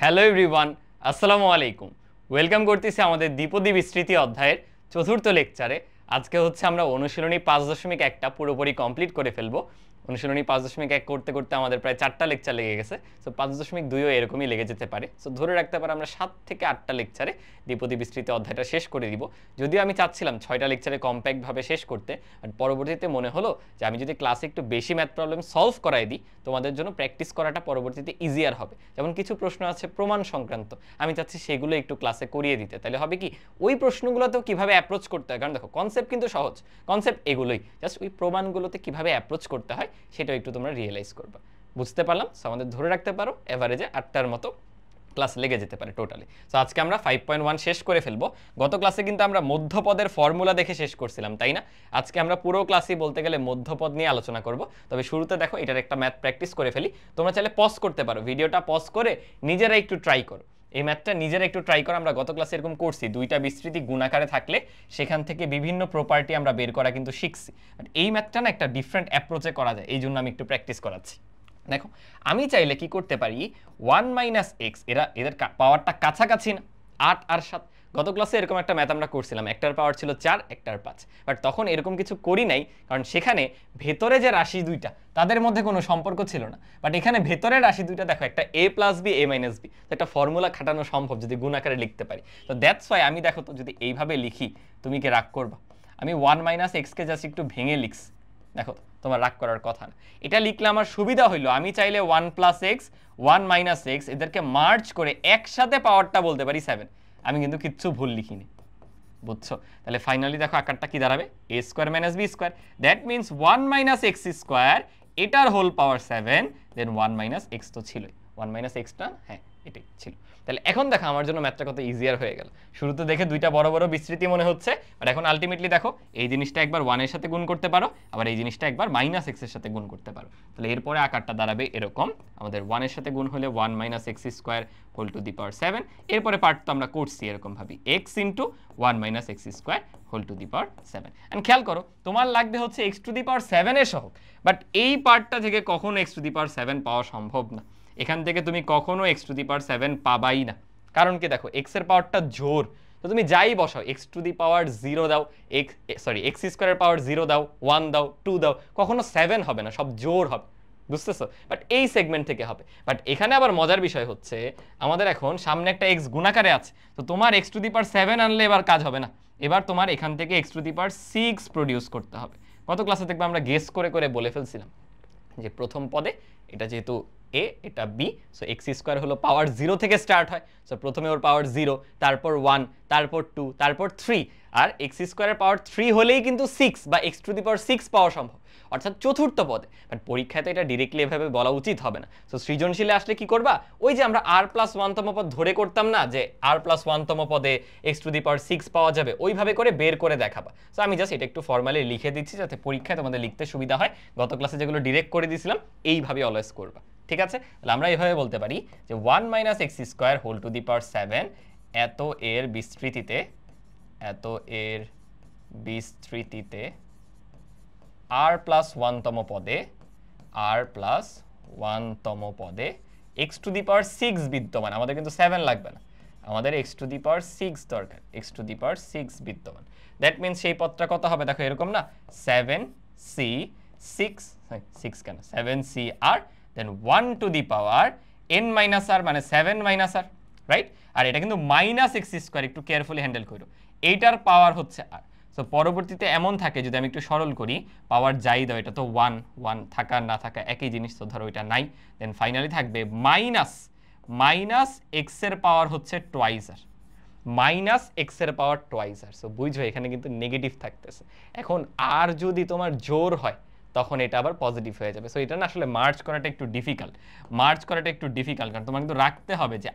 Hello everyone, আসসালামু আলাইকুম। Welcome করতেছি আমাদের দ্বিপদী বিস্তৃতি অধ্যায়ের চতুর্থ লেকচারে। আজকে হচ্ছে আমরা অনুশীলনী 5.1টা পুরোপুরি কমপ্লিট করে ফেলবো। অনুশীলনী 5.1 করতে করতে আমাদের প্রায় 4টা লেকচার লেগে গেছে। সো 5.2ও এরকমই লেগে যেতে পারে। সো ধরে রাখতে পারে আমরা 7 থেকে 8টা লেকচারে দ্বিপদী বিস্তৃতি অধ্যায়টা শেষ করে দিব। যদিও আমি চাচ্ছিলাম 6টা লেকচারে কম্প্যাক্টভাবে শেষ করতে, আর পরবর্তীতে মনে হলো যে আমি যদি ক্লাসে একটু বেশি ম্যাথ প্রবলেম সলভ করাই দিই তোমাদের জন্য প্র্যাকটিস করাটা পরবর্তীতে ইজিয়ার হবে। যেমন কিছু প্রশ্ন আছে প্রমাণ সংক্রান্ত, আমি চাচ্ছি সেগুলো একটু ক্লাসে করিয়ে দিতে। তাহলে হবে কি, ওই প্রশ্নগুলোতেও কীভাবে অ্যাপ্রোচ করতে হয়, কারণ দেখো কনসেপ্ট কিন্তু সহজ, কনসেপ্ট এগুলোই, জাস্ট ওই প্রমাণগুলোতে কীভাবে অ্যাপ্রোচ করতে হয় সেটাও একটু তোমরা রিয়েলাইজ করবে। বুঝতে পারলাম? সো আমাদের ধরে রাখতে পারো এভারেজে 8টার মতো ক্লাস লেগে যেতে পারে টোটালি। সো আজকে আমরা 5.1 শেষ করে ফেলবো। গত ক্লাসে কিন্তু আমরা মধ্যপদের ফর্মুলা দেখে শেষ করছিলাম, তাই না? আজকে আমরা পুরো ক্লাসই বলতে গেলে মধ্যপদ নিয়ে আলোচনা করব। তবে শুরুতে দেখো এটার একটা ম্যাথ প্র্যাকটিস করে ফেলি। তোমরা চাইলে পজ করতে পারো, ভিডিওটা পজ করে নিজেরা একটু ট্রাই করো। এই ম্যাথটা নিজেরা একটু ট্রাই করো। আমরা গত ক্লাসে এরকম করছি, দুইটা বিস্তৃতি গুণাকারে থাকলে সেখান থেকে বিভিন্ন প্রপার্টি আমরা বের করা কিন্তু শিখছি। বাট এই ম্যাথটা না একটা ডিফারেন্ট অ্যাপ্রোচে করা যায়, এই জন্য আমি একটু প্র্যাকটিস করাচ্ছি। দেখো আমি চাইলে কি করতে পারি, 1 - x, এদের পাওয়ারটা কাছাকাছি না, 8 আর 7। গত ক্লাসে এরকম একটা ম্যাথ আমরা করছিলাম, একটার পাওয়ার ছিল 4, একটার 5। বাট তখন এরকম কিছু করি নাই, কারণ সেখানে ভেতরে যে রাশি দুইটা তাদের মধ্যে কোনো সম্পর্ক ছিল না। বাট এখানে ভেতরের রাশি দুইটা দেখো, একটা a + b, a - b, তো একটা ফর্মুলা খাটানো সম্ভব যদি গুণ আকারে লিখতে পারি। তো দ্যাটস ওয়াই আমি দেখো তো যদি এইভাবে লিখি তুমি কি রাগ করবা? আমি 1 - x কে জাস্ট একটু ভেঙে লিখছি, দেখো তোমার রাগ করার কথা না। এটা লিখলে আমার সুবিধা হইলো, আমি চাইলে 1 + x, 1 - x এদেরকে মার্জ করে একসাথে পাওয়ারটা বলতে পারি 7। আমি কিন্তু কিচ্ছু ভুল লিখিনি, বুঝছো? তাহলে ফাইনালি দেখো আকারটা কি দাঁড়াবে, a² - b²। That means 1 - x², এটার হোল পাওয়ার 7, দেন 1 - x তো ছিলই, 1 - x-টা হ্যাঁ এটাই ছিল। তাহলে এখন দেখো আমার জন্য ম্যাথটা কত ইজিয়ার হয়ে গেল। শুরুতে দেখে দুইটা বড় বড় বিস্তৃতি মনে হচ্ছে, বাট এখন আলটিমেটলি দেখো এই জিনিসটা একবার 1 এর সাথে গুণ করতে পারো, আবার এই জিনিসটা একবার -x এর সাথে গুণ করতে পারো। তাহলে এরপরে আকারটা দাঁড়াবে এরকম, আমাদের 1 এর সাথে গুণ হলে 1 - x² whole to the power 7। এরপরে পার্ট তো আমরা করছি এরকম ভাবি, x × 1 - x² whole to the power 7। And খেয়াল করো তোমার লাগবে হচ্ছে x টু দি পাওয়ার 7 এর সহগ, বাট এই পার্টটা থেকে কখনো x টু দি পাওয়ার 7 পাওয়া সম্ভব না। এখান থেকে তুমি কখনো x টু দি পাওয়ার 7 পাবাই না, কারণ কি দেখো x এর পাওয়ারটা জোর, তো তুমি যাই বসাও, x টু দি পাওয়ার 0 দাও, x² এর পাওয়ার 0 দাও, 1 দাও, 2 দাও, কখনো 7 হবে না, সব জোর হবে, বুঝতেছো? বাট এই সেগমেন্ট থেকে হবে। বাট এখানে আবার মজার বিষয় হচ্ছে আমাদের এখন সামনে একটা x গুণাকারে আছে, তো তোমার x টু দি পাওয়ার 7 আনলে এবার কাজ হবে না, এবার তোমার এখান থেকে x to the power 6 produce করতে হবে। গত ক্লাসে দেখবে আমরা গেস করে করে বলে ফেলছিলাম যে প্রথম পদে এটা যেহেতু a, এটা b, সো x² হলো পাওয়ার 0 থেকে স্টার্ট হয়, সো প্রথমে ওর পাওয়ার 0, তারপর 1, তারপর 2, তারপর 3, আর x² এর পাওয়ার 3 হলেই কিন্তু 6 বা x টু দি পাওয়ার 6 পাওয়া সম্ভব, অর্থাৎ চতুর্থ পদে। বাট পরীক্ষাতে এটা ডিরেক্টলি এভাবে বলা উচিত হবে না। সো সৃজনশীলে আসলে কি করবা, ওই যে আমরা r+1তম পদ ধরে করতাম না, যে r+1তম পদে x টু দি পাওয়ার 6 পাওয়া যাবে, ওইভাবে করে বের করে দেখাবা। সো আমি জাস্ট এটা একটু ফর্মালি লিখে দিচ্ছি যাতে পরীক্ষায় তোমাদের লিখতে সুবিধা হয়। গত ক্লাসে যেগুলো ডিরেক্ট করে দিয়েছিলাম এইভাবে অলওয়েজ করবা, ঠিক আছে? তাহলে আমরা এইভাবে বলতে পারি যে 1 - x² whole to the power 7 এত এর বিস্তৃতিতে r+1তম পদে x টু দি পাওয়ার 6 বিদ্যমান, আমাদের কিন্তু 7 লাগবে না, আমাদের x টু দি পাওয়ার 6 দরকার, x টু দি পাওয়ার 6 বিদ্যমান। দ্যাট মিনস সেই পদটা কত হবে দেখো এরকম না, 7c r, then 1 to the power n - r, মানে 7 - r, রাইট? আর এটা কিন্তু -x², একটু কেয়ারফুলি হ্যান্ডেল করো, এইটার পাওয়ার হচ্ছে r। সো পরবর্তীতে এমন থাকে, যদি আমি একটু সরল করি, পাওয়ার যাই দাও এটা তো 1 থাকা না থাকা একই জিনিস, তো ধরো এটা নাই, দেন ফাইনালি থাকবে -x এর পাওয়ার হচ্ছে টুয়াইস r, -x এর পাওয়ার টুয়াইস r। সো বুঝছো এখানে কিন্তু নেগেটিভ থাকতেছে। এখন আর যদি তোমার জোর হয় তখন এটা আবার পজিটিভ হয়ে যাবে। সো এটা না আসলে মার্চ করাটা একটু ডিফিকাল্ট, কারণ তোমার কিন্তু রাখতে হবে যে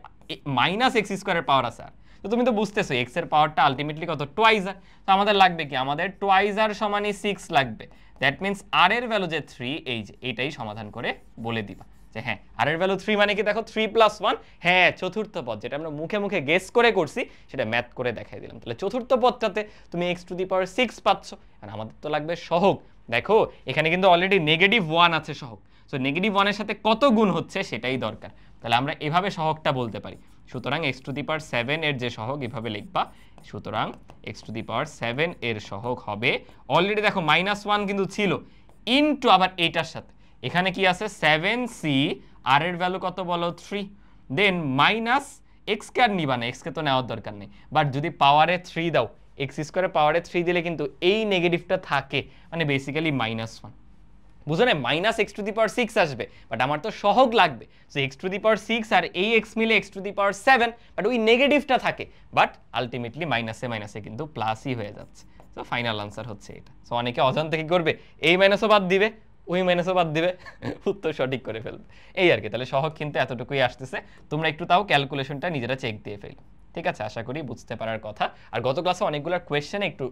-x² এর পাওয়ার আছে, তো তুমি তো বুঝতেছো x এর পাওয়ারটা আলটিমেটলি কত, টুয়াইস r। তো আমাদের লাগবে কি, আমাদের টুয়াইস r সমানই 6 লাগবে। দ্যাট মিনস r এর ভ্যালু যে 3, এই যে এটাই সমাধান করে বলে দিবা যে হ্যাঁ আর এর ভ্যালু 3, মানে কি দেখো 3 + 1, হ্যাঁ চতুর্থ পদ, যেটা আমরা মুখে মুখে গেস করে করছি সেটা ম্যাথ করে দেখাই দিলাম। তাহলে চতুর্থ পদটাতে তুমি x টু দি পাওয়ার 6 পাচ্ছ, আর আমাদের তো লাগবে সহগ। দেখো এখানে কিন্তু অলরেডি -1 আছে সহগ, সো -1 এর সাথে কত গুণ হচ্ছে সেটাই দরকার। তাহলে আমরা এভাবে সহগটা বলতে পারি। সুতরাং x⁴ এর যে সহগ এভাবে লিখবা, সুতরাং x⁴ এর সহগ হবে, অলরেডি দেখো -1 কিন্তু ছিল, ইনটু আবার এইটার সাথে এখানে কি আছে 7c, আর এর ভ্যালু কত বলো 3, দেন মাইনাস x কে আর নিবা না, x কে তো নেওয়ার দরকার নেই, বাট যদি পাওয়ারে 3 দাও, x² পাওয়ারে 3 দিলে কিন্তু এই নেগেটিভটা থাকে, মানে বেসিক্যালি -1, বুঝো না, -x⁶ আসবে, বাট আমার তো সহগ লাগবে, সো x⁶ আর এই x মিলে x⁷, বাট ওই নেগেটিভটা থাকে, বাট আলটিমেটলি মাইনাসে মাইনাসে কিন্তু প্লাসই হয়ে যাচ্ছে। সো ফাইনাল আনসার হচ্ছে এটা। সো অনেকে অজান্তে কি করবে, এই মাইনাসও বাদ দিবে, ওই মাইনাসও বাদ দিবে, উত্তর সঠিক করে ফেলবে, এই আর কি। তাহলে সহগ কিন্তু এতটুকুই আসতেছে, তোমরা একটু তাও ক্যালকুলেশনটা নিজেরা চেক দিয়ে ফেলো, ঠিক আছে? আশা করি বুঝতে পারার কথা। আর গত ক্লাসে অনেকগুলো কোয়েশ্চেনে একটু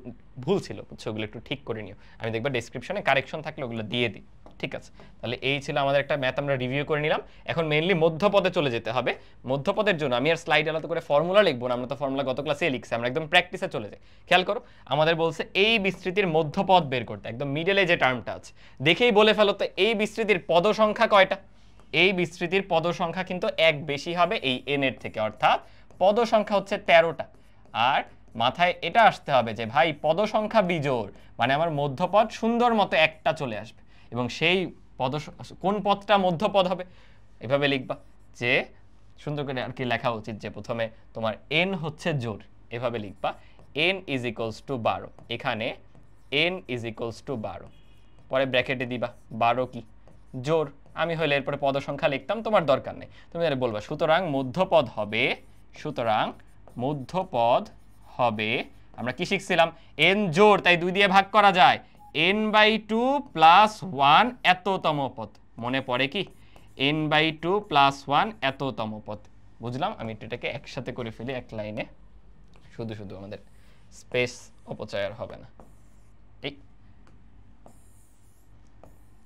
ভুল ছিল, বুঝছো, ওগুলো একটু ঠিক করে নিও, আমি দেখবা ডেসক্রিপশনে কারেকশন থাকলে ওগুলো দিয়ে দিই, ঠিক আছে? তাহলে এই ছিল আমাদের একটা ম্যাথ, আমরা রিভিউ করে নিলাম। এখন মেইনলি মধ্যপদে চলে যেতে হবে। মধ্যপদের জন্য আমি আর স্লাইড আলাদা করে ফর্মুলা লিখবো না, আমরা তো ফর্মুলা গত ক্লাসে লিখছি, আমরা একদম প্র্যাকটিসে চলে যাই। খেয়াল করো, আমাদের বলছে এই বিস্তৃতির মধ্যপদ বের করতে, একদম মিডলে যে টার্মটা আছে দেখেই বলে ফেলো তো এই বিস্তৃতির পদ সংখ্যা কয়টা? এই বিস্তৃতির পদ সংখ্যা কিন্তু এক বেশি হবে এই n এর থেকে, অর্থাৎ পদ সংখ্যা হচ্ছে 13টা। আর মাথায় এটা আসতে হবে যে ভাই পদ সংখ্যা বিজোড়, মানে আমার মধ্যপদ সুন্দর মতো একটা চলে আসবে, এবং সেই কোন পদটা মধ্যপদ হবে এভাবে লিখবা যে সুন্দর করে আর কি লেখা উচিত যে প্রথমে তোমার n হচ্ছে জোড়, এভাবে লিখবা n = 12, এখানে n = 12, পরে ব্র্যাকেটে দিবা 12 কি জোড়, আমি হইলে এরপরে পদ সংখ্যা লিখতাম, তোমার দরকার নেই, তুমি আর বলবা সুতরাং মধ্যপদ হবে, সুতরাং মধ্যপদ হবে, আমরা কি শিখছিলাম, n জোড় তাই 2 দিয়ে ভাগ করা যায়, n/2 + 1 এততম পদ, মনে পড়ে কি, n/2 + 1 এততম পদ, বুঝলাম? আমি এটাকে একসাথে করে ফেলি এক লাইনে, শুধু শুধু আমাদের স্পেস অপচয় আর হবে না।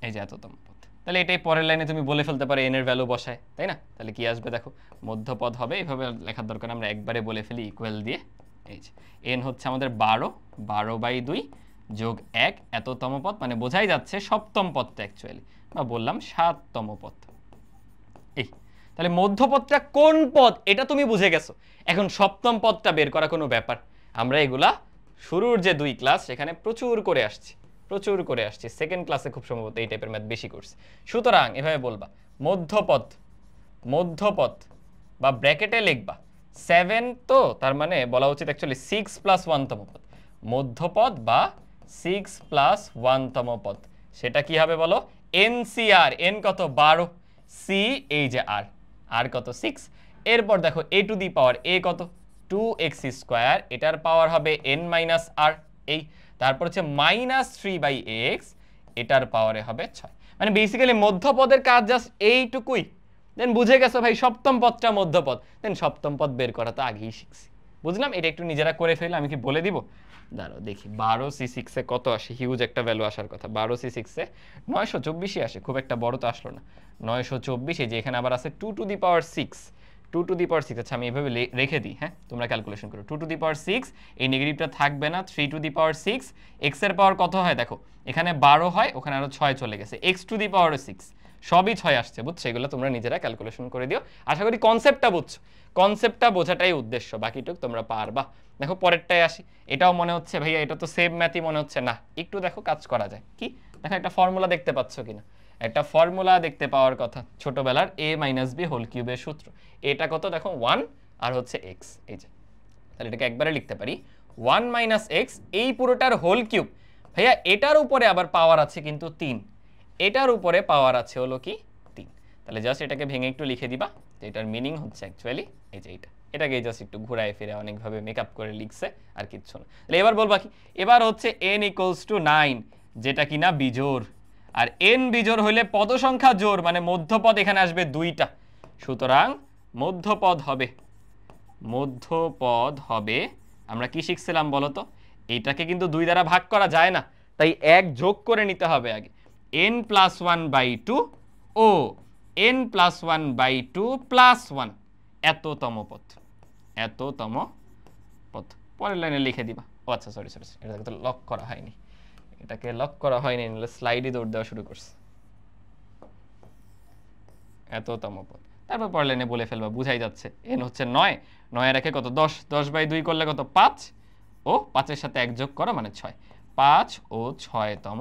এই যে এততম পদ, তাহলে এটাই পরের লাইনে তুমি বলে ফেলতে পারো n এর ভ্যালু বসায়, তাই না? তাহলে কি আসবে দেখো, মধ্যপদ হবে, এইভাবে লেখার দরকার, আমরা একবারে বলে ফেলি ইকুয়াল দিয়ে, এই যে n হচ্ছে আমাদের 12/2 যোগ 1 এততম পদ, মানে বোঝাই যাচ্ছে সপ্তম পদটা অ্যাকচুয়ালি, বা বললাম 7তম পদ। এই তাহলে মধ্যপদটা কোন পদ এটা তুমি বুঝে গেছো, এখন সপ্তম পদটা বের করা কোনো ব্যাপার, আমরা এগুলা শুরুর যে 2 ক্লাস সেখানে প্রচুর করে আসছি, সেকেন্ড ক্লাসে খুব সম্ভবত এই টাইপের ম্যাথ বেশি করছি। সুতরাং এভাবে বলবা মধ্যপদ বা ব্র্যাকেটে লিখবা 7, তো তার মানে বলা উচিত অ্যাকচুয়ালি 6 + 1তম পদ, মধ্যপদ বা 6 + 1তম পদ, সেটা কি হবে বলো, NCR, n কত 12, c এই যে r কত 6, এরপর দেখো a to the power a কত 2x², এটার পাওয়ার হবে n - r, এই তারপর হচ্ছে -3/x, এটার পাওয়ারে হবে 6, মানে বেসিক্যালি মধ্যপদের কাজ জাস্ট এইটুকুই। দেন বুঝে গেছো ভাই সপ্তম পদটা মধ্যপদ, দেন সপ্তম পদ বের করা তো আগেই শিখছি, বুঝলাম? এটা একটু নিজেরা করে ফেলে, আমি কি বলে দিব, দাঁড়াও দেখি 12c6 এ কত আসে, হিউজ একটা ভ্যালু আসার কথা, 12c6 এ 924 আসে, খুব একটা বড় তো আসলো না, 924, এই যে এখানে আবার আছে 2 to the power 6, 2 to the পাওয়ার 6, আচ্ছা আমি এভাবে রেখে দিই, হ্যাঁ তোমরা ক্যালকুলেশন করো, 2 টু দি পাওয়ার 6, এই নেগেটিভটা থাকবে না, 3 টু দি পাওয়ার 6, x এর পাওয়ার কত হয় দেখো, এখানে 12 হয়, ওখানে আরো 6 চলে গেছে, x টু দি পাওয়ার 6, সবই 6 আসছে, বুঝছো? এগুলো তোমরা নিজেরা ক্যালকুলেশন করে দিও, আশা করি কনসেপ্টটা বুঝছো, কনসেপ্টটা বোঝাটাই উদ্দেশ্য, বাকিটুক তোমরা পারবা। দেখো পরেরটায় আসি, এটাও মনে হচ্ছে ভাইয়া এটা তো সেম ম্যাথই মনে হচ্ছে, না একটু দেখো কাজ করা যায় কি, দেখো একটা ফর্মুলা দেখতে পাচ্ছ কিনা, একটা ফর্মুলা দেখতে পাওয়ার কথা ছোটবেলার a - b হোল কিউবের সূত্র, এটা কত দেখো 1 আর হচ্ছে x, এই যে তাহলে এটাকে একবারে লিখতে পারি 1 - x, এই পুরোটার হোল কিউব, ভাইয়া এটার উপরে আবার পাওয়ার আছে কিন্তু 3, এটার উপরে পাওয়ার আছে হলো কি 3, তাহলে জাস্ট এটাকে ভেঙে একটু লিখে দিবা, তো এটার মিনিং হচ্ছে অ্যাকচুয়ালি এই যে এটাকে জাস্ট একটু ঘুরায় ফিরে অনেকভাবে মেকআপ করে লিখছে, আর কিচ্ছু না। তাহলে এবার বলবা কি, এবার হচ্ছে n = 9, যেটা কিনা বিজোড়, আর n বিজোড় হইলে পদ সংখ্যা জোড়, মানে মধ্যপদ এখানে আসবে 2টা, সুতরাং মধ্যপদ হবে, আমরা কি শিখছিলাম বলো তো, এইটাকে কিন্তু 2 দ্বারা ভাগ করা যায় না, তাই 1 যোগ করে নিতে হবে আগে, n + 1/2 ও n + 1/2 + 1 এততম পদ, পরের লাইনে লিখে দিবা, ও আচ্ছা সরি এটাকে তো লক করা হয়নি, নাহলে স্লাইডে দৌড় দেওয়া শুরু করছে, এততম পদ, তারপর পরের লাইনে বলে ফেলবা, বুঝাই যাচ্ছে। n হচ্ছে 9, 9 রেখে কত 10, 10/2 করলে কত 5, ও 5-এর সাথে 1 যোগ করো মানে 6, 5 ও 6তম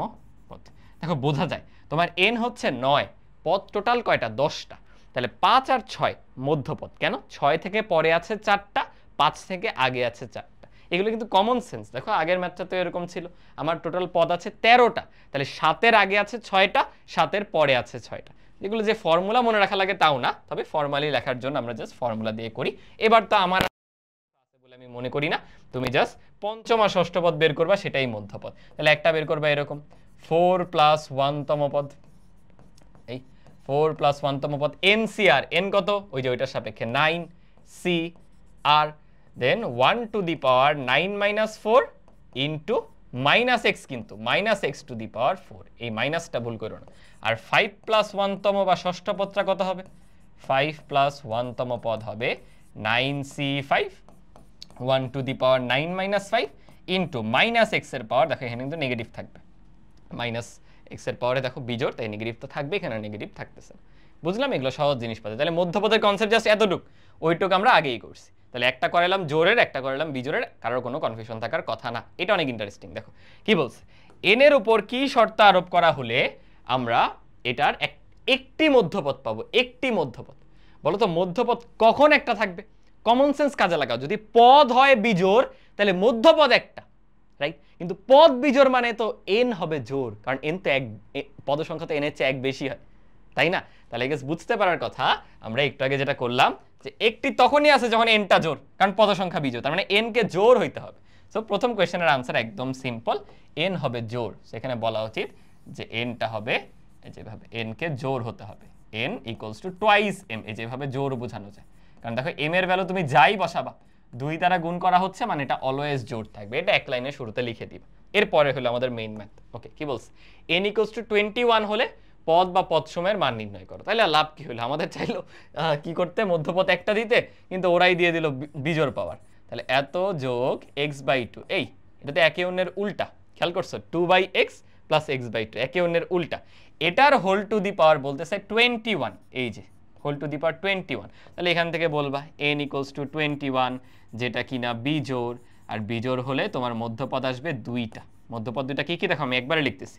পদ। দেখো বোঝা যায় তোমার n হচ্ছে 9, পদ টোটাল কয়টা 10টা, তাহলে 5 আর 6 মধ্যপদ। কেন? 6 থেকে পরে আছে 4টা, 5 থেকে আগে আছে 4টা। এগুলো কিন্তু কমন সেন্স। দেখো আগের ম্যাথটা তো এরকম ছিল, আমার টোটাল পদ আছে 13টা, তাহলে 7-এর আগে আছে 6টা, 7-এর পরে আছে 6টা। যেগুলো যে ফর্মুলা মনে রাখা লাগে তাও না, তবে ফর্মালি লেখার জন্য আমরা জাস্ট ফর্মুলা দিয়ে করি। এবার তো আমার আছে বলে আমি মনে করি না, তুমি জাস্ট পঞ্চম আর ষষ্ঠ পদ বের করবা, সেটাই মধ্যপদ। তাহলে একটা বের করবা এরকম 4 + 1তম পদ, এই 4 + 1তম পদ NCR, n কত ওই যে ওইটার সাপেক্ষে 9 C R, then 1 to the power 9 - 4 into -x, কিন্তু -x টু দি পাওয়ার 4, এই মাইনাসটা ভুল করো না। আর 5 + 1তম বা ষষ্ঠ পদটা কত হবে? 5 + 1তম পদ হবে 9C5, 1 to the power 9 - 5 into -x এর পাওয়ার, দেখো এখানে কিন্তু নেগেটিভ থাকবে, -x এর পাওয়ারে দেখো বিজোড়, তাই নেগেটিভ তো থাকবে, এখানে নেগেটিভ থাকতেছে। বুঝলাম? এগুলো সহজ জিনিসপত্র। তাহলে মধ্যপদের কনসেপ্ট জাস্ট এতটুক, ওইটুক আমরা আগেই করছি। তাহলে একটা করালাম জোরের, একটা করালাম বিজোড়ের, কারোর কোনো কনফিউশন থাকার কথা না। এটা অনেক ইন্টারেস্টিং। দেখো কি বলছে, n এর উপর কি শর্ত আরোপ করা হলে আমরা এটার একটি মধ্যপদ পাবো। একটি মধ্যপদ, বলো তো মধ্যপদ কখন একটা থাকবে? কমন সেন্স কাজে লাগাও। যদি পদ হয় বিজোড় তাহলে মধ্যপদ একটা, রাইট? কিন্তু পদ বিজোড় মানে তো n হবে জোড়, কারণ n তো এক, পদ সংখ্যা তো n এর চেয়ে এক বেশি হয়, তাই না? তাহলে গেস বুঝতে পারার কথা, আমরা একটু আগে যেটা করলাম যে একটি তখনই আছে যখন n টা জোড়, কারণ পদ সংখ্যা বিজোড়, তার মানে n কে জোড় হইতে হবে। সো প্রথম কোশ্চেনের আনসার একদম সিম্পল, n হবে জোড়। সেখানে বলা উচিত যে n টা হবে যেভাবে, n কে জোড় হতে হবে, n = টুয়াইস m, এই যেভাবে জোড় বোঝানো যায়। কারণ দেখো m এর ভ্যালু তুমি যাই বসাবা, 2 দ্বারা গুণ করা হচ্ছে মানে এটা অলওয়েজ জোড় থাকবে। এটা এক লাইনের শুরুতে লিখে দিবা। এরপরে হলো আমাদের মেইন ম্যাথ। ওকে, কি বলছে? n = 21 হলে পদ বা পদ সময়ের মান নির্ণয় করো। তাহলে লাভ কি হলো? আমাদের চাইলো কি করতে, মধ্যপদ একটা দিতে, কিন্তু ওরাই দিয়ে দিল বিজোড় পাওয়ার। তাহলে এত যোগ x/2, এই এটা তো একে অন্যের উল্টা, খেয়াল করছো? 2/x + x/2 একে অন্যের উল্টা। এটার হোল টু দি পাওয়ার বলতেছে 21, এই যে হোল টু দি পাওয়ার 21। তাহলে এখান থেকে বলবা n = 21, যেটা কিনা বিজোড়, আর বিজোড় হলে তোমার মধ্যপদ আসবে 2টা। মধ্যপদ 2টা কি কি দেখো, আমি একবারে লিখতেছি।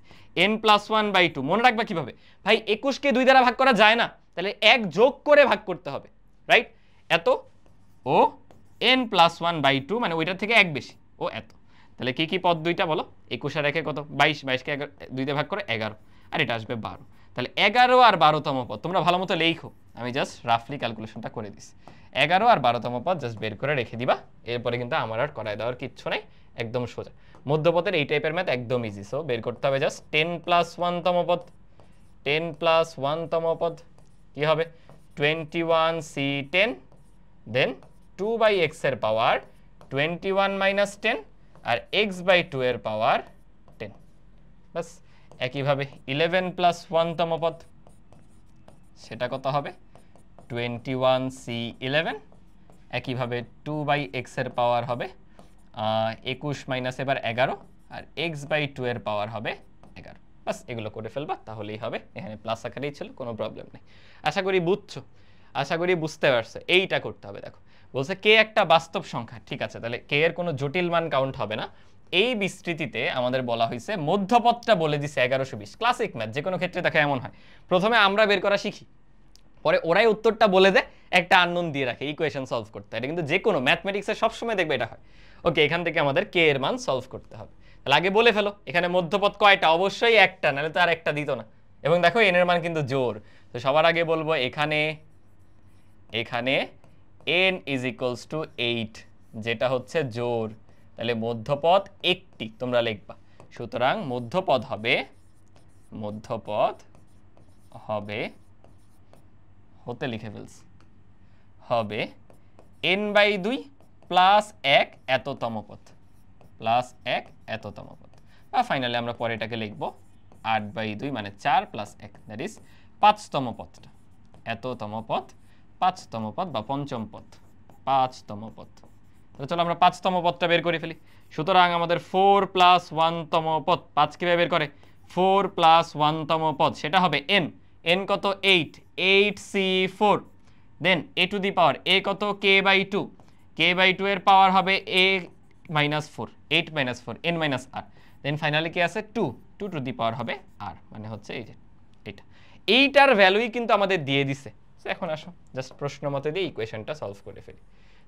n + 1/2 মনে রাখবা কিভাবে? ভাই 21কে 2 দ্বারা ভাগ করা যায় না, তাহলে 1 যোগ করে ভাগ করতে হবে, রাইট? এত ও n + 1/2 মানে ওইটার থেকে 1 বেশি, ও এত। তাহলে কি কি পদ 2টা বলো? 21 আর 1 কত? 22, 22কে 2 দিয়ে ভাগ করে 11, আর এটা আসবে 12। তাহলে 11 আর 12তম পদ তোমরা ভালো মতো লেখো, আমি জাস্ট রাফলি ক্যালকুলেশনটা করে দিছি। 11 আর 12তম পদ জাস্ট বের করে রেখে দিবা। এরপরে কিন্তু আমার আর করায় দেওয়ার কিচ্ছু নাই, একদম সোজা। মধ্যপদের এই টাইপের ম্যাথ একদম ইজি। সো বের করতে হবে জাস্ট 10 + 1তম পদ। 10 + 1তম পদ কি হবে? 21C10, দেন 2/x এর পাওয়ার 21 - 10, আর x/2 এর পাওয়ার 10। বাস একইভাবে 11 + 1তম পদ, সেটা কত হবে? 21C11। একইভাবে 2/x এর পাওয়ার হবে 21 - এবার 11, আর x/2 এর পাওয়ার হবে 11। বাস এগুলো করে ফেলবা, তাহলেই হবে। এখানে প্লাস আকারেই ছিল, কোনো প্রবলেম নেই। আশা করি বুঝছো, আশা করি বুঝতে পারছো। এইটা করতে হবে। দেখো বলছে কে একটা বাস্তব সংখ্যা, ঠিক আছে? তাহলে কে এর কোনো জটিল মান কাউন্ট হবে না। এই বিস্তৃতিতে আমাদের বলা হয়েছে মধ্যপদটা বলে দিছে 1120। ক্লাসিক ম্যাথ, যে কোনো ক্ষেত্রে দেখো এমন হয়, প্রথমে আমরা বের করা শিখি, পরে ওরাই উত্তরটা বলে দেয়, একটা আননোন দিয়ে রাখে ইকুয়েশন সলভ করতে। এটা কিন্তু যে কোনো ম্যাথমেটিক্সে সবসময় দেখবে এটা হয়। ওকে, এখান থেকে আমাদের কে এর মান সলভ করতে হবে। তাহলে আগে বলে ফেলো এখানে মধ্যপদ কয়টা? অবশ্যই একটা, নাহলে তো আর একটা দিত না। এবং দেখো এন এর মান কিন্তু জোর, তো সবার আগে বলবো এখানে n = 8, যেটা হচ্ছে জোর। তাহলে মধ্যপদ একটি তোমরা লিখবা। সুতরাং মধ্যপদ হতে লিখে ফেলছি, হবে n/2 + 1 এততম পদ, +1 এততম পদ। বা ফাইনালি আমরা পরে এটাকে লিখবো 8/2 মানে 4 + 1, দ্যাট ইজ 5তম পদটা। এততম পদ, 5তম পদ বা পঞ্চম পদ, 5তম পদ। তাহলে চলো আমরা 5তম পদটা বের করে ফেলি। সুতরাং আমাদের 4 + 1তম পদ, 5 কিভাবে বের করে? 4 + 1তম পদ, সেটা হবে n। n কত? 8, 8C4, then a to the power a কত k/2, k/2 এর পাওয়ার হবে a - 4, 8 - 4 n - r, then finally কি আছে 2 টু দি পাওয়ার হবে r, মানে হচ্ছে এই যে এটা, এইটার ভ্যালুই কিন্তু আমাদের দিয়ে দিছে। সো এখন আসো জাস্ট প্রশ্ন মতে দিয়ে ইকুয়েশনটা সলভ করে ফেলি।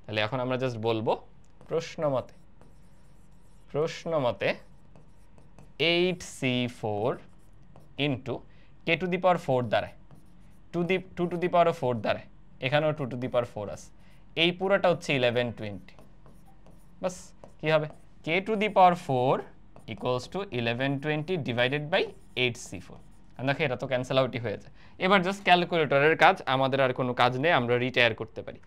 তাহলে এখন আমরা জাস্ট বলবো প্রশ্ন মতে 8c4 into k to the power 4 দ্বারায় 2 টু দি পাওয়ার 4 দ্বারায়, এখানেও 2 টু দি পাওয়ার 4 আছে, এই পুরোটা হচ্ছে 1120, বাস কি হবে k to the power 4 equals to 1120 divided by 8c4। দেখো এটা তো ক্যান্সেল আউটই হয়ে যায়। এবার জাস্ট ক্যালকুলেটরের কাজ, আমাদের আর কোনো কাজ নেই, আমরা রিটায়ার করতে পারি।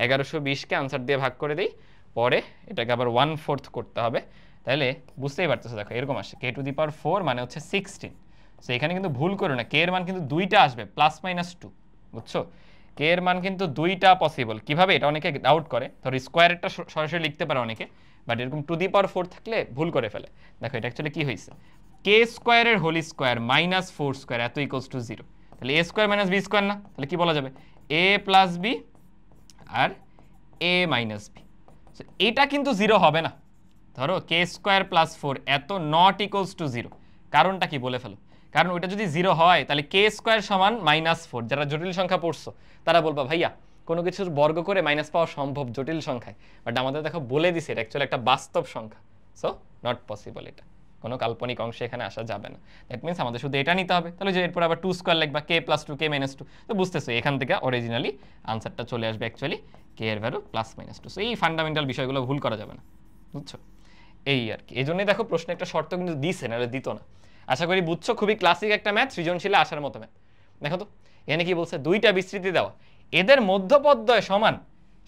1120কে আনসার দিয়ে ভাগ করে দিই, পরে এটাকে আবার 1/4 করতে হবে, তাহলে বুঝতেই পারতেছো। দেখো এরকম আসে k টু দি পাওয়ার 4 মানে হচ্ছে 16। সো এখানে কিন্তু ভুল করো না, কে এর মান কিন্তু দুইটা আসবে +-2, বুঝছো? কে এর মান কিন্তু দুইটা পসিবল। কিভাবে? এটা অনেকে ডাউট করে, ধরো স্কোয়ারেরটা সরাসরি লিখতে পারে অনেকে, বাট এরকম টু দি পাওয়ার 4 থাকলে ভুল করে ফেলে। দেখো এটা অ্যাকচুয়ালি কি হয়েছে, কে স্কোয়ারের হোল স্কোয়ার -4 স্কোয়ার এত ইকুয়ালস টু 0, তাহলে a স্কোয়ার - b স্কোয়ার না, তাহলে কি বলা যাবে a + b আর a - b। সো এটা কিন্তু 0 হবে না। ধরো কে স্কোয়ার + 4 এত নট ইকুয়ালস টু 0, কারণটা কি বলে ফেলো। কারণ ওইটা যদি 0 হয় তাহলে কে স্কোয়ার সমান -4। যারা জটিল সংখ্যা পড়ছো তারা বলবা ভাইয়া কোনো কিছুর বর্গ করে মাইনাস পাওয়া সম্ভব জটিল সংখ্যায়, বাট আমাদের দেখো বলে দিছে এটা অ্যাকচুয়ালি একটা বাস্তব সংখ্যা, সো নট পসিবল, এটা কোনো কাল্পনিক অংশে এখানে আসা যাবে না। দ্যাট মিনস আমাদের শুধু এটা নিতে হবে, তাহলে যে এরপর আবার 2 স্কোয়ার লিখবা k + 2 k - 2, তো বুঝতেছো এখান থেকে অরিজিনালি আনসারটা চলে আসবে অ্যাকচুয়ালি k এর ভ্যালু +-2। সো এই ফান্ডামেন্টাল বিষয়গুলো ভুল করা যাবে না, বুঝছো? এই আর কি, এই জন্যই দেখো প্রশ্নে একটা শর্ত কিন্তু দিছে, নাহলে দিত না। আশা করি বুঝছো, খুবই ক্লাসিক একটা ম্যাথ, সৃজনশীলে আসার মতো ম্যাথ। দেখো তো এখানে কি বলছে, দুইটা বিস্তৃতি দেওয়া, এদের মধ্যপদদ্বয় সমান,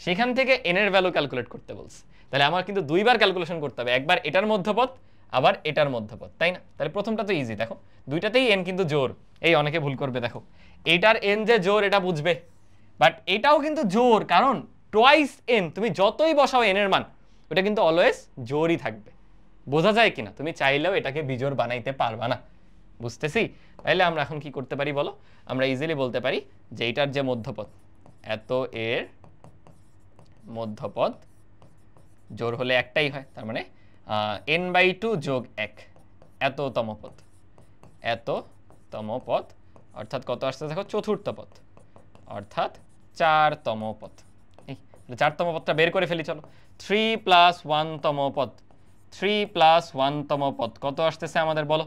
সেখান থেকে n এর ভ্যালু ক্যালকুলেট করতে বলছে। তাহলে আমার কিন্তু দুইবার ক্যালকুলেশন করতে হবে, একবার এটার মধ্যপদ আবার এটার মধ্যপদ, তাই না? তাহলে প্রথমটা তো ইজি, দেখো দুইটাতেই n কিন্তু জোর, এই অনেকে ভুল করবে, দেখো এইটার n যে জোর এটা বুঝবে, বাট এটাও কিন্তু জোর, কারণ টোয়াইস n, তুমি যতই বসাও n এর মান ওটা কিন্তু অলওয়েজ জোরই থাকবে। বোঝা যায় কিনা? তুমি চাইলেও এটাকে বিজোড় বানাইতে পারবা না, বুঝতেছি? তাইলে আমরা এখন কি করতে পারি বলো, আমরা ইজিলি বলতে পারি যে এটার যে মধ্যপদ, এত এর মধ্যপদ জোর হলে একটাই হয়, তার মানে n/2 + 1 এততম পদ, অর্থাৎ কত আসছে দেখো, চতুর্থ পদ, অর্থাৎ 4তম পদ। এই 4তম পদটা বের করে ফেলি, চলো। 3 + 1তম পদ, 3 + 1তম পদ কত আসতেছে আমাদের বলো,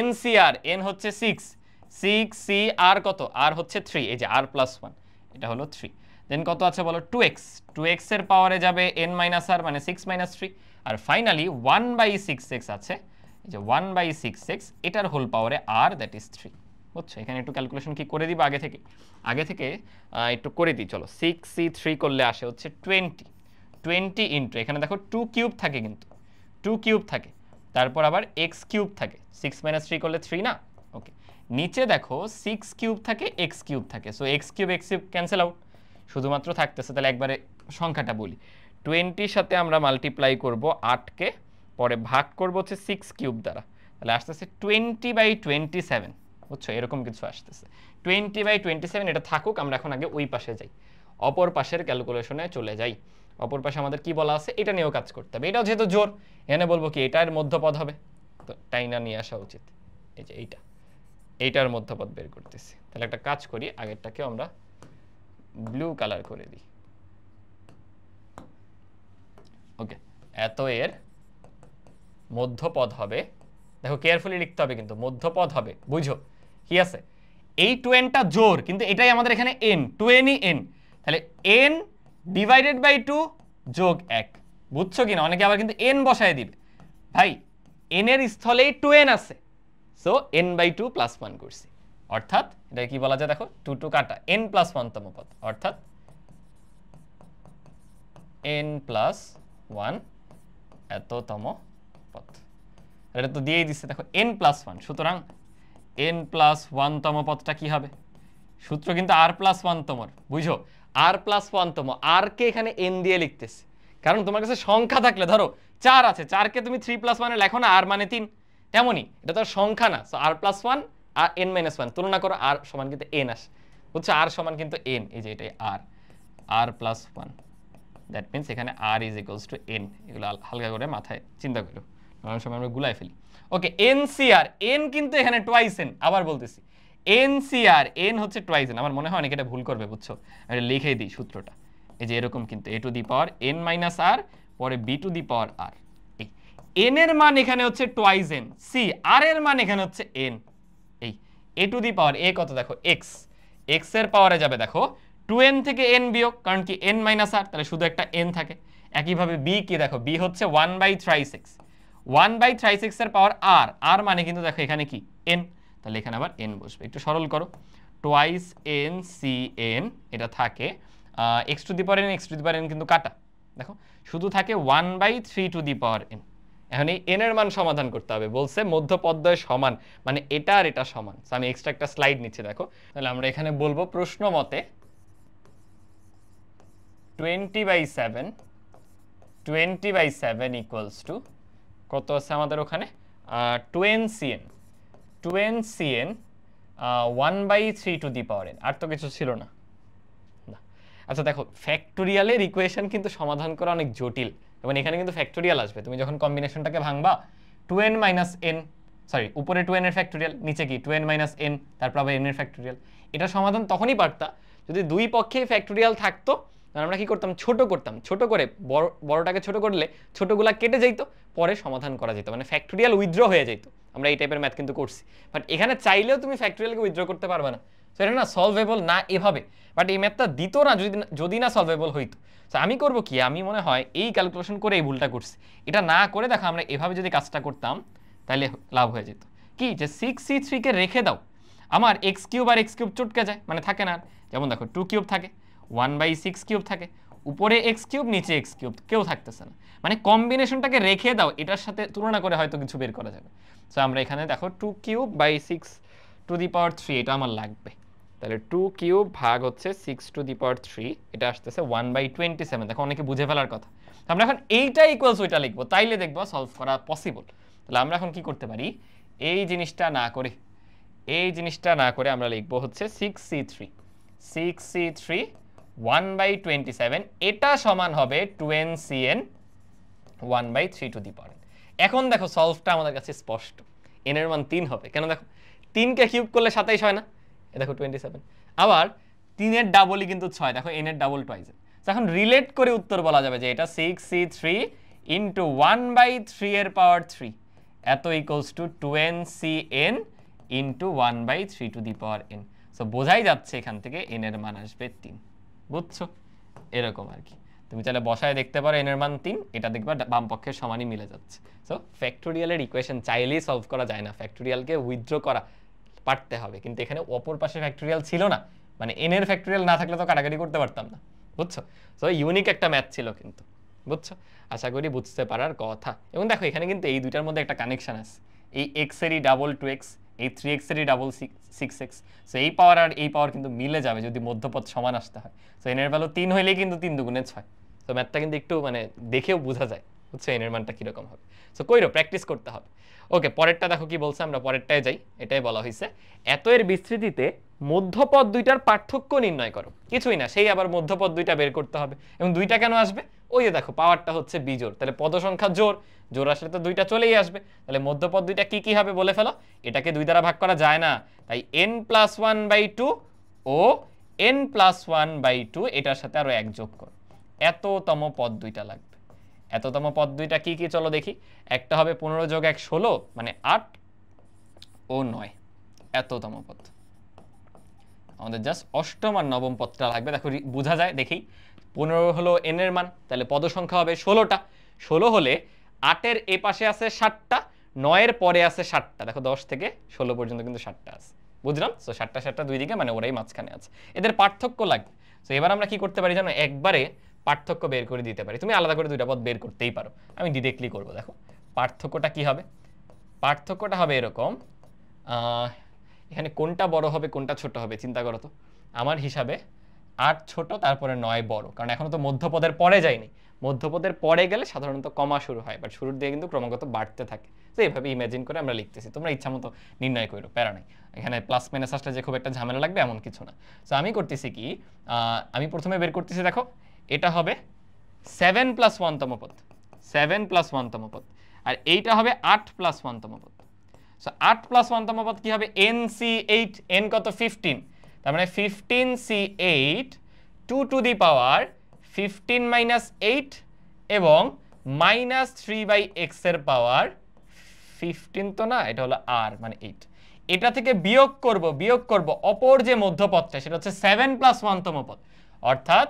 NCR, n হচ্ছে 6, c r কত, r হচ্ছে 3, এই যে r + 1 এটা হলো 3, দেন কত আছে বলো 2x এর পাওয়ারে যাবে n - r মানে 6 - 3, আর ফাইনালি 1/6x আছে, এই যে 1/6x এটার হোল পাওয়ারে r, দ্যাট ইজ 3, বুঝছো? এখানে একটু ক্যালকুলেশন কি করে দিব আগে থেকে একটু করে দিই, চলো। 6c3 করলে আসে হচ্ছে 20 ইন্টু, এখানে দেখো 2 কিউব থাকে, কিন্তু 2 কিউব থাকে, তারপর আবার x কিউব থাকে, 6 - 3 করলে 3 না, ওকে। নিচে দেখো 6 কিউব থাকে, x কিউব থাকে, so x cube cancel out, শুধুমাত্র থাকতেছে, তাহলে একবারে সংখ্যাটা বলি, 20 সাথে আমরা মাল্টিপ্লাই করব 8কে, পরে ভাগ করব হচ্ছে 6 কিউব দ্বারা, তাহলে আসতেছে 20/27, বুঝছো? এরকম কিছু আসতেছে 20/27। এটা থাকুক, আমরা এখন আগে ওই পাশে যাই, অপর পাশের ক্যালকুলেশনে চলে যাই। অপর পাশে আমাদের কি বলা আছে, এটা নিয়েও কাজ করতে হবে, এটাও যেহেতু জোর, এখানে বলবো কি এটার মধ্যপদ হবে, তো টাইনা নিয়ে আসা উচিত, এই যে এইটার মধ্যপদ বের করতেছি। তাহলে একটা কাজ করি, আগেরটাকে আমরা ব্লু কালার করে দিই, ওকে। এত এর মধ্যপদ হবে, দেখো কেয়ারফুলি লিখতে হবে কিন্তু, মধ্যপদ হবে, বুঝো কি আছে, এই 2nটা জোর, কিন্তু এটাই আমাদের এখানে n, 2nই n, তাহলে n / 2 + 1, বুঝছো কিনা? অনেকে আবার কিন্তু n বসায় দিবে, ভাই n এর স্থলেই 2n আছে, সো n/2 + 1 করছি, অর্থাৎ এটা কি বলা যায় দেখো, 2 কাটা, n + 1তম পদ, অর্থাৎ n + 1 এততম পদ। এটা তো দিয়েই দিচ্ছে, দেখো n + 1, সুতরাং n + 1তম পদটা কি হবে, সূত্র কিন্তু r + 1তমর, বুঝো? r + 1তম, r কে এখানে n দিয়ে লিখতেছি, কারণ তোমার কাছে সংখ্যা থাকলে, ধরো 4 আছে, 4 কে তুমি 3 + 1 এ লেখো না, r মানে 3, তেমনি এটা তো সংখ্যা না, সো r + 1 আর n - 1 তুলনা করো, r সমান কিন্তু n আসে, বুঝছো? r সমান কিন্তু n, এই যে এটাই r, r plus 1, that means এখানে r is equals to n। এগুলো হালকা করে মাথায় চিন্তা করো, অনেক সময় আমরা গুলাই ফেলি। ওকে, এনসিআর, এন কিন্তু এখানে টোয়াইস এন, আবার বলতেছি এনসিআর, এন হচ্ছে টোয়াইস এন। আমার মনে হয় অনেকে এটা ভুল করবে, বুঝছো, আমি লিখেই দিই সূত্রটা, এই যে এরকম কিন্তু a to the power n minus r, পরে b to the power r। এই n এর মান এখানে হচ্ছে টোয়াইস n, সি r এর মান এখানে হচ্ছে n। এই a to the power a কত দেখো x, x এর পাওয়ারে যাবে দেখো 2n থেকে n বিয়োগ, কারণ কি n মাইনাস r, তাহলে শুধু একটা n থাকে। একইভাবে b কি দেখো, b হচ্ছে 1/36, 1/36 এর পাওয়ার r, r মানে কিন্তু দেখো এখানে কি n, তাহলে এখানে আবার n বসবে। একটু সরল করো, টোয়াইস n সি n, এটা থাকে x to the power n, x to the power n কিন্তু কাটা, দেখো শুধু থাকে 1/3 টু দি পাওয়ার n। এখন এই n এর মান সমাধান করতে হবে, বলছে মধ্যপদদ্বয় সমান, মানে এটা আর এটা সমান। আমি এক্সট্রা একটা স্লাইড নিচ্ছি দেখো, তাহলে আমরা এখানে বলবো প্রশ্ন মতে 20/7 ইকুয়ালস টু কত আছে আমাদের ওখানে 2n/cn, 2n/cn 1/3 two the power n, আর তো কিছু ছিল না। আচ্ছা দেখো, ফ্যাক্টোরিয়ালের ইকুয়েশন কিন্তু সমাধান করা অনেক জটিল, এবং এখানে কিন্তু ফ্যাক্টোরিয়াল আসবে। তুমি যখন কম্বিনেশনটাকে ভাঙবা 2n মাইনাস n, সরি উপরে 2n এর ফ্যাক্টোরিয়াল, নিচে কি 2n মাইনাস n, তারপর আবার n এর ফ্যাক্টোরিয়াল। এটা সমাধান তখনই পারতা যদি দুই পক্ষেই ফ্যাক্টোরিয়াল থাকতো। আমরা কি করতাম, ছোট করতাম, ছোট করে বড়টাকে ছোট করলে ছোটগুলা কেটে যাইতো, পরে সমাধান করা যেত, মানে ফ্যাক্টোরিয়াল উইথড্র হয়ে যেত। আমরা এই টাইপের ম্যাথ কিন্তু করছি, বাট এখানে চাইলেও তুমি ফ্যাক্টোরিয়ালকে উইথড্র করতে পারবে না। সো এটা না সলভেবল না এভাবে, বাট এই ম্যাথটা দিত না যদি না সলভেবল হইতো। সো আমি করবো কি, আমি মনে হয় এই ক্যালকুলেশন করে এই ভুলটা করছি। এটা না করে দেখো আমরা এভাবে যদি কাজটা করতাম তাহলে লাভ হয়ে যেত। কি যে 6c3 কে রেখে দাও, আমার x³ আর x³ চটকে যায়, মানে থাকে না। যেমন দেখো 2³ থাকে, 1/6³ থাকে, উপরে x³ নিচে x³ কেউ থাকতেছে না, মানে কম্বিনেশনটাকে রেখে দাও, এটার সাথে তুলনা করে হয়তো কিছু বের করা যাবে। সো আমরা এখানে দেখো 2³/6 টু দি পাওয়ার 3, এটা আমার লাগবে। তাহলে 2³ ভাগ হচ্ছে 6 টু দি পাওয়ার 3, এটা আসতেছে 1/27। দেখো অনেকে বুঝে ফেলার কথা। আমরা এখন এইটা ইকুয়ালস ওইটা লিখবো, তাইলে দেখবো সলভ করা পসিবল। তাহলে আমরা এখন কি করতে পারি, এই জিনিসটা না করে আমরা লিখবো হচ্ছে 6c3 1/27, এটা সমান হবে 2n/cn 1/3 two the power n। এখন দেখো সলভটা আমাদের কাছে স্পষ্ট, n এর মান 3 হবে, কেন দেখো 3 কে কিউব করলে 27 হয় না, এ দেখো 27, আবার 3 এর ডাবলই কিন্তু 6, দেখো n এর ডাবল টোয়াইস। এখন রিলেট করে উত্তর বলা যাবে যে এটা 6c3 ইন্টু 1/3 এর পাওয়ার 3 এত equals to 2n/cn into 1/3 two the power n। So বোঝাই যাচ্ছে এখান থেকে n এর মান আসবে 3, বুঝছো, এরকম আর কি। তুমি চাইলে বসায় দেখতে পারো n এর মান 3, এটা দেখবা বাম পক্ষের সমানই মিলে যাচ্ছে। সো ফ্যাক্টোরিয়ালের ইকুয়েশন চাইলেই সলভ করা যায় না, ফ্যাক্টোরিয়ালকে উইথড্র করা পারতে হবে। কিন্তু এখানে অপর পাশে ফ্যাক্টোরিয়াল ছিল না, মানে n এর ফ্যাক্টোরিয়াল না থাকলে তো কাটাকাটি করতে পারতাম না, বুঝছো। সো ইউনিক একটা ম্যাথ ছিল কিন্তু, বুঝছো, আশা করি বুঝতে পারার কথা। এবং দেখো এখানে কিন্তু এই দুইটার মধ্যে একটা কানেকশন আছে, এই x এরই ডাবল 2x, এই 3x এরই ডাবল 6x। সো এই পাওয়ার আর এই পাওয়ার কিন্তু মিলে যাবে যদি মধ্যপদ সমান আসতে হয়। সো n এর ভ্যালু 3 হইলেই কিন্তু 3 দুগুণে 6। সো ম্যাথটা কিন্তু একটু মানে দেখেও বোঝা যায়, বুঝছো, n এর মানটা কীরকম হবে। সো কইরো, প্র্যাকটিস করতে হবে। ওকে, পরেরটা দেখো কি বলছে, আমরা পরেরটায় যাই। এটাই বলা হয়েছে, এত এর বিস্তৃতিতে মধ্যপদ দুইটার পার্থক্য নির্ণয় করো। কিছুই না, সেই আবার মধ্যপদ দুইটা বের করতে হবে। এবং দুইটা কেন আসবে, ওই যে দেখো পাওয়ারটা হচ্ছে বিজোড়, তাহলে পদ সংখ্যা জোড় আসলে তো দুইটা চলেই আসবে। তাহলে মধ্যপদ দুইটা কি কি হবে বলে ফেলো, এটাকে 2 দ্বারা ভাগ করা যায় না, তাই n+1/2 ও n+1/2, এটার সাথে আরো 1 যোগ করো, এততম পদ দুইটা লাগবে। এততম পদ দুইটা কি কি চলো দেখি। একটা হবে 15 যোগ 1 16, মানে 8 ও 9, এততম পদ। আমাদের জাস্ট অষ্টম আর নবম পদটা লাগবে। দেখো বোঝা যায় দেখি, 15 হলো n এর মান, তাহলে পদ সংখ্যা হবে 16টা। 16 হলে 8 এর এ পাশে আছে 7টা, 9 এর পরে আছে 7টা। দেখো 10 থেকে 16 পর্যন্ত কিন্তু 7টা আছে, বুঝলাম। সো 7টা দুই দিকে, মানে ওরাই মাঝখানে আছে, এদের পার্থক্য লাগবে। সো এবার আমরা কি করতে পারি জানো, একবারে পার্থক্য বের করে দিতে পারি। তুমি আলাদা করে দুইটা পদ বের করতেই পারো, আমি ডিরেক্টলি করব। দেখো পার্থক্যটা কি হবে, পার্থক্যটা হবে এরকম, এখানে কোনটা বড় হবে কোনটা ছোট হবে চিন্তা করো তো। আমার হিসাবে 8 ছোট, তারপরে 9 বড়, কারণ এখনো তো মধ্যপদের পরে যায়নি। মধ্যপদের পরে গেলে সাধারণত কমা শুরু হয়, বাট শুরুর দিকে কিন্তু ক্রমাগত বাড়তে থাকে। তো এইভাবে ইমাজিন করে আমরা লিখতেছি, তোমরা ইচ্ছা মতো নির্ণয় করো, প্যারা নাই। এখানে প্লাস মাইনাস আসলে যে খুব একটা ঝামেলা লাগবে এমন কিছু না। তো আমি করতেছি কি, আমি প্রথমে বের করতেছি, দেখো এটা হবে 7 প্লাস 1 তম পদ, 7 প্লাস 1 তম পদ, আর এইটা হবে 8 প্লাস 1 তম পদ। সো 8 প্লাস 1 তম পদ কি হবে, NC8, n কত 15, তার মানে 15C8 2 to the power 15 minus 8 এবং মাইনাস 3/x এর পাওয়ার 15, তো না, এটা হলো r মানে 8। এটা থেকে বিয়োগ করব অপর যে মধ্যপদটা, সেটা হচ্ছে 7 প্লাস 1 তম পদ, অর্থাৎ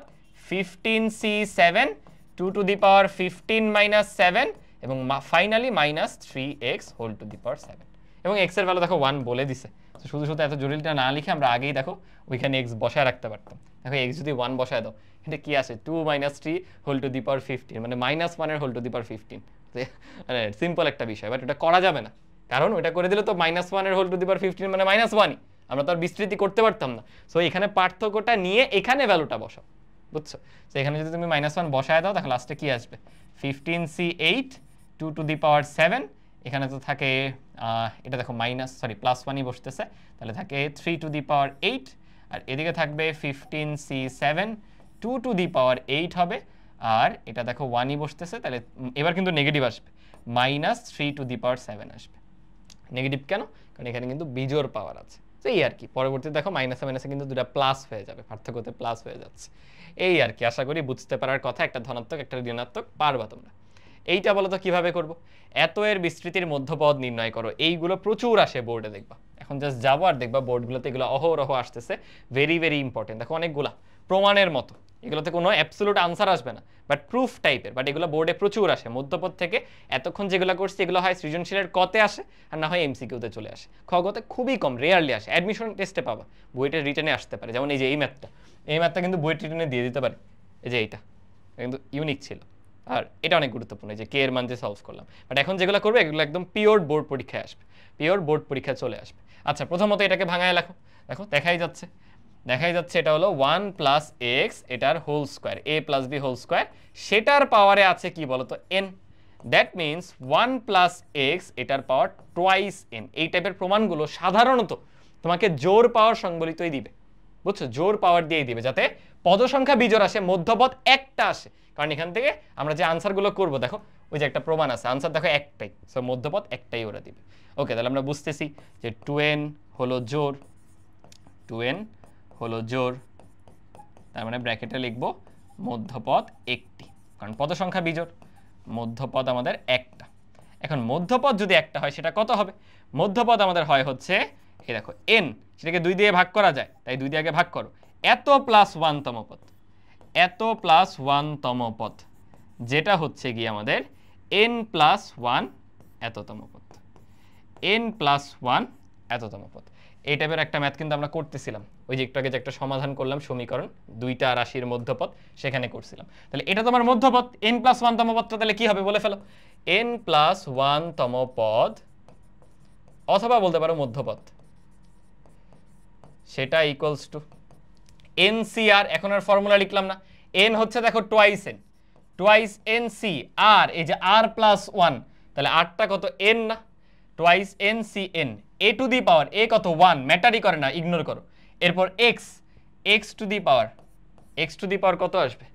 15C7 2 to the power 15 minus 7 এবং finally minus 3x whole to the power 7। এবং x এর ভ্যালু দেখো 1 বলে দিছে, তো শুধু এত জটিলটা না লিখে আমরা আগেই দেখো ওইখানে x বসায় রাখতে পারতাম। দেখো x যদি 1 বসায় দাও, এটা কি আসে, 2 মাইনাস 3 হোল টু দি পাওয়ার 15, মানে মাইনাস 1 এর হোল টু দি পাওয়ার 15। মানে সিম্পল একটা বিষয়, বাট এটা করা যাবে না, কারণ ওটা করে দিলে তো মাইনাস 1 এর হোল টু দি পাওয়ার 15 মানে মাইনাস 1ই, আমরা তো আর বিস্তৃতি করতে পারতাম না। সো এখানে পার্থক্যটা নিয়ে এখানে ভ্যালুটা বসাও, বুঝছো? তো এখানে যদি তুমি মাইনাস 1 বসায় দাও, তাহলে লাস্টে কি আসবে, 15C8 2 টু দি পাওয়ার 7, এখানে তো থাকে এটা দেখো প্লাস 1ই বসতেছে, তাহলে থাকে 3 টু দি পাওয়ার 8, আর এদিকে থাকবে 15C7 2 টু দি পাওয়ার 8 হবে, আর এটা দেখো 1ই বসতেছে, তাহলে এবার কিন্তু নেগেটিভ আসবে, মাইনাস 3 টু দি পাওয়ার 7 আসবে। নেগেটিভ কেন, কারণ এখানে কিন্তু বিজোড় পাওয়ার আছে। তো এই আর কি, পরবর্তীতে দেখো মাইনাসে মাইনাসে কিন্তু দুটা প্লাস হয়ে যাবে, পার্থক্যতে প্লাস হয়ে যাচ্ছে। এই আর কি, আশা করি বুঝতে পারার কথা, একটা ধনাত্মক একটা ঋণাত্মক পারবা তোমরা। এইটা বলো তো কিভাবে করব, এত এর বিস্তৃতির মধ্যপদ নির্ণয় করো, এইগুলো প্রচুর আসে বোর্ডে, দেখবা এখন জাস্ট যাবো আর দেখবা বোর্ডগুলোতে এগুলো অহরহ আসতেছে, ভেরি ভেরি ইম্পর্টেন্ট। দেখো অনেকগুলা প্রমাণের মতো, এগুলোতে কোনো অ্যাবসলিউট আনসার আসবে না, বাট প্রুফ টাইপের, বাট এগুলো বোর্ডে প্রচুর আসে মধ্যপদ থেকে। এতক্ষণ যেগুলো করছি এগুলো হয় সৃজনশীলের কতে আসে, আর না হয় এমসিকিউতে চলে আসে। খগতে খুবই কম, রেয়ারলি আসে, অ্যাডমিশন টেস্টে পাবা, বুয়েটের রিটেনে আসতে পারে। যেমন এই যে এই ম্যাথটা কিন্তু বুয়েট রিটেনে দিয়ে দিতে পারে, এই যে এইটা কিন্তু ইউনিক ছিল, আর এটা অনেক গুরুত্বপূর্ণ, যে কে এর মান যে সলভ করলাম। বাট এখন যেগুলো করবে এগুলো একদম পিওর বোর্ড পরীক্ষায় আসবে, পিওর বোর্ড পরীক্ষায় চলে আসবে। আচ্ছা, প্রথমত এটাকে ভাঙায় লেখো, দেখো দেখাই যাচ্ছে এটা হলো 1 প্লাস এক্স, এটার whole square, a plus b whole square, সেটার পাওয়ারে আছে কি বলতো, n। That means 1 plus x, এটার পাওয়ার টোয়াইস n। এই টাইপের প্রমাণগুলো সাধারণত তোমাকে জোর পাওয়ার সংবলিতই দিবে, বুঝছো, জোর পাওয়ার দিয়েই দিবে, যাতে পদ সংখ্যা বিজোড় আসে, মধ্যপদ একটা আসে। কারণ এখান থেকে আমরা যে আনসারগুলো করবো, দেখো ওই যে একটা প্রমাণ আছে, আনসার দেখো একটাই, সো মধ্যপদ একটাই ওরা দিবে। ওকে, তাহলে আমরা বুঝতেছি যে 2n হলো জোর, 2n হলো জোর, তার মানে ব্র্যাকেটে লিখবো মধ্যপদ একটি, কারণ পদ সংখ্যা বিজোড়, মধ্যপদ আমাদের একটা। এখন মধ্যপদ যদি একটা হয় সেটা কত হবে, মধ্যপদ আমাদের হয় হচ্ছে এই দেখো n, সেটাকে 2 দিয়ে ভাগ করা যায়, তাই 2 দিয়ে আগে ভাগ করো, এত প্লাস 1 তম পদ, এত প্লাস 1 তম পদ, যেটা হচ্ছে গিয়ে আমাদের n প্লাস 1 এততম পদ, n প্লাস 1 এততম পদ। এই টাইপের একটা ম্যাথ কিন্তু আমরা করতেছিলাম, ওই যে একটু আগে যে একটা সমাধান করলাম সমীকরণ, দুইটা রাশির মধ্যপদ, সেখানে করছিলাম। তাহলে এটা তোমার মধ্যপদ, n প্লাস 1 তম পদটা তাহলে কি হবে বলে ফেলো, n প্লাস 1 তম পদ, অথবা বলতে পারো মধ্যপদ, সেটা ইকুয়ালস টু NCR। এখন আর ফর্মুলা লিখলাম না, n হচ্ছে দেখো টোয়াইস NC, আর এই যে r প্লাস 1, তাহলে rটা কত n না, twice NCN, a to the power a কত 1, ম্যাটারই করে না, ইগনোর করো। এরপর x টু দি পাওয়ার কত আসবে,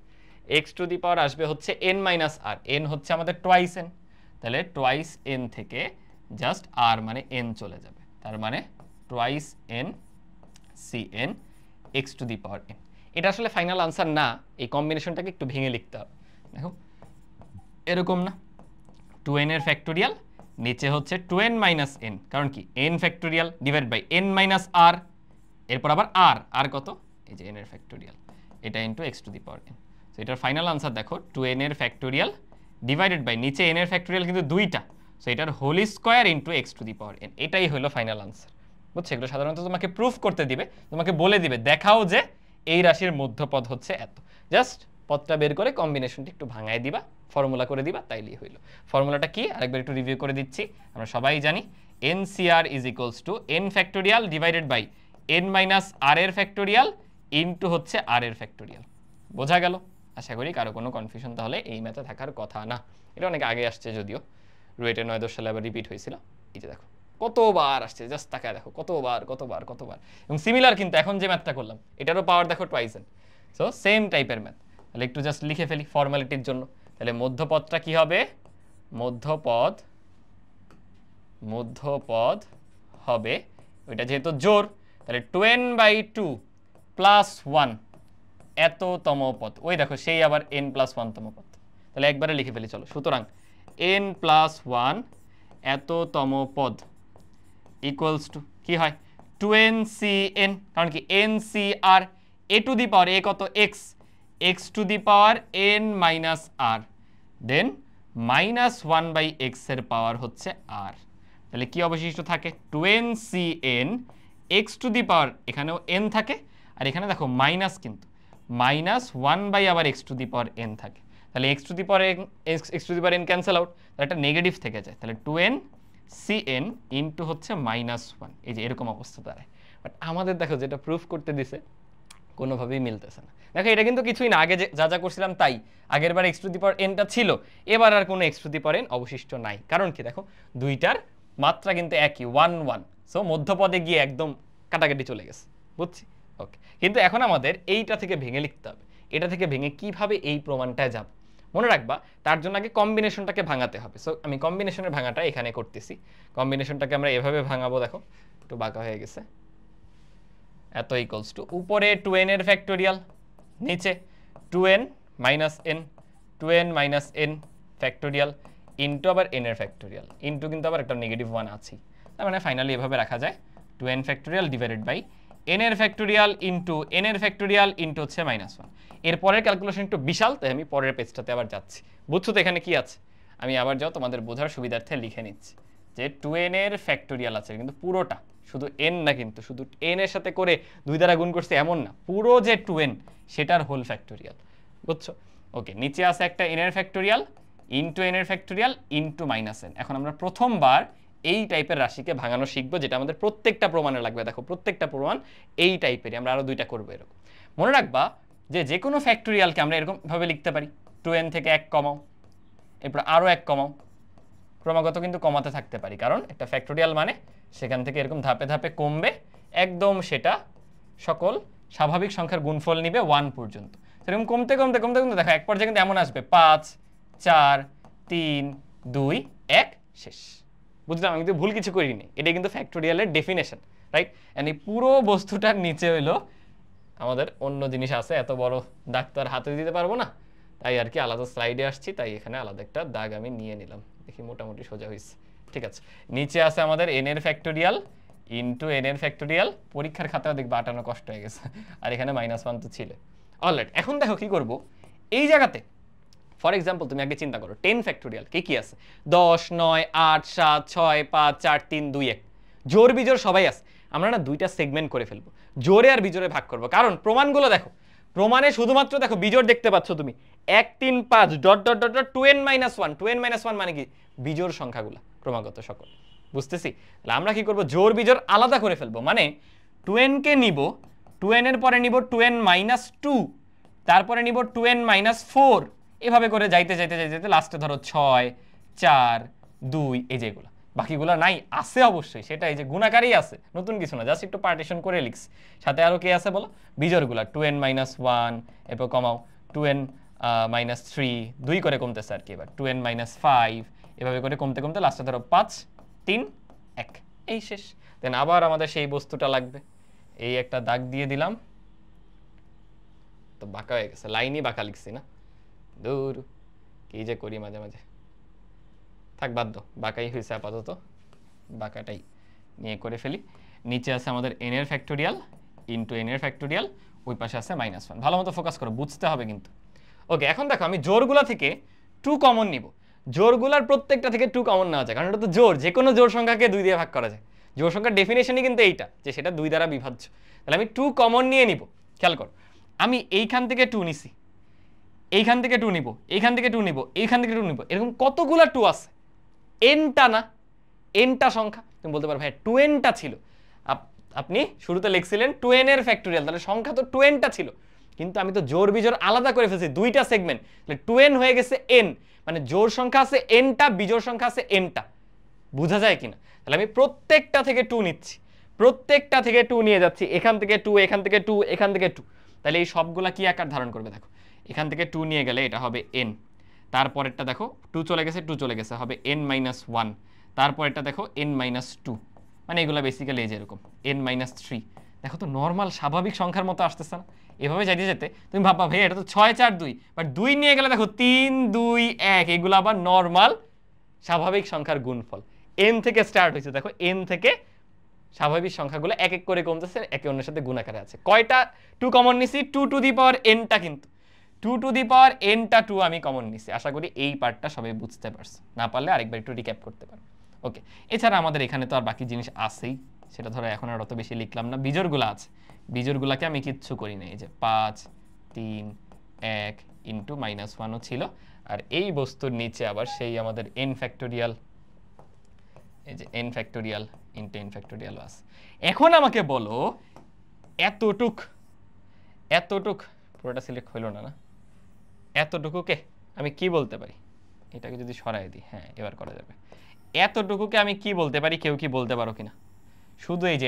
x টু দি পাওয়ার আসবে হচ্ছে n মাইনাস r, n হচ্ছে আমাদের টোয়াইস n, তাহলে টোয়াইস n থেকে জাস্ট r মানে n চলে যাবে, তার মানে twice n CN x to the power n। এটা আসলে ফাইনাল আনসার না, এই কম্বিনেশনটাকে একটু ভেঙে লিখতে হবে। দেখো এরকম না, 2n এর ফ্যাক্টোরিয়াল, নিচে হচ্ছে 2n মাইনাস n, কারণ কি n factorial divide by n minus r, এরপর আবার r কত, এই যে n এর ফ্যাক্টোরিয়াল, এটা into x to the power n। So এটার ফাইনাল আনসার দেখো 2n এর ফ্যাক্টোরিয়াল ডিভাইডেড বাই নিচে n এর ফ্যাক্টোরিয়াল কিন্তু দুইটা, সো এটার whole square into x to the power n, এটাই হলো ফাইনাল আনসার। বুঝছো, এগুলো সাধারণত তোমাকে প্রুফ করতে দিবে, তোমাকে বলে দিবে দেখাও যে এই রাশির মধ্যপদ হচ্ছে এত, জাস্ট পদটা বের করে কম্বিনেশনটি একটু ভাঙায় দিবা, ফর্মুলা করে দিবা, তাইলেই হইল। ফর্মুলাটা কি আরেকবার একটু রিভিউ করে দিচ্ছি, আমরা সবাই জানি NCR is equals to n factorial divided by n minus r এর ফ্যাক্টোরিয়াল ইন্টু হচ্ছে আর এর ফ্যাক্টোরিয়াল। বোঝা গেল? আশা করি কারো কোনো কনফিউশন তাহলে এই ম্যাথে থাকার কথা না। এটা অনেক আগে আসছে, যদিও রুয়েটে 9-10 সালে আবার রিপিট হয়েছিল। এই যে দেখো কতবার আসছে, জাস্ট তাকায় দেখো কতবার কতবার কতবার। এবং সিমিলার কিন্তু এখন যে ম্যাথটা করলাম এটারও পাওয়ার দেখো টুয়াইস n। সো সেম টাইপের ম্যাথ। তাহলে একটু জাস্ট লিখে ফেলি ফর্মালিটির জন্য। তাহলে মধ্যপদটা কি হবে? মধ্যপদ হবে ওইটা যেহেতু জোর, তাহলে 2n/2 প্লাস 1 এততম পদ। ওই দেখো সেই আবার n+1 তম পদ। তাহলে একবারে লিখে ফেলি চলো। সুতরাং n+1 এততম পদ ইকুয়ালস টু কি হয়? 2n/cn, কারণ কি n/c(r) a to the power a কত x to the power n-r, then -1/x এর পাওয়ার হচ্ছে r। তাহলে কি অবশিষ্ট থাকে? 2n/cn x টু দি পাওয়ার, এখানেও n থাকে আর এখানে দেখো মাইনাস, কিন্তু -1 আবার x to the power n থাকে। তাহলে x to the power n cancel out, তাহলে একটা নেগেটিভ থেকে যায়। তাহলে 2n/cn ইন্টু হচ্ছে -1। এই যে এরকম অবস্থা দাঁড়ায়। বাট আমাদের দেখো যেটা প্রুফ করতে দিছে কোনোভাবেই মিলতেছে না। দেখো এটা কিন্তু কিছুই না, আগে যা যা করছিলাম তাই। আগের বার x টু দি পাওয়ার nটা ছিল, এবার আর কোনো x to the power n অবশিষ্ট নাই। কারণ কি দেখো দুইটার মাত্রা কিন্তু একই 1 1। সো মধ্যপদে গিয়ে একদম কাটাকাটি চলে গেছে, বুঝছি? ওকে, কিন্তু এখন আমাদের এইটা থেকে ভেঙে লিখতে হবে। এটা থেকে ভেঙে কিভাবে এই প্রমাণটায় যাব মনে রাখবা, তার জন্য আগে কম্বিনেশনটাকে ভাঙাতে হবে। সো আমি কম্বিনেশনের ভাঙাটা এখানে করতেছি। কম্বিনেশনটাকে আমরা এভাবে ভাঙাবো, দেখো একটু বাঁকা হয়ে গেছে। এত ইকুয়ালস টু উপরে 2n এর ফ্যাক্টোরিয়াল, নিচে 2n - n 2n - n factorial into আবার n এর ফ্যাক্টোরিয়াল, ইন্টু কিন্তু আবার একটা নেগেটিভ 1 আছে। তার মানে ফাইনালি এভাবে রাখা যায় 2n factorial divided by n এর ফ্যাক্টোরিয়াল ইন্টু n এর ফ্যাক্টোরিয়াল ইন্টু হচ্ছে -1। এরপরের ক্যালকুলেশন একটু বিশাল, তাই আমি পরের পেজটাতে আবার যাচ্ছি। বুঝছো তো এখানে কি আছে? আমি আবার যাও তোমাদের বোঝার সুবিধার্থে লিখে নিচ্ছি যে 2n এর ফ্যাক্টোরিয়াল আছে, কিন্তু পুরোটা, শুধু n না, কিন্তু শুধু n এর সাথে করে 2 দ্বারা গুণ করছে এমন না, পুরো যে 2n সেটার হোল ফ্যাক্টোরিয়াল। বুঝছো? ওকে, নিচে আছে একটা n এর ফ্যাক্টোরিয়াল ইন্টু n এর ফ্যাক্টোরিয়াল ইন্টু -n। এখন আমরা প্রথমবার এই টাইপের রাশিকে ভাঙানো শিখবো, যেটা আমাদের প্রত্যেকটা প্রমাণে লাগবে। দেখো প্রত্যেকটা প্রমাণ এই টাইপেরই, আমরা আরো দুইটা করবো এরকম। মনে রাখবা যে কোনো ফ্যাক্টোরিয়ালকে আমরা এরকম ভাবে লিখতে পারি, 2n থেকে 1 কমাও, এরপর আরো 1 কমাও, ক্রমাগত কিন্তু কমাতে থাকতে পারি, কারণ একটা ফ্যাক্টোরিয়াল মানে সেখান থেকে এরকম ধাপে ধাপে কমবে, একদম সেটা সকল স্বাভাবিক সংখ্যার গুণফল নিবে 1 পর্যন্ত। সেরকম কমতে কমতে কমতে কমতে দেখো এক পর্যায়ে কিন্তু এমন আসবে 5 4 3 2 1 শেষ। বুঝলাম? আমি কিন্তু ভুল কিছু করিনি, এটাই কিন্তু ফ্যাক্টোরিয়ালের ডেফিনেশন, রাইট? এন্ড এই পুরো বস্তুটার নিচে হইলো আমাদের অন্য জিনিস আছে, এত বড় দাগ তো আর হাতে দিতে পারবো না, তাই আর কি আলাদা স্লাইডে আসছি, তাই এখানে আলাদা একটা দাগ আমি নিয়ে নিলাম। দেখি মোটামুটি সোজা হয়েছে, ঠিক আছে। নিচে আছে আমাদের n এর ফ্যাক্টোরিয়াল ইন্টু n এর ফ্যাক্টোরিয়াল। পরীক্ষার খাতাও দেখবা আটানো কষ্ট হয়ে গেছে, আর এখানে -1 তো ছিল। অলরাইট, এখন দেখো কি করব এই জায়গাতে। ফর এক্সাম্পল তুমি আগে চিন্তা করো 10 ফ্যাক্টোরিয়াল কি আছে? 10 9 8 7 6 5 4 3 2 1। জোর বিজোড় সবাই আছে, আমরা না দুইটা সেগমেন্ট করে ফেলবো, জোরে আর বিজোড়ে ভাগ করব। কারণ প্রমাণগুলো দেখো, প্রমাণে শুধুমাত্র দেখো বিজোড় দেখতে পাচ্ছ তুমি 1 3 5 dot dot dot dot 2n - 1। 2n - 1 মানে কি? বিজোড় সংখ্যাগুলো ক্রমাগত সকল। বুঝতেছি? তাহলে আমরা কি করব, জোর বিজোড় আলাদা করে ফেলবো। মানে 2n কে নিব, 2n এর পরে নিব 2n - 2, তারপরে নিব 2n - 4, এভাবে করে যাইতে যাইতে যাইতে লাস্টে ধরো 6 4 2, এই যেগুলো। বাকিগুলো নাই, আছে অবশ্যই, সেটা এই যে গুণাকারই আছে, নতুন কিছু না, জাস্ট একটু পার্টিশন করে লিখছি। সাথে আরো কে আছে বলো? বিজোড়গুলো 2n - 1, এরপর কমাও 2n - 3, 2 করে কমতেছে আর কি, এবার 2n - 5, এভাবে করে কমতে কমতে লাস্টে ধরো 5 3 1, এই শেষ। দেন আবার আমাদের সেই বস্তুটা লাগবে, এই একটা দাগ দিয়ে দিলাম, তো বাঁকা হয়ে গেছে, লাইনই বাঁকা লিখছি না, দূর কি যে করি মাঝে মাঝে। থাক, বাধ্য, বাঁকাই হয়েছে আপাতত, বাঁকাটাই নিয়ে করে ফেলি। নিচে আছে আমাদের n এর ফ্যাক্টোরিয়াল ইন্টু n এর ফ্যাক্টোরিয়াল, ওই পাশে আছে -1। ভালো মতো ফোকাস করো, বুঝতে হবে কিন্তু। ওকে, এখন দেখো আমি জোরগুলা থেকে 2 কমন নিব। জোরগুলার প্রত্যেকটা থেকে 2 কমন নেওয়া যায়, কারণ এটা তো জোর, যে কোনো জোর সংখ্যাকে 2 দিয়ে ভাগ করা যায়। জোর সংখ্যার ডেফিনেশনই কিন্তু এইটা, যে সেটা 2 দ্বারা বিভাজ্য। তাহলে আমি 2 কমন নিয়ে নিব। খেয়াল করো, আমি এইখান থেকে 2 নিছি, এইখান থেকে 2 নিব, এইখান থেকে 2 নিব, এইখান থেকে 2 নিব, এরকম কতগুলা 2 আছে? nটা না, nটা সংখ্যা। তুমি বলতে পারো ভাই 2nটা ছিল, আপনি শুরুতে লিখছিলেন 2n এর ফ্যাক্টোরিয়াল, তাহলে সংখ্যা তো 2n টা ছিল, কিন্তু আমি তো জোড় বিজোড় আলাদা করে ফেলছি, দুইটা সেগমেন্ট, তাহলে 2n হয়ে গেছে n, মানে জোড় সংখ্যা আছে n টা, বিজোড় সংখ্যা আছে m টা। বোঝা যায় কিনা? তাহলে আমি প্রত্যেকটা থেকে 2 নিচ্ছি, প্রত্যেকটা থেকে 2 নিয়ে যাচ্ছি, এখান থেকে 2, এখান থেকে 2, এখান থেকে 2, তাহলে এই সবগুলা কি আকার ধারণ করবে দেখো, এখান থেকে 2 নিয়ে গেলে এটা হবে n, তারপরেরটা দেখো 2 চলে গেছে, 2 চলে গেছে, হবে n-1, তারপরেরটা দেখো n-2, মানে এগুলো বেসিক্যালি এই যে এরকম n-3। দেখো তো নর্মাল স্বাভাবিক সংখ্যার মতো আসতেছে না? এভাবে যাইতে যেতে তুমি ভাববা ভাই এটা তো 6, 4, 2, বাট 2 নিয়ে গেলে দেখো 3, 2, 1, এগুলো আবার নর্মাল স্বাভাবিক সংখ্যার গুণফল। n থেকে স্টার্ট হয়েছে, দেখো n থেকে স্বাভাবিক সংখ্যাগুলো এক এক করে কমতেছে, একে অন্যের সাথে গুণাকারে আছে। কয়টা 2 কমন নিছি? 2 টু দি পাওয়ার n টা, কিন্তু 2 টু দি পাওয়ার n টা 2 আমি কমন নিছি। আশা করি এই পার্টটা সবাই বুঝতে পারছো, না পারলে আরেকবার একটু রিক্যাপ করতে পারো। ওকে, এছাড়া আমাদের এখানে তো আর বাকি জিনিস আছেই, সেটা ধরো এখন আর অত বেশি লিখলাম না। বিজোড়গুলো আছে, বিজোড়গুলোকে আমি কিচ্ছু করি না, এই যে 5, 3, 1 ইন্টু -1ও ছিল, আর এই বস্তুর নিচে আবার সেই আমাদের n ফ্যাক্টোরিয়াল, এই যে n factorial into n factorial আছে। এখন আমাকে বলো এতটুক পুরোটা সিলেক্ট হইল না, না এতটুকুকে আমি কি বলতে পারি? এটাকে যদি সরাই দিই, হ্যাঁ এবার করা যাবে। এতটুকুকে আমি কি বলতে পারি? কেউ কি বলতে পারো কিনা? শুধু এই যে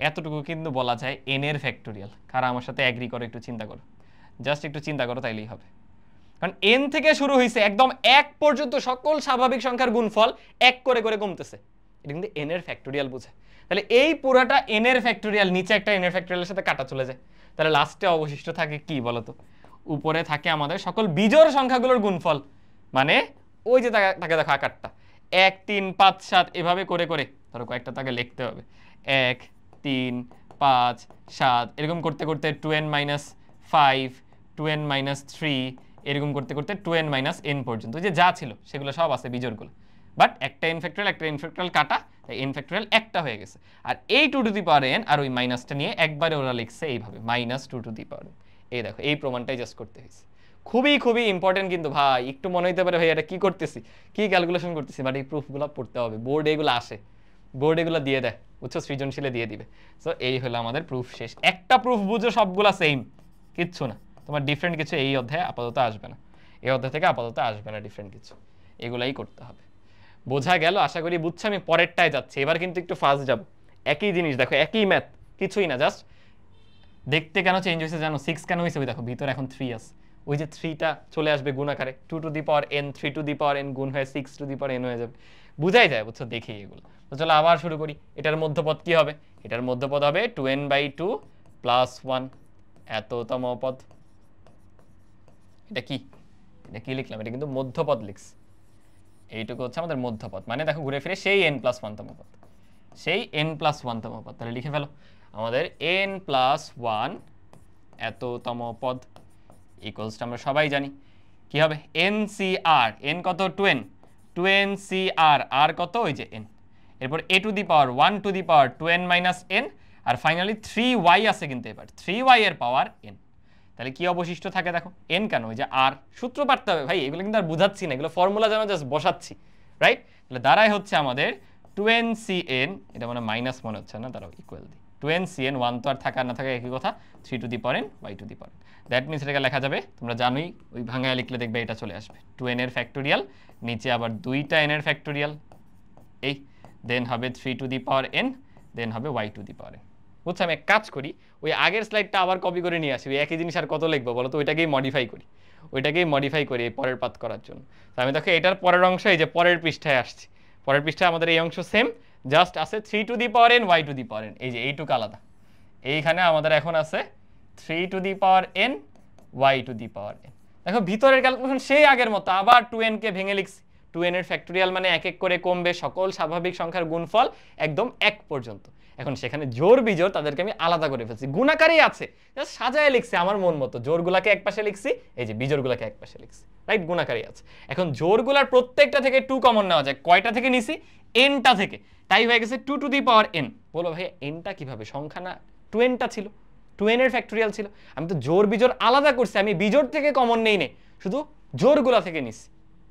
এতটুকু কিন্তু বলা যায় n এর ফ্যাক্টোরিয়াল। কারা আমার সাথে অ্যাগ্রি করো? একটু চিন্তা করো, জাস্ট একটু চিন্তা করো, তাইলেই হবে। কারণ n থেকে শুরু হয়েছে, একদম 1 পর্যন্ত সকল স্বাভাবিক সংখ্যার গুণফল 1 করে করে কমতেছে, এটা কিন্তু n এর ফ্যাক্টোরিয়াল বোঝায়। তাহলে এই পুরাটা n এর ফ্যাক্টোরিয়াল, নিচে একটা n এর ফ্যাক্টোরিয়ালের সাথে কাটা চলে যায়, তাহলে লাস্টে অবশিষ্ট থাকে কি বলতো? উপরে থাকে আমাদের সকল বিজোড় সংখ্যাগুলোর গুণফল, মানে ওই যে তাকে দেখো আকারটা 1, 3, 5, 7 এভাবে করে করে, ধরো কয়েকটা তাকে লিখতে হবে, 1, 3, 5, 7 এরকম করতে করতে 2n-5, 2n-3 এরকম করতে করতে 2n-n পর্যন্ত, যে যা ছিল সেগুলো সব আছে বিজোড়গুলো, বাট একটা n ফ্যাক্টোরিয়াল কাটা, তাই n ফ্যাক্টোরিয়াল একটা হয়ে গেছে। আর এই 2 টু দি পাওয়ার n আর ওই মাইনাসটা নিয়ে একবারে ওরা লিখছে এইভাবে -2 টু দি পাওয়ার n। এই দেখো এই প্রমাণটাই জাস্ট করতে হয়েছে। খুবই খুবই ইম্পর্টেন্ট কিন্তু ভাই, একটু মনে হইতে পারে ভাই এটা কি করতেছি, কি ক্যালকুলেশন করতেছি, বাট এই প্রুফগুলো পড়তে হবে, বোর্ড এগুলো আসে, বোর্ড এগুলো দিয়ে দেয়, বুঝছো, সৃজনশীলে দিয়ে দিবে। সো এই হলো আমাদের প্রুফ শেষ। একটা প্রুফ বুঝো, সবগুলা সেম, কিচ্ছু না, তোমার ডিফারেন্ট কিছু এই অধ্যায়ে আপাতত আসবে না, এই অধ্যায় থেকে আপাতত আসবে না ডিফারেন্ট কিছু, এগুলাই করতে হবে। বোঝা গেল? আশা করি বুঝছো। আমি পরেরটায় যাচ্ছি, এবার কিন্তু একটু ফাস্ট যাব। একই জিনিস দেখো, একই ম্যাথ, কিছুই না, জাস্ট দেখতে কেন চেঞ্জ হয়েছে জানো? 6 কেন হয়েছে? ওই দেখো ভিতরে এখন 3 আছে, ওই যে 3টা চলে আসবে গুণাকারে, 2 to the power n, 3 to the power n গুণ হয়ে 6 টু দি পাওয়ার n হয়ে যাবে, বুঝাই যায়, বুঝছো, দেখি এগুলো। তো চলো আবার শুরু করি। এটার মধ্যপদ কি হবে? এটার মধ্যপদ হবে 2n/2 + 1 এততম পদ। এটা কি লিখলাম? এটা কিন্তু মধ্যপদ লিখছি, এইটুকু হচ্ছে আমাদের মধ্যপদ, মানে দেখো ঘুরে ফিরে সেই n+1 তম পদ, সেই n+1 তম পদ। তাহলে লিখে ফেলো, আমাদের n+1 এততম পদ ইকুয়ালসটা আমরা সবাই জানি কি হবে, NCR, n কত? 2n, 2NCR, আর কত? ওই যে n, এরপর a to the power 1 to the power 2n-n, আর ফাইনালি 3y আছে কিন্তু এবার 3y এর পাওয়ার n। তাহলে কি অবশিষ্ট থাকে দেখো, n কেন? ওই যে r, সূত্র পারতে হবে ভাই, এগুলো কিন্তু আর বুঝাচ্ছি না, এগুলো ফর্মুলা যেন জাস্ট বসাচ্ছি, রাইট? তাহলে দাঁড়ায় হচ্ছে আমাদের 2nCn, এটা মানে মাইনাস মনে হচ্ছে না, দাঁড়াও ইকুয়াল দিই, 2nCn, 1 তো আর থাকা না থাকা একই কথা, 3 to the power n, y to the power n। That means এটাকে লেখা যাবে, তোমরা জানোই, ওই ভাঙায় লিখলে দেখবে এটা চলে আসবে 2n এর ফ্যাক্টোরিয়াল, নিচে আবার 2টা n এর ফ্যাক্টোরিয়াল, এই দেন হবে 3 টু দি পাওয়ার n, দেন হবে y to the power n। বুঝছো? আমি এক কাজ করি, ওই আগের স্লাইডটা আবার কপি করে নিয়ে আসি, ওই একই জিনিস আর কত লিখবো বলো তো, ওইটাকেই মডিফাই করি এই পরের পাত করার জন্য। তো আমি দেখো এটার পরের অংশ, এই যে পরের পৃষ্ঠায় আসছি, পরের পৃষ্ঠায় আমাদের এই অংশ সেম, জাস্ট আছে 3 to the power n, y to the power n, এই যে এইটুকু আলাদা। এইখানে আমাদের এখন আছে 3 to the power n, y to the power n। দেখো ভিতরের ক্যালকুলেশন সেই আগের মতো, আবার 2n কে ভেঙে লিখছি, 2n এর ফ্যাক্টোরিয়াল মানে এক এক করে কমবে সকল স্বাভাবিক সংখ্যার গুণফল একদম 1 পর্যন্ত। এখন সেখানে জোর বিজোড় তাদেরকে আমি আলাদা করে ফেলছি, গুণাকারই আছে, জাস্ট সাজায় লিখছি আমার মন মতো, জোরগুলাকে এক পাশে লিখছি, এই যে বিজোড়গুলাকে এক পাশে লিখছি, রাইট? গুণাকারই আছে। এখন জোরগুলার প্রত্যেকটা থেকে 2 কমন নেওয়া যায়, কয়টা থেকে নিছি? nটা থেকে, তাই হয়ে গেছে 2 টু দি পাওয়ার n। বলো ভাই nটা কিভাবে? সংখ্যা না 2nটা ছিল, 2n এর ফ্যাক্টোরিয়াল ছিল, আমি তো জোর বিজোড় আলাদা করছি, আমি বিজোড় থেকে কমন নেই নে, শুধু জোরগুলা থেকে নিছি,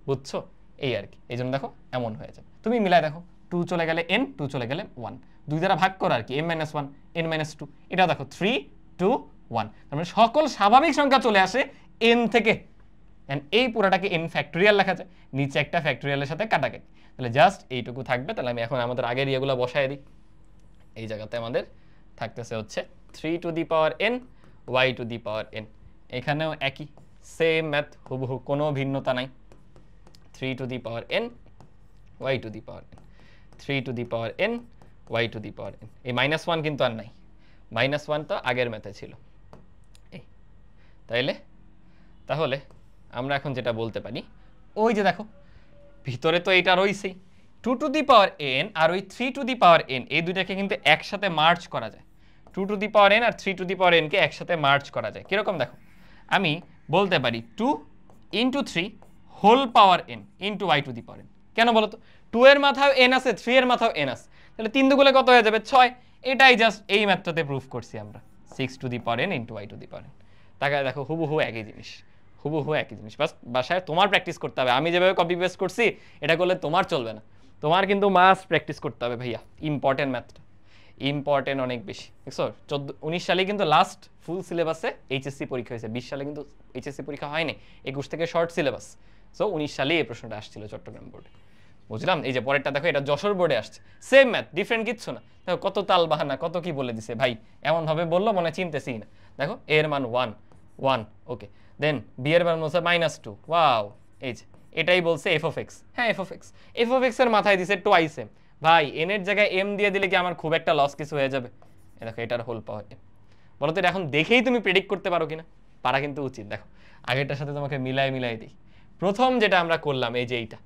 বুঝছো? এই আর কি, এই জন্য দেখো এমন হয়ে যাবে। তুমি মিলাই দেখো, 2 চলে গেলে n, 2 চলে গেলে 1, 2 দ্বারা ভাগ করা আর কি m - 1 n - 2, এটা দেখো 3 2 1, তার মানে সকল স্বাভাবিক সংখ্যা চলে আসে n থেকে, এন্ড এই পুরোটাকে n ফ্যাক্টোরিয়াল লেখা যায়, নিচে একটা ফ্যাক্টোরিয়ালের সাথে কাটাকাটি, তাহলে জাস্ট এইটুকু থাকবে। তাহলে আমি এখন আমাদের আগের ইয়েগুলো বসায় দিই। এই জায়গাতে আমাদের থাকতেছে হচ্ছে 3 to the power n y to the power n, এখানেও একই সেম ম্যাথ, হুবহু কোনো ভিন্নতা নাই। 3 to the power n y to the power n, 3 to the power n y to the power n, এই -1 কিন্তু আর নাই, -1 তো আগের ম্যাথে ছিল। এই তাহলে আমরা এখন যেটা বলতে পারি, ওই যে দেখো ভিতরে তো এইটা রইছেই, 2 টু দি পাওয়ার n আর ওই 3 টু দি পাওয়ার n, এই দুইটাকে কিন্তু একসাথে মার্জ করা যায়। 2 টু দি পাওয়ার n আর 3 টু দি পাওয়ার n কে একসাথে মার্জ করা যায় কিরকম দেখো, আমি বলতে পারি 2 into 3 whole power n into y to the power n। কেন বলো তো, 2 এর মাথাও n আছে, 3 এর মাথাও n আছে, তাহলে 3 দুগুণে কত হয়ে যাবে 6, এটাই জাস্ট এই ম্যাথটাতে প্রুফ করছি আমরা, 6 two the power n into y to the power n। তাকায় দেখো হুবহু একই জিনিস, হুবহু একই জিনিস, বাস বাসায় তোমার প্র্যাকটিস করতে হবে। আমি যেভাবে কপি পেস্ট করছি এটা করলে তোমার চলবে না, তোমার কিন্তু মাস্ট প্র্যাকটিস করতে হবে ভাইয়া, ইম্পর্টেন্ট ম্যাথটা, ইম্পর্টেন্ট অনেক বেশি। দেখছো 19 সালে কিন্তু লাস্ট ফুল সিলেবাসে এইচএসসি পরীক্ষা হয়েছে, 20 সালে কিন্তু এইচএসসি পরীক্ষা হয়নি, 21 থেকে শর্ট সিলেবাস, সো 19 সালে এই প্রশ্নটা আসছিল চট্টগ্রাম বোর্ডে, বুঝলাম। এই যে পরেরটা দেখো, এটা যশোর বোর্ডে আসছে, সেম ম্যাথ, ডিফারেন্ট কিচ্ছু না। দেখো কত তাল বাহানা, কত কি বলে দিছে ভাই, এমনভাবে বললো মনে চিনতেছি না। দেখো এ এর মান 1 1, ওকে, দেন বি এর মান বলছে -2, ওয়াও, এই যে এটাই বলছে এফ অফ এক্স, হ্যাঁ এফ অফ এক্স এর মাথায় দিছে টোয়াইস এম, ভাই এন এর জায়গায় এম দিয়ে দিলে কি আমার খুব একটা লস কিছু হয়ে যাবে? দেখো এটার হোল পাওয়ার এম, বলো তো এটা এখন দেখেই তুমি প্রেডিক্ট করতে পারো কিনা? পারা কিন্তু উচিত। দেখো আগেরটার সাথে তোমাকে মিলাই দিই। প্রথম যেটা আমরা করলাম এই যে এইটা,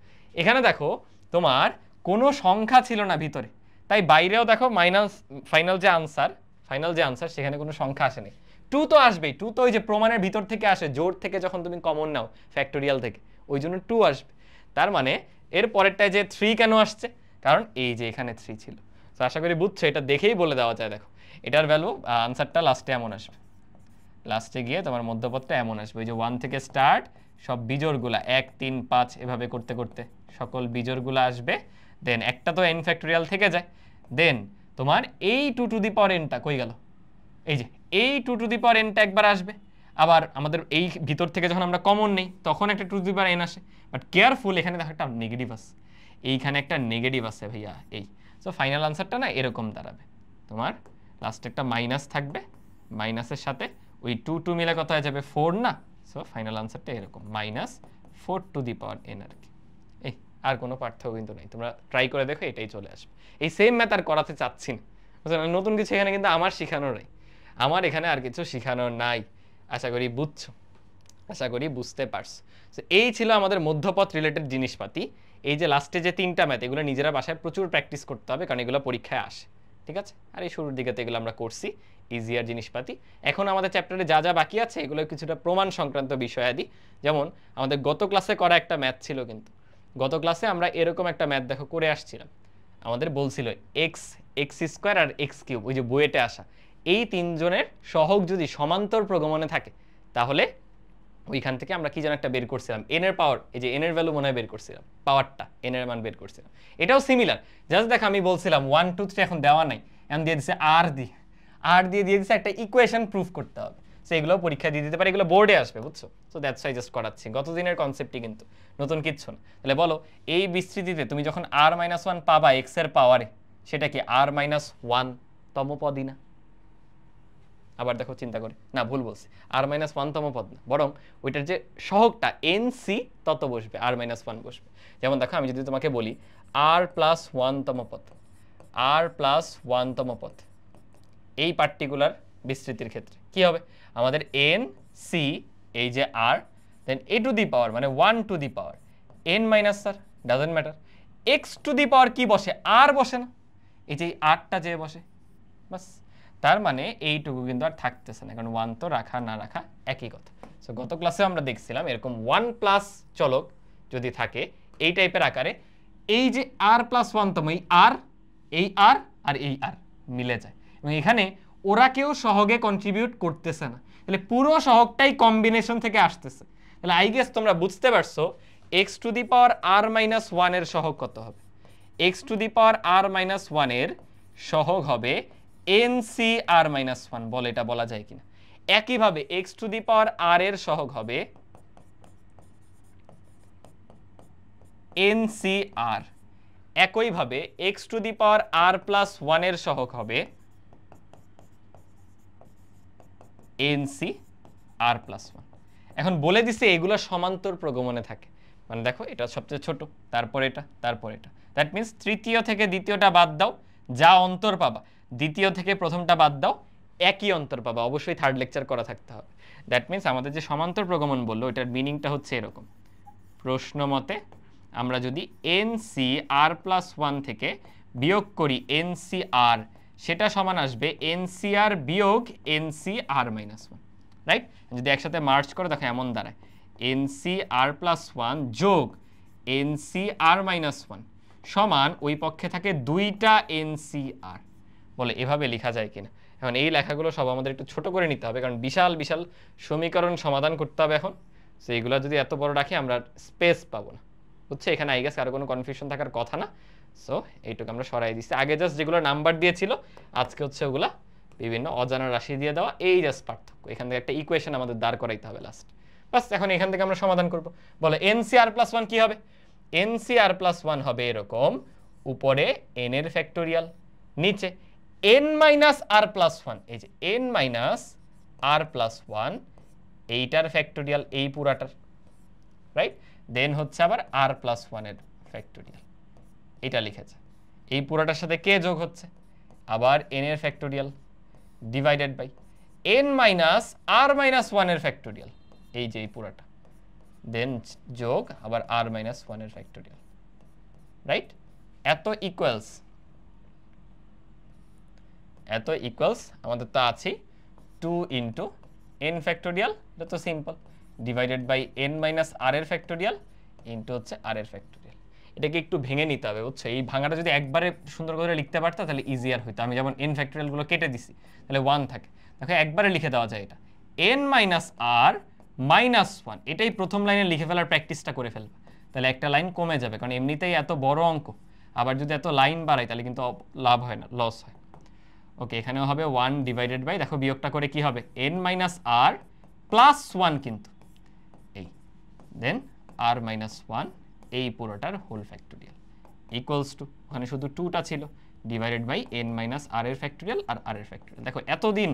এখানে দেখো তোমার কোনো সংখ্যা ছিল না ভিতরে, তাই বাইরেও দেখো মাইনাস, ফাইনাল যে আনসার সেখানে কোনো সংখ্যা আসেনি। 2 তো আসবেই, 2 তো ওই যে প্রমাণের ভিতর থেকে আসে, জোর থেকে যখন তুমি কমন নাও ফ্যাক্টোরিয়াল থেকে, ওই জন্য 2 আসবে। তার মানে এর পরেরটায় যে 3 কেন আসছে, কারণ এই যে এখানে 3 ছিল। তো আশা করি বুঝছো, এটা দেখেই বলে দেওয়া যায়। দেখো এটার ভ্যালু, আনসারটা লাস্টে এমন আসবে, লাস্টে গিয়ে তোমার মধ্যপদটা এমন আসবে, ওই যে 1 থেকে স্টার্ট, সব বিজোড়গুলা 1 3 5 এভাবে করতে করতে সকল বিজোড়গুলা আসবে, দেন একটা তো n ফ্যাক্টোরিয়াল থেকে যায়, দেন তোমার এই 2 টু দি পাওয়ার nটা কই গেল, এই যে এই 2 টু দি পাওয়ার nটা একবার আসবে, আবার আমাদের এই ভিতর থেকে যখন আমরা কমন নেই তখন একটা 2 টু দি পাওয়ার n আসে, বাট কেয়ারফুল এখানে দেখো একটা নেগেটিভ আছে, এইখানে একটা নেগেটিভ আছে ভাইয়া, এই সো ফাইনাল আনসারটা না এরকম দাঁড়াবে, তোমার লাস্টে একটা মাইনাস থাকবে, মাইনাসের সাথে ওই 2 2 মিলে কত হয়ে যাবে 4 না, সো ফাইনাল আনসারটা এরকম -4 টু দি পাওয়ার n আর কি। এই আর কোনো পার্থক্য কিন্তু নাই, তোমরা ট্রাই করে দেখো, এটাই চলে আসবে। এই সেম ম্যাথ আর করাতে চাচ্ছি না, বুঝলেন? নতুন কিছু এখানে কিন্তু আমার শেখানোর নাই, আমার এখানে আর কিছু শেখানোর নাই। আশা করি বুঝছো, আশা করি বুঝতে পারছো। তো এই ছিল আমাদের মধ্যপথ রিলেটেড জিনিসপাতি। এই যে লাস্টে যে 3টা ম্যাথ, এগুলো নিজেরা বাসায় প্রচুর প্র্যাকটিস করতে হবে, কারণ এগুলো পরীক্ষায় আসে, ঠিক আছে? আর এই শুরুর দিকে তো এগুলো আমরা করছি, ইজিয়ার জিনিসপাতি। এখন আমাদের চ্যাপ্টারে যা যা বাকি আছে এগুলো কিছুটা প্রমাণ সংক্রান্ত বিষয়াদি, যেমন আমাদের গত ক্লাসে করা একটা ম্যাথ ছিল, কিন্তু গত ক্লাসে আমরা এরকম একটা ম্যাথ দেখো করে আসছিলাম, আমাদের বলছিল এক্স স্কোয়ার আর এক্স কিউব, ওই যে বুয়েটে আসা, এই তিনজনের সহগ যদি সমান্তর প্রগমনে থাকে, তাহলে ওইখান থেকে আমরা কি যেন একটা বের করছিলাম, এন এর পাওয়ার, এই যে এন এর ভ্যালু মনে হয় বের করছিলাম, পাওয়ারটা এন এর মান বের করছিলাম। এটাও সিমিলার, জাস্ট দেখ আমি বলছিলাম 1 2 3 এখন দেওয়া নাই, এখন দিয়ে দিচ্ছে আর দিয়ে দিচ্ছে একটা ইকুয়েশন প্রুফ করতে হবে, সো এগুলো পরীক্ষা দিয়ে দিতে পারে, এগুলো বোর্ডে আসবে, বুঝছো? সো দ্যাটস ওয়াই জাস্ট করাচ্ছি, গত দিনের কনসেপ্টই কিন্তু, নতুন কিচ্ছু না। তাহলে বলো এই বিস্তৃতিতে তুমি যখন r-1 পাবা x এর পাওয়ারে, সেটা কি r-1 তম পদই না? আবার দেখো চিন্তা করে, না ভুল বলছি, r-1 তম পদ না, বরং ওইটার যে সহগটা nc তত বসবে, r-1 বসবে। যেমন দেখো আমি যদি তোমাকে বলি r+1 তম পদ, r+1 তম পদ, এই পার্টিকুলার বিস্তৃতির ক্ষেত্রে কি হবে, আমাদের nc, এই যে r, then a to the power মানে 1 to the power n minus r, doesn't matter, x to the power কি বসে, r বসে না, এই যে rটা যে বসে, বাস। তার মানে এইটুকু কিন্তু আর থাকতেছে না, কারণ 1 তো রাখা না রাখা একই কথা। সো গত ক্লাসে আমরা দেখছিলাম এরকম 1 প্লাস চলক যদি থাকে এই টাইপের আকারে, এই যে r+1 তম, এই r আর এই r মিলে যায়, এবং এখানে ওরা কেউ সহগে কন্ট্রিবিউট করতেছে না, তাহলে পুরো সহগটাই কম্বিনেশন থেকে আসতেছে। তাহলে আই গেস তোমরা বুঝতে পারছো x to the power r-1 এর সহগ কত হবে, x to the power r-1 এর সহগ হবে NCR মাইনাস 1, বলে এটা বলা যায় কিনা। একইভাবে x to the power r এর সহগ হবে NCR, একইভাবে x to the power r plus 1 এর সহগ হবে NCR প্লাস 1। এখন বলে দিছে এগুলো সমান্তর প্রগমনে থাকে, মানে দেখো এটা সবচেয়ে ছোট, তারপর এটা, তারপর এটা। দ্যাট মিন্স তৃতীয় থেকে দ্বিতীয়টা বাদ দাও, যা অন্তর পাবা, দ্বিতীয় থেকে প্রথমটা বাদ দাও, একই অন্তর পাবা। অবশ্যই থার্ড লেকচার করা থাকতে হবে। দ্যাট মিন্স আমাদের যে সমান্তর প্রগমন বললো এটার মিনিংটা হচ্ছে এরকম, প্রশ্ন মতে আমরা যদি NCR প্লাস 1 থেকে বিয়োগ করি NCR, সেটা সমান আসবে NCR বিয়োগ NCR মাইনাস 1, রাইট? যদি একসাথে মার্চ করে দেখো এমন দাঁড়ায় NCR প্লাস 1 যোগ NCR মাইনাস 1 সমান ওই পক্ষে থাকে দুইটা NCR। বলে এভাবে লেখা যায় কিনা? এখন এই লেখাগুলো সব আমাদের একটু ছোট করে নিতে হবে, কারণ বিশাল বিশাল সমীকরণ সমাধান করতে হবে এখন। সো এইগুলো যদি এত বড় রাখি আমরা স্পেস পাবো না, বুঝছে? এখানে আই গেস আর কোনো কনফিউশন থাকার কথা না। সো এইটুকু আমরা সরাই দিচ্ছি। আগে জাস্ট যেগুলো নাম্বার দিয়েছিল, আজকে হচ্ছে ওগুলা বিভিন্ন অজানা রাশি দিয়ে দেওয়া, এই জাস্ট পার্থক্য। এখান থেকে একটা ইকুয়েশন আমাদের দাঁড় করাইতে হবে লাস্ট, বাস। এখন এখান থেকে আমরা সমাধান করব। বলে NCR প্লাস 1 কি হবে? NCR প্লাস 1 হবে এরকম, উপরে n এর ফ্যাক্টোরিয়াল, নিচে n মাইনাস r প্লাস 1, এই যে n মাইনাস r প্লাস 1 এইটার ফ্যাক্টোরিয়াল, এই পুরাটার, রাইট? দেন হচ্ছে আবার r প্লাস 1 এর ফ্যাক্টোরিয়াল, এটা লিখেছে। এই পুরাটার সাথে কে যোগ হচ্ছে? আবার n এর factorial divided by n minus r minus 1 এর ফ্যাক্টোরিয়াল, এই যে এই পুরাটা, দেন যোগ আবার r মাইনাস 1 এর ফ্যাক্টোরিয়াল, রাইট? এত ইকুয়ালস আমাদের তো আছে 2 ইন্টু n ফ্যাক্টোরিয়াল, এটা তো simple, divided by n minus r এর ফ্যাক্টোরিয়াল ইন্টু হচ্ছে r এর ফ্যাক্টোরিয়াল। এটাকে একটু ভেঙে নিতে হবে, বুঝছো? এই ভাঙাটা যদি একবারে সুন্দর করে লিখতে পারতাম তাহলে ইজিয়ার হইতো। আমি যেমন n ফ্যাক্টোরিয়ালগুলো কেটে দিছি, তাহলে 1 থাকে। দেখো একবারে লিখে দেওয়া যায় এটা n মাইনাস r মাইনাস 1, এটাই প্রথম লাইনে লিখে ফেলার প্র্যাকটিসটা করে ফেলবে, তাহলে একটা লাইন কমে যাবে। কারণ এমনিতেই এত বড় অঙ্ক, আবার যদি এত লাইন বাড়াই তাহলে কিন্তু লাভ হয় না, লস হয়। ওকে, এখানেও হবে 1 ডিভাইডেড বাই, দেখো বিয়োগটা করে কি হবে, n মাইনাস r প্লাস 1 কিন্তু এই, দেন r মাইনাস 1 এই পুরোটার হোল ফ্যাক্টোরিয়াল ইকুয়ালস টু, ওখানে শুধু 2টা ছিল, divided by n minus r এর ফ্যাক্টোরিয়াল আর r এর ফ্যাক্টোরিয়াল। দেখো এতদিন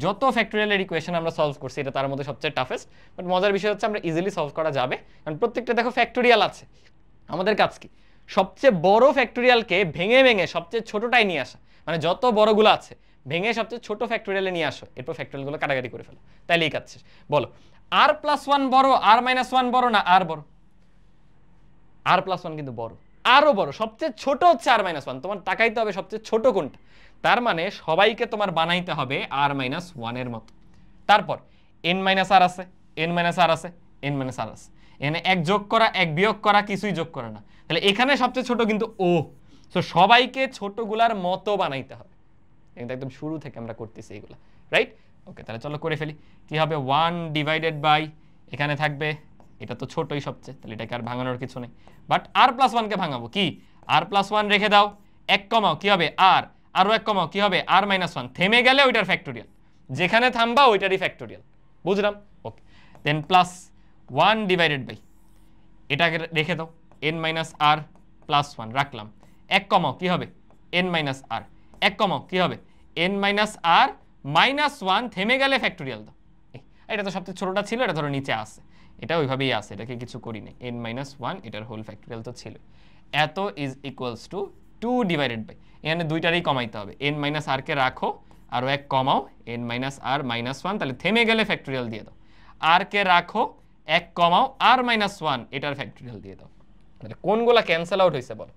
যত ফ্যাক্টোরিয়ালের ইকুয়েশন আমরা সলভ করছি, এটা তার মধ্যে সবচেয়ে টাফেস্ট, বাট মজার বিষয় হচ্ছে আমরা ইজিলি সলভ করা যাবে, কারণ প্রত্যেকটা দেখো ফ্যাক্টোরিয়াল আছে। আমাদের কাজ কি? সবচেয়ে বড় ফ্যাক্টোরিয়ালকে ভেঙে ভেঙে সবচেয়ে ছোটটাই নিয়ে আসা, মানে যত বড়গুলো আছে ভেঙে সবচেয়ে ছোট ফ্যাক্টোরিয়ালে নিয়ে আসো, এরপর ফ্যাক্টোরিয়ালগুলো কাটাকাটি করে ফেলো, তাইলে এই কাজ শেষ। বলো r প্লাস 1 বড়, r মাইনাস 1 বড় না r বড়? r প্লাস 1 কিন্তু বড়, আরো বড়। সবচেয়ে ছোট হচ্ছে r মাইনাস 1, তোমার তাকাইতে হবে সবচেয়ে ছোট কোনটা। তার মানে সবাইকে তোমার বানাইতে হবে r মাইনাস 1 এর মতো। তারপর n মাইনাস r আছে, n মাইনাস r আছে, n মাইনাস r আছে, এখানে এক যোগ করা এক বিয়োগ করা কিছুই যোগ করা না, তাহলে এখানে সবচেয়ে ছোট কিন্তু ও। সো সবাইকে ছোটগুলার মতো বানাইতে হবে, কিন্তু একদম শুরু থেকে আমরা করতেছি এগুলা, রাইট? ওকে, তাহলে চলো করে ফেলি। কি হবে 1 ডিভাইডেড বাই, এখানে থাকবে, এটা তো ছোটই সবচেয়ে, তাহলে এটাকে আর ভাঙানোর কিছু নেই, বাট r প্লাস 1 কে ভাঙাবো। কি r প্লাস 1 রেখে দাও, এক কমাও কি হবে r, আরো এক কমাও কি হবে r মাইনাস 1, থেমে গেলে ওইটার ফ্যাক্টোরিয়াল, যেখানে থামবা ওইটারই ফ্যাক্টোরিয়াল, বুঝলাম? ওকে, দেন প্লাস 1 ডিভাইডেড বাই, এটাকে রেখে দাও n মাইনাস r প্লাস 1 রাখলাম, এক কমাও কি হবে n মাইনাস r, এক কমাও কি হবে n মাইনাস r মাইনাস 1, থেমে গেলে ফ্যাক্টোরিয়াল দাও। এটা তো সবচেয়ে ছোটটা ছিল, এটা ধরো নিচে আসে, এটা ওইভাবেই আসে, এটাকে কিছু করি না, n মাইনাস 1 এটার হোল ফ্যাক্টোরিয়াল তো ছিল। এত is equals to 2 divided by, এখানে দুইটারই কমাইতে হবে, n মাইনাস r কে রাখো, আরও এক কমাও n মাইনাস r মাইনাস 1, তাহলে থেমে গেলে ফ্যাক্টোরিয়াল দিয়ে দাও, r কে রাখো, এক কমাও r মাইনাস 1 এটার ফ্যাক্টোরিয়াল দিয়ে দাও। তাহলে কোনগুলা ক্যান্সেল আউট হয়েছে বলো?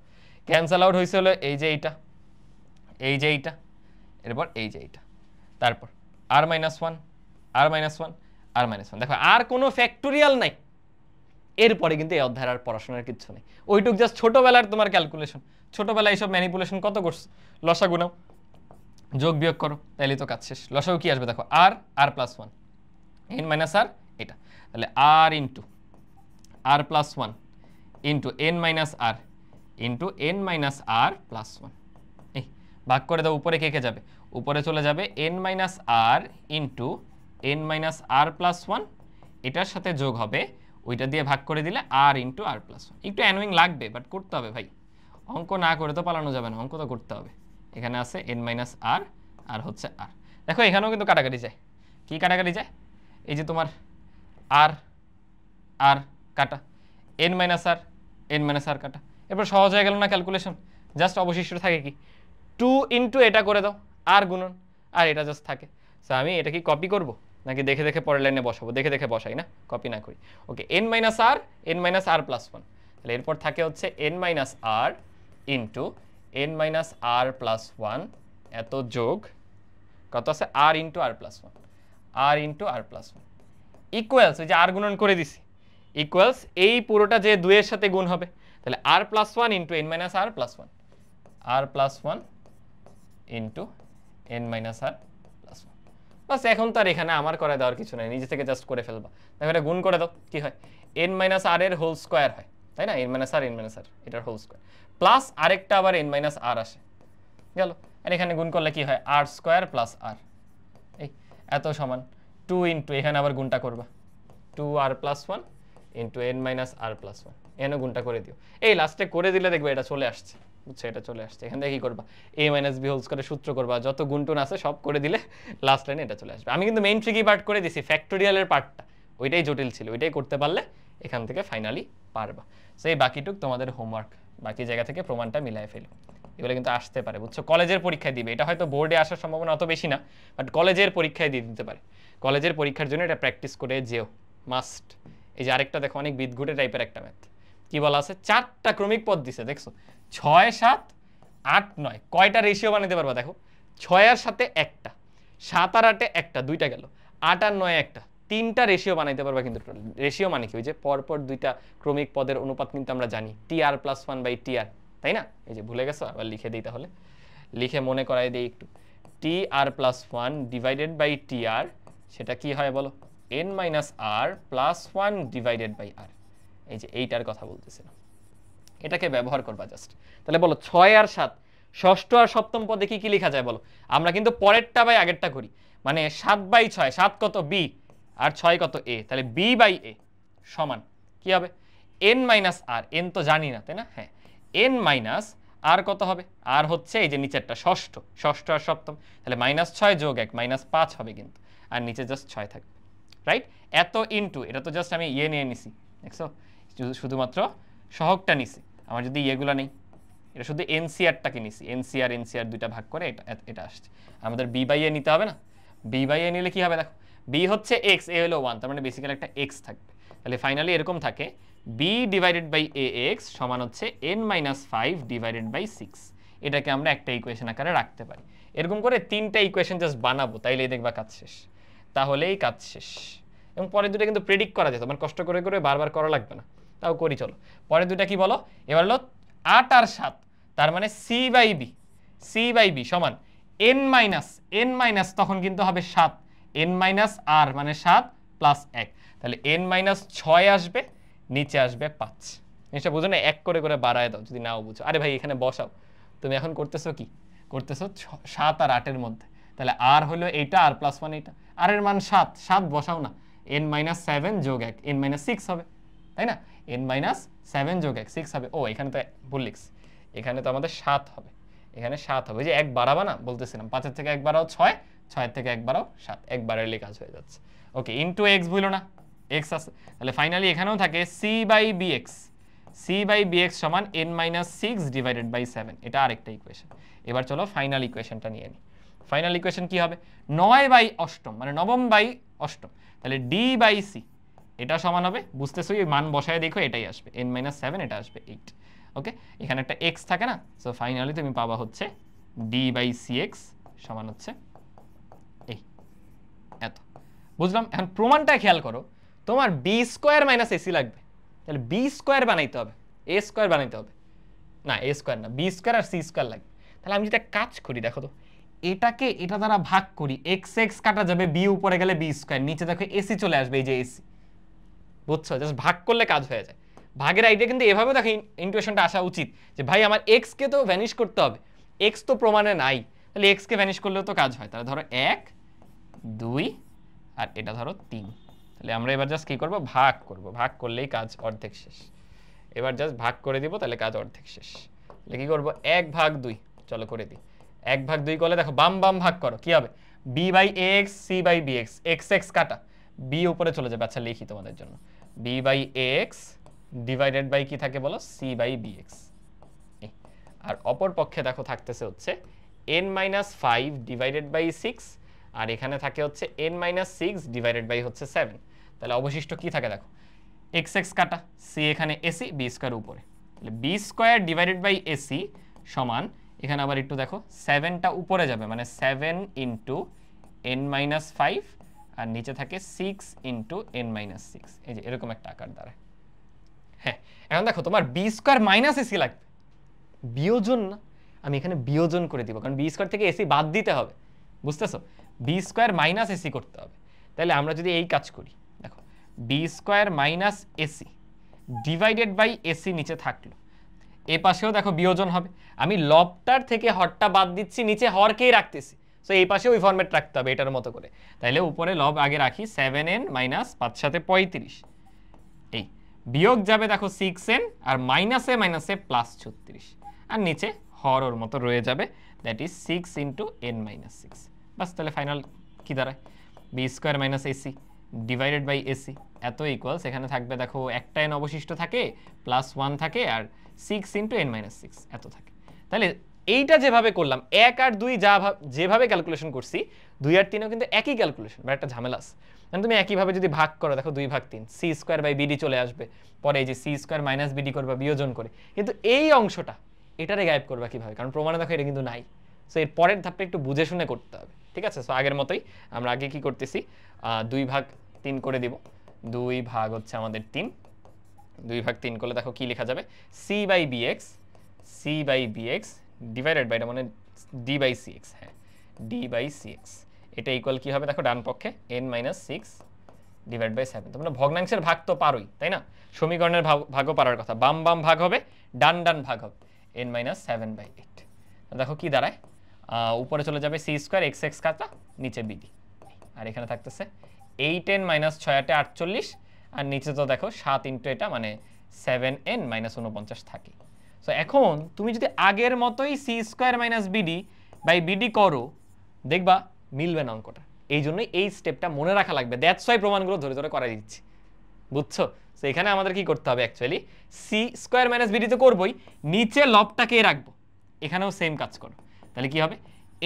ক্যান্সেল আউট হয়েছে হলো এই যে এইটা, এই যে এইটা, এরপর এই যে এইটা, তারপর r minus 1, r minus 1, r minus 1। দেখো আর কোনো ফ্যাক্টোরিয়াল নাই, এরপরে কিন্তু এই অধ্যায়ের আর পড়াশোনার কিছু নেই, ওইটুক জাস্ট ছোটবেলার তোমার ক্যালকুলেশন। ছোটবেলায় এইসব ম্যানিপুলেশন কত করছো, লসাগু নাও, যোগ বিয়োগ করো, তাইলে তো কাজ শেষ। লসাগু কি আসবে দেখো, r, r plus 1, n minus r এটা, তাহলে r into r plus 1 into n minus r into n minus r plus 1, এই ভাগ করে দাও, উপরে কে কে যাবে? উপরে চলে যাবে n মাইনাস আর into n minus r plus one, এটার সাথে যোগ হবে ওইটা দিয়ে ভাগ করে দিলে আর ইন্টু আর প্লাস ওয়ান। একটু অ্যানোয়িং লাগবে, বাট করতে হবে ভাই, অঙ্ক না করে তো পালানো যাবে না, অঙ্ক তো করতে হবে। এখানে আছে n মাইনাস আর, আর হচ্ছে আর। দেখো এখানেও কিন্তু কাটাকাটি যায়। কি কাটাকাটি যায়? এই যে তোমার আর আর কাটা, n মাইনাস আর কাটা, এরপর সহজ হয়ে গেল না ক্যালকুলেশন? জাস্ট অবশিষ্ট থাকে কি 2 ইন্টু এটা করে দাও আর গুণন, আর এটা জাস্ট থাকে। সো আমি এটা কি কপি করব নাকি দেখে দেখে পরের লাইনে বসাবো? দেখে দেখে বসাই না, কপি না করি। ওকে, n minus r plus one, তাহলে এরপর থাকে হচ্ছে n মাইনাস আর into n minus r plus one, এত যোগ কত আছে আর ইন্টু আর প্লাস ওয়ান, আর ইন্টু আর প্লাস ওয়ান ইকুয়ালস, ওই যে আর গুণন করে দিছি, ইকুয়ালস এই পুরোটা যে 2 এর সাথে গুণ হবে, তাহলে r plus one into n minus r plus one, r plus one into n minus r plus one. বাস, এখন তো আর এখানে আমার করে দেওয়ার কিছু নাই, নিজে থেকে জাস্ট করে ফেলবা। দেখো এটা গুণ করে দাও, কি হয়? n মাইনাস আর এর হোল স্কোয়ার হয়, তাই না? n মাইনাস আর এটার হোল স্কোয়ার, প্লাস আরেকটা আবার n মাইনাস আর আসে, গেল। আর এখানে গুণ করলে কি হয়? আর স্কোয়ার প্লাস আর, এই এত সমান 2 ইন্টু, এখানে আবার গুণটা করবা 2 r plus one into n minus r plus one, এখানে গুণটা করে দিও। এই লাস্টে করে দিলে দেখবে এটা চলে আসছে, বুঝছো? এটা চলে আসছে। এখান থেকে কি করবা? a মাইনাস বি হোল স্কোয়ারের সূত্র করবা, যত গুণটুন আছে সব করে দিলে লাস্ট লাইনে এটা চলে আসবে। আমি কিন্তু মেইন ট্রিকি পার্ট করে দিছি, ফ্যাক্টোরিয়ালের পার্টটা ওইটাই জটিল ছিল, ওইটাই করতে পারলে এখান থেকে ফাইনালি পারবা। সো এই বাকিটুক তোমাদের হোমওয়ার্ক, বাকি জায়গা থেকে প্রমাণটা মিলাই ফেলো। এগুলো কিন্তু আসতে পারে, বুঝছো? কলেজের পরীক্ষায় দিবে, এটা হয়তো বোর্ডে আসার সম্ভাবনা অত বেশি না, বাট কলেজের পরীক্ষায় দিয়ে দিতে পারে। কলেজের পরীক্ষার জন্য এটা প্র্যাকটিস করে যেও, মাস্ট। এই যে আরেকটা দেখো, অনেক বিদঘুটে টাইপের একটা ম্যাথ, কি বলা আছে? 4টা ক্রমিক পদ দিছে, দেখছো? 6, 7, 8, 9, কয়টা রেশিও বানাতে পারবা? দেখো 6 আর 7 একটা, 7 আর 8 একটা, দুইটা গেল, 8 আর 9 একটা, 3টা রেশিও বানাইতে পারবা। কিন্তু রেশিও মানে কি? ওই যে পরপর দুইটা ক্রমিক পদের অনুপাত কিন্তু আমরা জানি, tr প্লাস 1 বাই tr, তাই না? এই যে ভুলে গেছো, আবার লিখে দিই, তাহলে লিখে মনে করাই দিই একটু। tr plus 1 divided by tr, সেটা কি হয় বলো? n minus r plus 1 divided by r. এই যে এইটার কথা বলতেছিলাম, এটাকে ব্যবহার করবা জাস্ট। তাহলে বলো 6 আর 7, ষষ্ঠ আর সপ্তম পদে কি কি লেখা যায় বলো? আমরা কিন্তু পরেরটা বাই আগেরটা করি, মানে 7 বাই 6, 7 কত? b, আর 6 কত? a, তাহলে b বাই a সমান কি হবে? n মাইনাস আর, n তো জানি না, তাই না? হ্যাঁ, n মাইনাস আর কত হবে? আর হচ্ছে এই যে নিচেরটা ষষ্ঠ, ষষ্ঠ আর সপ্তম, তাহলে -6 যোগ 1 -5 হবে কিন্তু, আর নিচে জাস্ট 6 থাকবে, রাইট? এত ইনটু, এটা তো জাস্ট আমি ইয়ে নিয়ে নিছি, দেখছো? শুধুমাত্র সহগটা নিছি, আমার যদি ইয়েগুলো নেই, এটা শুধু এনসিআরটাকে নিছি, এনসিআর দুইটা ভাগ করে এটা আসছে। আমাদের বি বাই এ নিতে হবে না? বি বাই এ নিলে কি হবে? দেখো বি হচ্ছে এক্স, এ হলো 1, তার মানে বেসিক্যালি একটা এক্স থাকবে। তাহলে ফাইনালি এরকম থাকে, b divided by a x সমান হচ্ছে n মাইনাস 5 ডিভাইডেড বাই 6। এটাকে আমরা একটা ইকুয়েশন আকারে রাখতে পারি। এরকম করে 3টা ইকুয়েশন জাস্ট বানাবো, তাইলেই দেখবা কাজ শেষ, তাহলেই কাজ শেষ। এবং পরের দুটো কিন্তু প্রেডিক্ট করা যায়, তোমার কষ্ট করে করে বারবার করা লাগবে না, তাও করি চলো। পরের দুটা কি বলো? এবার হলো 8 আর 7, তার মানে সি বাই বি সমান n মাইনাস, তখন কিন্তু হবে 7, n মাইনাস আর মানে 7 প্লাস 1, তাহলে n মাইনাস 6 আসবে, নিচে আসবে 5। জিনিসটা বুঝো না? এক করে করে বাড়ায় দাও যদি নাও বুঝো। আরে ভাই এখানে বসাও, তুমি এখন করতেছো কি? করতেছো 7 আর 8 এর মধ্যে, তাহলে আর হলো এইটা, আর প্লাস 1 এইটা, আর এর মান 7, 7 বসাও না, n মাইনাস 7 যোগ 1, n মাইনাস 6 হবে, তাই না? n মাইনাস 7 যোগ 1, 6 হবে। ও এখানে তো ভুল লিখছি, এখানে তো আমাদের 7 হবে, এখানে 7 হবে। যে 1 বাড়াবা না বলতেছিলাম, 5 এর থেকে 1 বাড়াও 6, 6 এর থেকে 1 বাড়াও 7, 1 বাড়াইলে কাজ হয়ে যাচ্ছে। ওকে, ইনটু x ভুলো না, x আছে, তাহলে ফাইনালি এখানেও থাকে c বাই bx সমান n মাইনাস 6 ডিভাইডেড বাই 7। এটা আরেকটা ইকুয়েশন। এবার চলো ফাইনাল ইকুয়েশনটা নিয়ে নিই। ফাইনাল ইকুয়েশন কি হবে? 9 বাই অষ্টম, মানে নবম বাই অষ্টম, তাহলে d বাই c, এটা সমান হবে, বুঝতেছো? এই মান বসায় দেখো, এটাই আসবে n মাইনাস 7, এটা আসবে 8। ওকে, এখানে একটা x থাকে না, সো ফাইনালি তুমি পাবা হচ্ছে d বাই cx সমান হচ্ছে এই এত। বুঝলাম? এখন প্রমাণটা খেয়াল করো, তোমার b স্কোয়ার মাইনাস ac লাগবে, তাহলে b স্কোয়ার বানাইতে হবে, a স্কোয়ার বানাইতে হবে না, a স্কোয়ার না, b স্কোয়ার আর c স্কোয়ার লাগবে। তাহলে আমি যেটা কাজ করি, দেখো তো, এটাকে এটা দ্বারা ভাগ করি, x কাটা যাবে, b উপরে গেলে b স্কোয়ার, নিচে দেখো ac চলে আসবে, এই যে ac, বুঝছো? জাস্ট ভাগ করলে কাজ হয়ে যায়। ভাগের আইডিয়া কিন্তু এভাবে দেখো ইনটুইশনটা আসা উচিত যে ভাই আমার x কে তো ভ্যানিশ করতে হবে, এক্স তো প্রমাণে নাই, তাহলে এক্সকে ভ্যানিশ করলেও তো কাজ হয়। তাহলে ধরো 1 2 আর এটা ধরো 3। তাহলে আমরা এবার জাস্ট কী করবো, ভাগ করব, ভাগ করলেই কাজ অর্ধেক শেষ। এবার জাস্ট ভাগ করে দিব, তাহলে কাজ অর্ধেক শেষ। তাহলে কী করবো, 1/2, চলো করে দিই। 1/2 করলে দেখো বাম বাম ভাগ করো, কী হবে, b/ax c/bx, এক্স এক্স কাটা, b উপরে চলে যাবে। আচ্ছা লিখি তোমাদের জন্য, b/ax ডিভাইডেড বাই কি থাকে বলো, c/bx। আর অপর পক্ষে দেখো থাকতেছে হচ্ছে n-5 ডিভাইডেড বাই 6, আর এখানে থাকে হচ্ছে n-6 ডিভাইডেড বাই হচ্ছে 7। তাহলে অবশিষ্ট কি থাকে দেখো, এক্স এক্স কাটা, সি এখানে এসি, বি স্কোয়ার উপরে। তাহলে b square divided by ac সমান, এখানে আবার একটু দেখো 7টা উপরে যাবে, মানে 7 ইন্টু n-5, আর নিচে থাকে 6 ইন্টু n-6। এই যে এরকম একটা আকার দ্বারা। হ্যাঁ, এখন দেখো তোমার বি স্কোয়ার মাইনাস এসি লাগবে, বিয়োজন না, আমি এখানে বিয়োজন করে দিব, কারণ বি স্কোয়ার থেকে এসি বাদ দিতে হবে, বুঝতেছো, বি স্কোয়ার মাইনাস এসি করতে হবে। তাহলে আমরা যদি এই কাজ করি, দেখো b square minus AC divided by ac নিচে থাকলো, এ পাশেও দেখো বিয়োজন হবে, আমি লবটার থেকে হরটা বাদ দিচ্ছি, নিচে হরকেই রাখতেছি, সো এই পাশেও ওই ফরম্যাট রাখতে হবে এটার মতো করে। তাইলে উপরে লব আগে রাখি, 7n মাইনাস 5 সাথে 35, এই বিয়োগ যাবে দেখো 6n, আর মাইনাসে মাইনাসে প্লাস 36, আর নিচে হর ওর মতো রয়ে যাবে, দ্যাট ইজ 6 ইন্টু n-6। বাস, তাহলে ফাইনাল কি দাঁড়ায়, b square minus AC divided by ac এত ইকুয়ালস, এখানে থাকবে দেখো একটা n অবশিষ্ট থাকে, প্লাস 1 থাকে, আর 6 ইন্টু n-6 এত থাকে। তাহলে এইটা যেভাবে করলাম, 1 আর 2 যেভাবে ক্যালকুলেশন করছি, 2 আর 3ও কিন্তু একই ক্যালকুলেশন, বাট একটা ঝামেলা আছে। মানে তুমি একইভাবে যদি ভাগ করো, দেখো 2/3 সি স্কোয়ার বাই বিডি চলে আসবে, পরে এই যে সি স্কোয়ার মাইনাস বিডি করবা বিয়োজন করে, কিন্তু এই অংশটা এটারে গায়েব করবা কিভাবে, কারণ প্রমাণে দেখো এটা কিন্তু নাই। সো এর পরের ধাপটা একটু বুঝে শুনে করতে হবে, ঠিক আছে। সো আগের মতোই আমরা আগে কি করতেছি, 2/3 করে দিব, 2 ভাগ হচ্ছে আমাদের 3, 2/3 করলে দেখো কি লেখা যাবে, c/bx ডিভাইডেড বাই, এটা মানে d/cx, হ্যাঁ d/cx, এটা ইকুয়াল কি হবে দেখো ডান পক্ষে n-6 ডিভাইড বাই 7। তোমরা ভগ্নাংশের ভাগ তো পারোই, তাই না, সমীকরণের ভাগও পারার কথা, বাম বাম ভাগ হবে, ডান ডান ভাগ হবে, n-7/8। দেখো কি দাঁড়ায়, উপরে চলে যাবে সি স্কোয়ার, এক্স এক্স কাটা, নিচে বিডি, আর এখানে থাকতেছে 8n মাইনাস 6 48, আর নিচে তো দেখো 7 ইন্টু এটা, মানে 7n মাইনাস 49 থাকে। সো এখন তুমি যদি আগের মতোই c square minus bd by bd করো, দেখবা মিলবে না অঙ্কটা। এই জন্যই এই স্টেপটা মনে রাখা লাগবে, দ্যাটস ওয়াই প্রমাণগুলো ধরে ধরে করাই দিচ্ছি, বুঝছো। সো এখানে আমাদের কি করতে হবে, actually c square minus bd তো করবোই, নিচে লবটাকে রাখবো, এখানেও সেম কাজ করো। তাহলে কি হবে,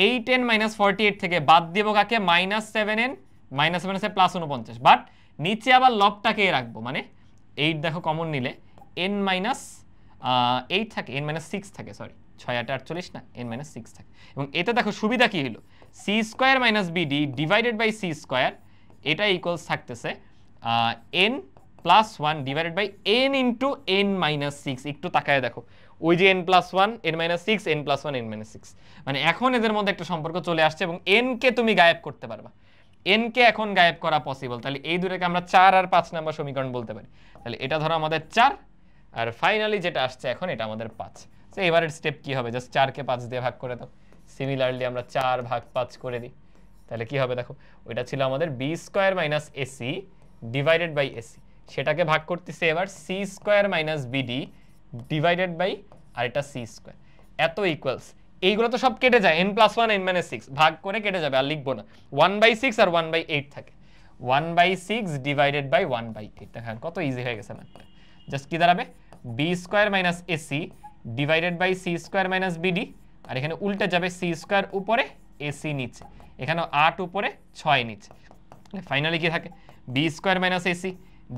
8n মাইনাস 48 থেকে বাদ দিব কাকে, -7n, -7 আছে প্লাস 49, বাট নিচে আবার লবটাকে রাখবো, মানে 8 দেখো কমন নিলে n-8 থাকে, n-6 থাকে, সরি 6 8 48 না, n-6 থাকে। এবং এতে দেখো সুবিধা কি হলো, c square minus BD divided by C square, এটা ইকুয়ালস থাকতেছে n+1 divided by n into n-6। একটু তাকায় দেখো, ওই যে n+1 n-6, n+1 n-6, মানে এখন এদের মধ্যে একটা সম্পর্ক চলে আসছে, এবং n কে তুমি গায়েব করতে পারবা, n কে এখন গায়েব করা পসিবল। তাহলে এই দুটোকে আমরা 4 আর 5 নম্বর সমীকরণ বলতে পারি। তাহলে এটা ধরো আমাদের 4, আর ফাইনালি যেটা আসছে এখন এটা আমাদের 5। তো এবারের স্টেপ কি হবে, জাস্ট 4 কে 5 দিয়ে ভাগ করে দাও। সিমিলারলি আমরা 4 ভাগ 5 করে দিই, তাহলে কি হবে দেখো, ওইটা ছিল আমাদের B square minus AC divided by AC, সেটাকে ভাগ করতেছে এবার C square minus BD divided by, আর এটা সি স্কোয়ার, এত ইকুয়ালস, এইগুলো তো সব কেটে যায়, n+1 n-6 ভাগ করে কেটে যাবে, আর লিখবো না, 1/6 আর 1/8 থাকে, 1/6 ডিভাইডেড বাই 1/8। দেখেন কত ইজি হয়ে গেছে ম্যাথটা, জাস্ট কি দাঁড়াবে, B square minus AC divided by C square minus BD, আর এখানে উল্টে যাবে সি স্কোয়ার উপরে এসি নিচে, এখানে 8 উপরে 6 নিচে, ফাইনালি কি থাকে, b square minus AC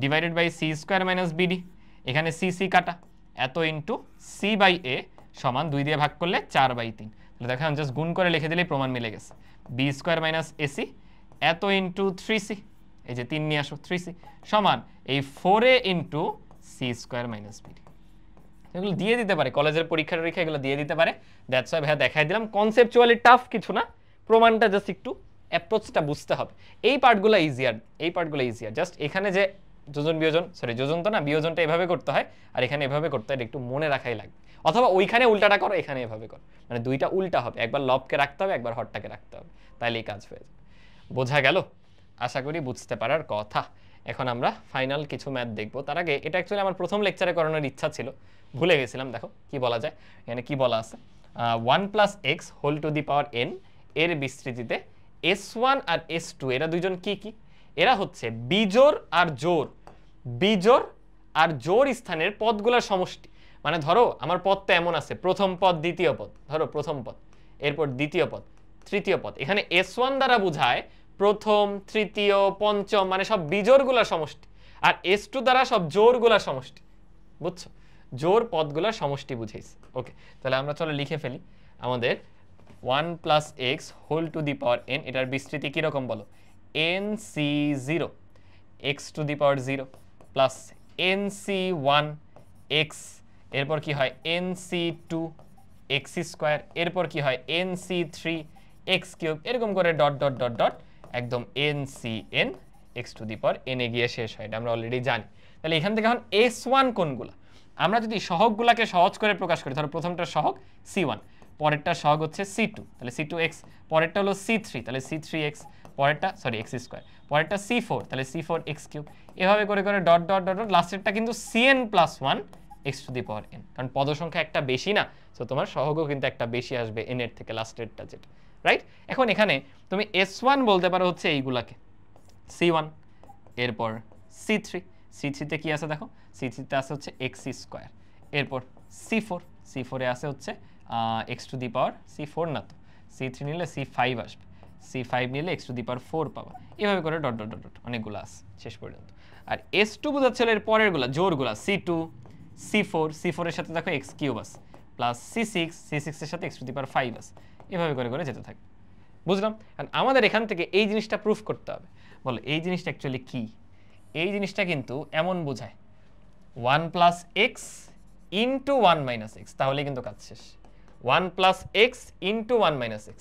divided by C square minus bd, এখানে সি সি কাটা, এত ইন্টু সি বাই এ সমান 2 দিয়ে ভাগ করলে 4/3। তাহলে দেখেন জাস্ট গুণ করে লিখে দিলেই প্রমাণ মিলে গেছে, বি স্কোয়ার মাইনাস এসি এত ইন্টু 3c, এই যে 3 নিয়ে আসো, 3c সমান এই 4a into c square minus bd. এগুলো দিয়ে দিতে পারে, কলেজের পরীক্ষার এগুলো দিয়ে দিতে পারে, দ্যাটস ওয়াই ভাইয়া দেখাই দিলাম, কনসেপচুয়ালি টাফ কিছু না, প্রমাণটা জাস্ট একটু অ্যাপ্রোচটা বুঝতে হবে। এই পার্টগুলো ইজিয়ার, জাস্ট এখানে যে যোজন বিয়োজন, সরি যোজন তো না, বিয়োজনটা এভাবে করতে হয় আর এখানে এভাবে করতে হয়, এটা একটু মনে রাখাই লাগবে। অথবা ওইখানে উল্টাটা করো, এখানে এভাবে করো, মানে দুইটা উল্টা হবে, একবার লবকে রাখতে হবে, একবার হরটাকে রাখতে হবে, তাইলেই কাজ হয়ে যাবে। বোঝা গেল? আশা করি বুঝতে পারার কথা। এখন আমরা ফাইনাল কিছু ম্যাথ দেখবো। তার আগে এটা অ্যাকচুয়ালি আমার প্রথম লেকচারে করানোর ইচ্ছা ছিল, ভুলে গেছিলাম। দেখো কি বলা যায়, এখানে কি বলা আছে, 1 + x whole to the power n এর বিস্তৃতিতে s1 আর s2 এরা দুইজন কি কি, এরা হচ্ছে বিজোড় আর জোড়, বিজোড় আর জোড় স্থানের পদগুলোর সমষ্টি। মানে ধরো আমার পদটা এমন আছে, প্রথম পদ দ্বিতীয় পদ, ধরো প্রথম পদ, এরপর দ্বিতীয় পদ, তৃতীয় পদ। এখানে s1 দ্বারা বোঝায় প্রথম, তৃতীয়, পঞ্চম, মানে সব বিজোড়গুলোর সমষ্টি, আর s2 দ্বারা সব জোড়গুলোর সমষ্টি। বুঝছো? জোড় পদগুলোর সমষ্টি বুঝাইছে। ওকে, তাহলে আমরা চলো লিখে ফেলি। আমাদের 1 + x whole to the power n, এটার বিস্তৃতি কিরকম বলো, nc0 x to the power 0 plus nc1 x, এরপর কি হয় nc2 x স্কয়ার, এরপর কি হয় nc3 x কিউব, এরকম করে ডট ডট ডট ডট একদম ncn x to the power n এ গিয়ে শেষ হয়। এটা আমরা অলরেডি জানি। তাহলে এখান থেকে এখন s1 কোনগুলা, আমরা যদি সহগগুলাকে সহজ করে প্রকাশ করি, ধরো প্রথমটার সহগ c1, পরেরটার সহগ হচ্ছে c2, তাহলে c2x, পরেরটা হলো c3, তাহলে c3x, পরেরটা সরি x স্কয়ার, পরেরটা c4, তাহলে c4x কিউব, এভাবে করে করে ডট ডট ডট ডট লাস্টেরটা কিন্তু cn+1 x to the power n, কারণ পদ সংখ্যা একটা বেশি না, সো তোমার সহগও কিন্তু একটা বেশি আসবে n এর থেকে, লাস্টেরটা যেটা, রাইট? এখন এখানে তুমি s1 বলতে পারো হচ্ছে এইগুলাকে, c1, এরপর c3, c3 তে কি আছে দেখো, c3 তে আছে হচ্ছে x স্কয়ার, এরপর c4, c4 এ আছে হচ্ছে x to the power c4 না তো, c3 নিলে c5 আসবে, c5 নিলে x টু দি পাওয়ার 4 পাবা, এভাবে করে ডট ডট ডট ডট অনেকগুলো আছে শেষ পর্যন্ত। আর s2 বোঝাচ্ছিল এর পরেরগুলা জোড়গুলা, c2, c4, c4 এর সাথে দেখো x কিউব আছে, প্লাস c6, c6 এর সাথে x টু দি পাওয়ার 5 আছে, এভাবে করে করে যেতে থাকবে। বুঝলাম? কারণ আমাদের এখান থেকে এই জিনিসটা প্রুফ করতে হবে। বলো এই জিনিসটা অ্যাকচুয়ালি কি? এই জিনিসটা কিন্তু এমন বোঝায় 1 + x ইন্টু 1 - x, তাহলে কিন্তু কাজ শেষ। 1 + x ইন্টু 1 - x,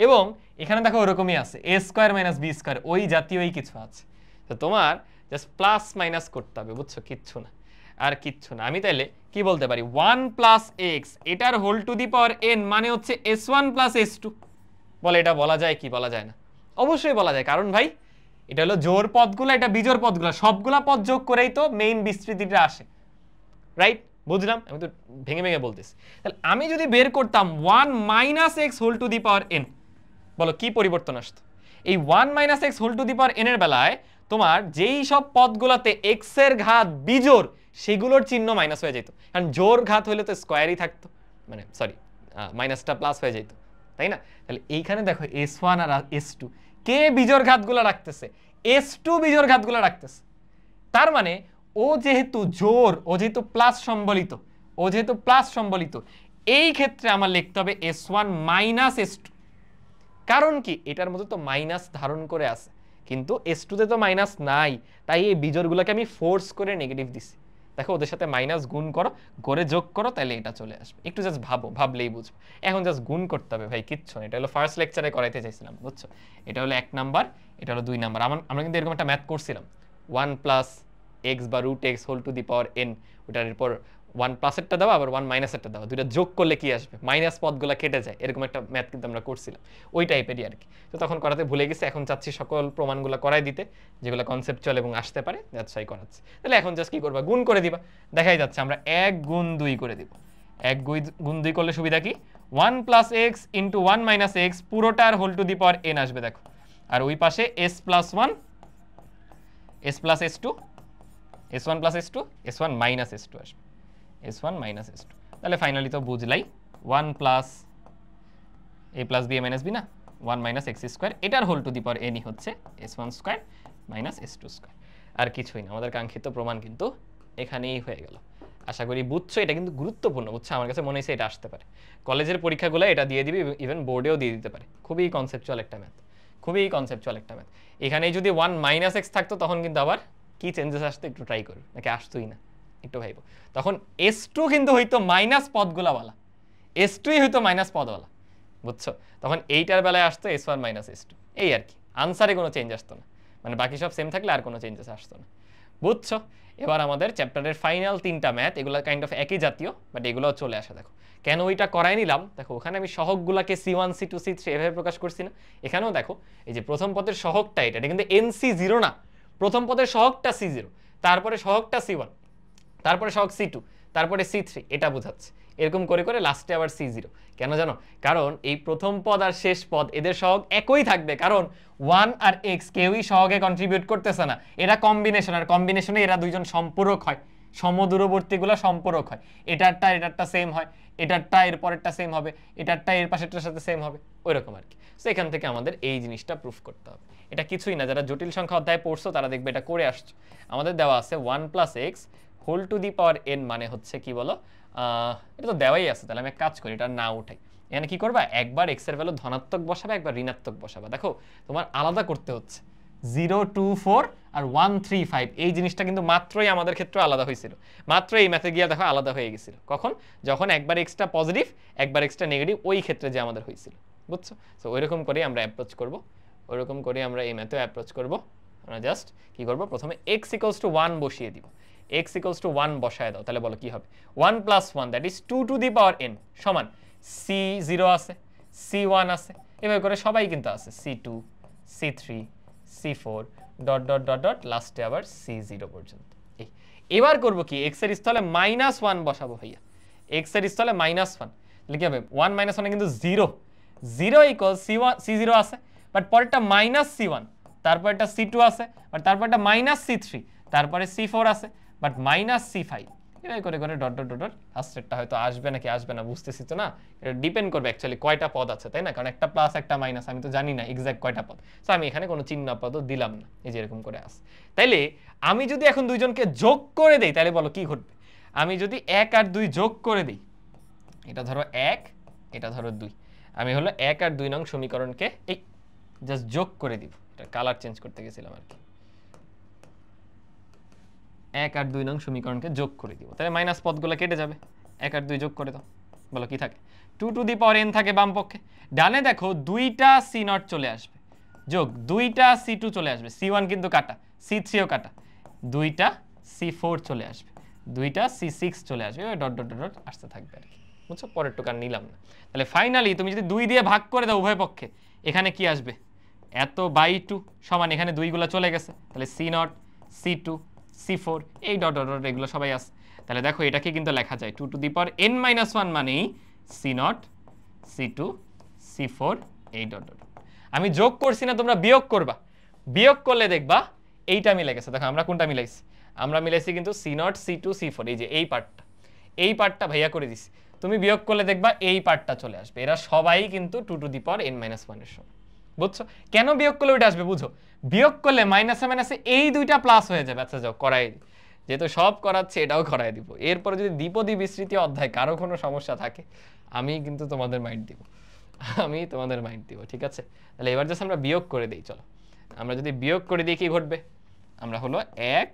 এবং এখানে দেখো ওরকমই আছে a² - b², ওই জাতীয়ই কিছু আছে। তো তোমার জাস্ট প্লাস মাইনাস করতে হবে, বুঝছো? কিচ্ছু না, আর কিচ্ছু না। আমি তাহলে কি বলতে পারি, 1 + x এটার whole to the power n মানে হচ্ছে s1 + s2। বলে এটা বলা যায় কি বলা যায় না? অবশ্যই বলা যায়, কারণ ভাই এটা হলো জোড় পদগুলো, এটা বিজোড় পদগুলো, সবগুলা পদ যোগ করেই তো মেইন বিস্তৃতিটা আসে, রাইট? বুঝলাম? আমি তো ভেঙে ভেঙে বলতেছি। তাহলে আমি যদি বের করতাম 1 - x whole to the power n, বলো কি পরিবর্তন আসতো? এই 1 - x whole to the power n এর বেলায় তোমার যেই সব পদগুলোতে x এর ঘাত বিজোড় সেগুলোর চিহ্ন মাইনাস হয়ে যেত, কারণ জোড় ঘাত হলে তো স্কয়ারই থাকতো, মানে সরি মাইনাসটা প্লাস হয়ে যেত, তাই না? তাহলে এইখানে দেখো s1 আর s2 কে বিজোড় ঘাতগুলো রাখতেছে, s2 বিজোড় ঘাতগুলো রাখতেছে। তার মানে ও যেহেতু জোড়, ও যেহেতু প্লাস সম্বলিত, ও যেহেতু প্লাস সম্বলিত, এই ক্ষেত্রে আমার লিখতে হবে s1 - s2। কারণ কি, এটার মধ্যে তো মাইনাস ধারণ করে আছে, কিন্তু s2 তে তো মাইনাস নাই, তাই এই বিজোড়গুলোকে আমি ফোর্স করে নেগেটিভ দিছি। দেখো ওদের সাথে মাইনাস গুণ করো, করে যোগ করো, তাহলে এটা চলে আসবে। একটু জাস্ট ভাবো, ভাবলেই বুঝবো। এখন জাস্ট গুণ করতে হবে ভাই, কিচ্ছু না। এটা হলো ফার্স্ট লেকচারে করাইতে চাইছিলাম, বুঝছো? এটা হলো 1 নাম্বার, এটা হলো 2 নাম্বার। আমরা কিন্তু এরকম একটা ম্যাথ করছিলাম, 1 + x বা √x whole to the power n, ওটার এরপর 1 প্লাসেরটা দাও আবার 1 মাইনাসেরটা দাও, দুইটা যোগ করলে কি আসবে, মাইনাস পদগুলো কেটে যায়, এরকম একটা ম্যাথ কিন্তু আমরা করছিলাম, ওই টাইপেরই আর কি। তো তখন করাতে ভুলে গেছি, এখন চাচ্ছি সকল প্রমাণগুলো করাই দিতে, যেগুলো কনসেপচুয়াল এবং আসতে পারে, যাচ্ছাই করাচ্ছি। তাহলে এখন জাস্ট কি করবা, গুণ করে দিবা। দেখাই যাচ্ছে আমরা 1 গুণ 2 করে দিব। 1 গুণ 2 করলে সুবিধা কি, 1 + x ইন্টু 1 - x পুরোটার whole to the power n আসবে দেখো, আর ওই পাশে s+1, s + s2, s1 + s2, s1 - s2 আসবে, s1 - s2। তাহলে ফাইনালি তো বুঝলাই 1 + a + b a - b না, 1 - x², এটার whole to the power n হচ্ছে s1² - s2²। আর কিছুই না, আমাদের কাঙ্ক্ষিত প্রমাণ কিন্তু এখানেই হয়ে গেল। আশা করি বুঝছো, এটা কিন্তু গুরুত্বপূর্ণ, বুঝছো? আমার কাছে মনে হয়েছে এটা আসতে পারে কলেজের পরীক্ষাগুলো, এটা দিয়ে দিবি, ইভেন বোর্ডেও দিয়ে দিতে পারে। খুবই কনসেপচুয়াল একটা ম্যাথ, খুবই কনসেপচুয়াল একটা ম্যাথ। এখানেই যদি 1 - x থাকতো তখন কিন্তু আবার কি চেঞ্জেস আসতো একটু ট্রাই করবে, নাকি আসতোই না একটু ভাইবো। তখন s2 কিন্তু হইতো মাইনাস পদগুলাওয়ালা, s2ই হইতো মাইনাস পদওয়ালা, বুঝছো? তখন এইটার বেলায় আসতো s1 - s2, এই আর কি। আনসারে কোনো চেঞ্জ আসতো না, মানে বাকি সব সেম থাকলে আর কোনো চেঞ্জেস আসতো না। বুঝছো? এবার আমাদের চ্যাপ্টারের ফাইনাল 3টা ম্যাথ, এগুলো কাইন্ড অফ একই জাতীয়, বাট এগুলোও চলে আসে। দেখো কেন ওইটা করাই নিলাম, দেখো ওখানে আমি সহগগুলোকে C1 C2 C3 এভাবে প্রকাশ করছি না, এখানেও দেখো এই যে প্রথম পদের সহগটা এটা কিন্তু NC0 না, প্রথম পদের সহগটা C0, তারপরে সহগটা C1, তারপরে সহগ C2, তারপরে C3, এটা বোঝাচ্ছে। এরকম করে করে লাস্টে আবার C0। কেন জানো? কারণ এই প্রথম পদ আর শেষ পদ এদের সহগ একই থাকবে, কারণ 1 আর x কেউই সহগে কন্ট্রিবিউট করতেছে না, এরা কম্বিনেশন, আর কম্বিনেশনে এরা দুইজন সম্পূরক হয়, সমদূরবর্তীগুলো সম্পূরক হয়, এটারটা এটারটা সেম হয়, এটারটা এর পরেরটা সেম হবে, এটারটা এর পাশেরটার সাথে সেম হবে, ওইরকম আর কি। সো এখান থেকে আমাদের এই জিনিসটা প্রুফ করতে হবে। এটা কিছুই না, যারা জটিল সংখ্যা অধ্যায় পড়ছো তারা দেখবে এটা করে আসছো। আমাদের দেওয়া আছে 1 + x whole to the power n, মানে হচ্ছে কি বলো, এটা তো দেওয়াই আছে, তাহলে আমি এক কাজ করি, এটা না উঠাই। এখানে কি করবা, একবার x এর ভ্যালু ধনাত্মক বসাবে, একবার ঋণাত্মক বসাবে। দেখো তোমার আলাদা করতে হচ্ছে, 0 2 4 আর 1 3 5, এই জিনিসটা কিন্তু মাত্রই আমাদের ক্ষেত্রে আলাদা হয়েছিল, মাত্র এই ম্যাথে গিয়ে দেখো আলাদা হয়ে গেছিল। কখন? যখন একবার এক্সটা পজিটিভ একবার এক্সটা নেগেটিভ, ওই ক্ষেত্রে যে আমাদের হয়েছিল, বুঝছো? সো ওইরকম করে আমরা অ্যাপ্রোচ করব, ওইরকম করে আমরা এই ম্যাথেও অ্যাপ্রোচ করব। আমরা জাস্ট কি করব, প্রথমে x = 1 বসিয়ে দিব, x = 1 বসায় দাও, তাহলে বলো কি হবে, 1 + 1 that is 2 to the power n সমান C0 আছে, C1 আছে, এভাবে করে সবাই কিন্তু আছে, C2 C3 C4 dot dot dot dot লাস্টে আবার C0 পর্যন্ত। এবার করব কি, x এর স্থলে -1 বসাবো ভাইয়া, x এর স্থলে -1 লিখে হবে 1 - 1 কিন্তু 0, 0 = C0 আছে, বাট পরেরটা -C1, তারপরটা C2 আছে, বাট তারপরটা -C3, তারপরে C4 আছে, বাট -C5, এভাবে করে করে ডট ডট ডট ডট লাস্টেরটা হয়তো আসবে নাকি আসবে না বুঝতেছি তো না, এটা ডিপেন্ড করবে অ্যাকচুয়ালি কয়টা পদ আছে, তাই না? কারণ একটা প্লাস একটা মাইনাস আমি তো জানি না এক্সাক্ট কয়টা পদ, সো আমি এখানে কোনো চিহ্ন পদও দিলাম না, এই যে এরকম করে আসে। তাইলে আমি যদি এখন দুইজনকে যোগ করে দেই, তাহলে বলো কি ঘটবে? আমি যদি 1 আর 2 যোগ করে দিই, এটা ধরো 1, এটা ধরো 2, আমি হলো 1 আর 2 নং সমীকরণকে এই জাস্ট যোগ করে দিব, এটা কালার চেঞ্জ করতে গেছিলাম আর কি, 1 আর 2 নং সমীকরণকে যোগ করে দিব, তাহলে মাইনাস পদগুলো কেটে যাবে, 1 আর 2 যোগ করে দাও, বলো কি থাকে, 2 টু দি পাওয়ার n থাকে বাম পক্ষে, ডানে দেখো 2টা C0 চলে আসবে, যোগ 2টা C2 চলে আসবে, C1 কিন্তু কাটা, C3ও কাটা, 2টা C4 চলে আসবে, 2টা C6 চলে আসবে, ডট ডট ডট আসতে থাকবে আর কি, বুঝছো? পরের টুকার নিলাম না। তাহলে ফাইনালি তুমি যদি 2 দিয়ে ভাগ করে দাও উভয় পক্ষে, এখানে কি আসবে, এত বাই 2 সমান, এখানে 2 গুলো চলে গেছে, তাহলে C0 C2 C4 এই ডট ডট ডট এগুলো সবাই আছে। তাহলে দেখো এটাকে কিন্তু লেখা যায় 2 টু দি পাওয়ার n - 1 মানেই C0 C2 C4 এই ডট ডট। আমি যোগ করছি না, তোমরা বিয়োগ করবা, বিয়োগ করলে দেখবা এইটা মিলে গেছে। দেখো আমরা কোনটা মিলাইছি, আমরা মিলাইছি কিন্তু C0 C2 C4, এই যে এই পার্টটা ভাইয়া করে দিছি, তুমি বিয়োগ করলে দেখবা এই পার্টটা চলে আসবে, এরা সবাই কিন্তু 2 টু দি পাওয়ার n - 1 এর সমান, বুঝছো? কেন বিয়োগ করলে ওইটা আসবে বুঝো, বিয়োগ করলে মাইনাসে মাইনাসে এই দুইটা প্লাস হয়ে যাবে। আচ্ছা যাও করাই দিই, যেহেতু সব করাচ্ছে এটাও করাই দিব, এরপরে যদি দ্বিপদী বিস্তৃতি অধ্যায় কারো কোনো সমস্যা থাকে আমি কিন্তু তোমাদের মাইন্ড দিব, আমি তোমাদের মাইন্ড দিব, ঠিক আছে? তাহলে এবার জাস্ট আমরা বিয়োগ করে দিই, চলো আমরা যদি বিয়োগ করে দিই কি ঘটবে, আমরা হলো 1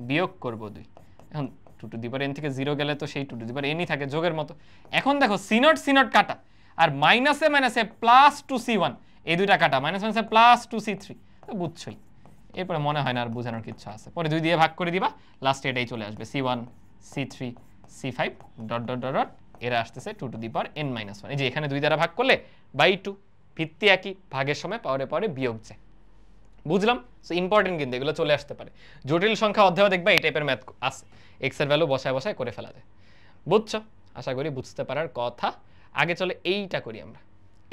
বিয়োগ করব 2, এখন 2 টু দি পাওয়ার n থেকে 0 গেলে তো সেই 2 টু দি পাওয়ার n ই থাকে যোগের মতো। এখন দেখো C0 C0 কাটা, আর মাইনাসে মাইনাসে প্লাস 2C1 এই দুইটা কাটা, মাইনাস মাইনাসে প্লাস 2C3, তো বুঝছোই, এরপরে মনে হয় না আর বোঝানোর কিছু আছে, পরে 2 দিয়ে ভাগ করে দিবা, লাস্টে এটাই চলে আসবে, C1 C3 C5 dot dot dot dot, এরা আসতেছে 2 টু দি পাওয়ার n - 1, এই যে এখানে 2 দ্বারা ভাগ করলে বাই 2, ভিত্তি একই, ভাগের সময় পাওয়ারে পাওয়ারে বিয়োগ যায়, বুঝলাম? সো ইম্পর্টেন্ট কিন্তু এগুলো চলে আসতে পারে, জটিল সংখ্যা অধ্যায় দেখবা এই টাইপের ম্যাথ আছে, এক্স এর ভ্যালু বসায় বসায় করে ফেলা যায়, বুঝছো? আশা করি বুঝতে পারার কথা। আগে চলে এইটা করি আমরা,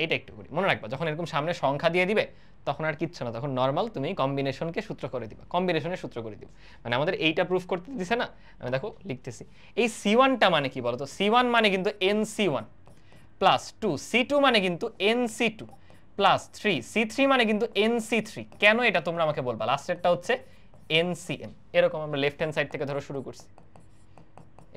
এইটা একটু করি, মনে রাখবা যখন এরকম সামনে সংখ্যা দিয়ে দিবে তখন আর কিচ্ছু না, তখন নর্মাল তুমি কম্বিনেশনকে সূত্র করে দিবা, কম্বিনেশনের সূত্র করে দিবা, মানে আমাদের এইটা প্রুফ করতে দিছে না, আমি দেখো লিখতেছি, এই C1টা মানে কি বলতো, C1 মানে কিন্তু NC1 প্লাস 2 C2 মানে কিন্তু NC2 প্লাস 3 C3 মানে কিন্তু NC3, কেন এটা তোমরা আমাকে বলবা, লাস্টেরটা হচ্ছে NCN, এরকম আমরা লেফট হ্যান্ড সাইড থেকে ধরো শুরু করছি,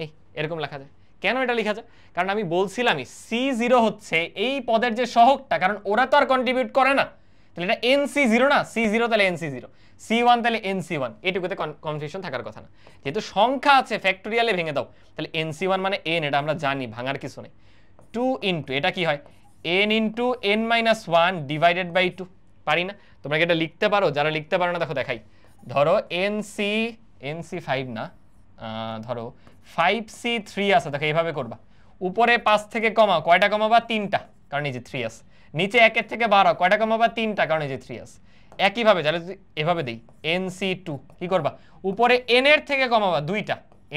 এই এরকম লেখা যায়, কেন এটা লেখা যায়, কারণ আমি বলছিলামই C0 হচ্ছে এই পদের যে সহগটা, কারণ ওরা তো আর কন্ট্রিবিউট করে না, তাহলে এটা NC0 না, C0 তাহলে NC0, C1 তাহলে NC1, এটুকুতে কনফিউশন থাকার কথা না, যেহেতু সংখ্যা আছে ফ্যাক্টোরিয়ালে ভেঙে দাও, তাহলে NC1 মানে n, এটা আমরা জানি, ভাঙার কিছু নেই, 2 ইন্টু এটা কি হয় n into n - 1 divided by 2, পারি না? তোমরা কি এটা লিখতে পারো? যারা লিখতে পারো না দেখো দেখাই, ধরো NC NC5 না, ধরো 5C3 আছে, দেখো এইভাবে করবা, উপরে 5 থেকে কমাও, কয়টা কমাবা? 3টা, কারণ এই যে 3 আছে। নিচে 1 থেকে বাড়াও, কয়টা কমাবা? 3টা, কারণ এই যে 3 আছে। একইভাবে তাহলে এভাবে দেই NC2 কি করবা? উপরে n এর থেকে কমাবা 2টা,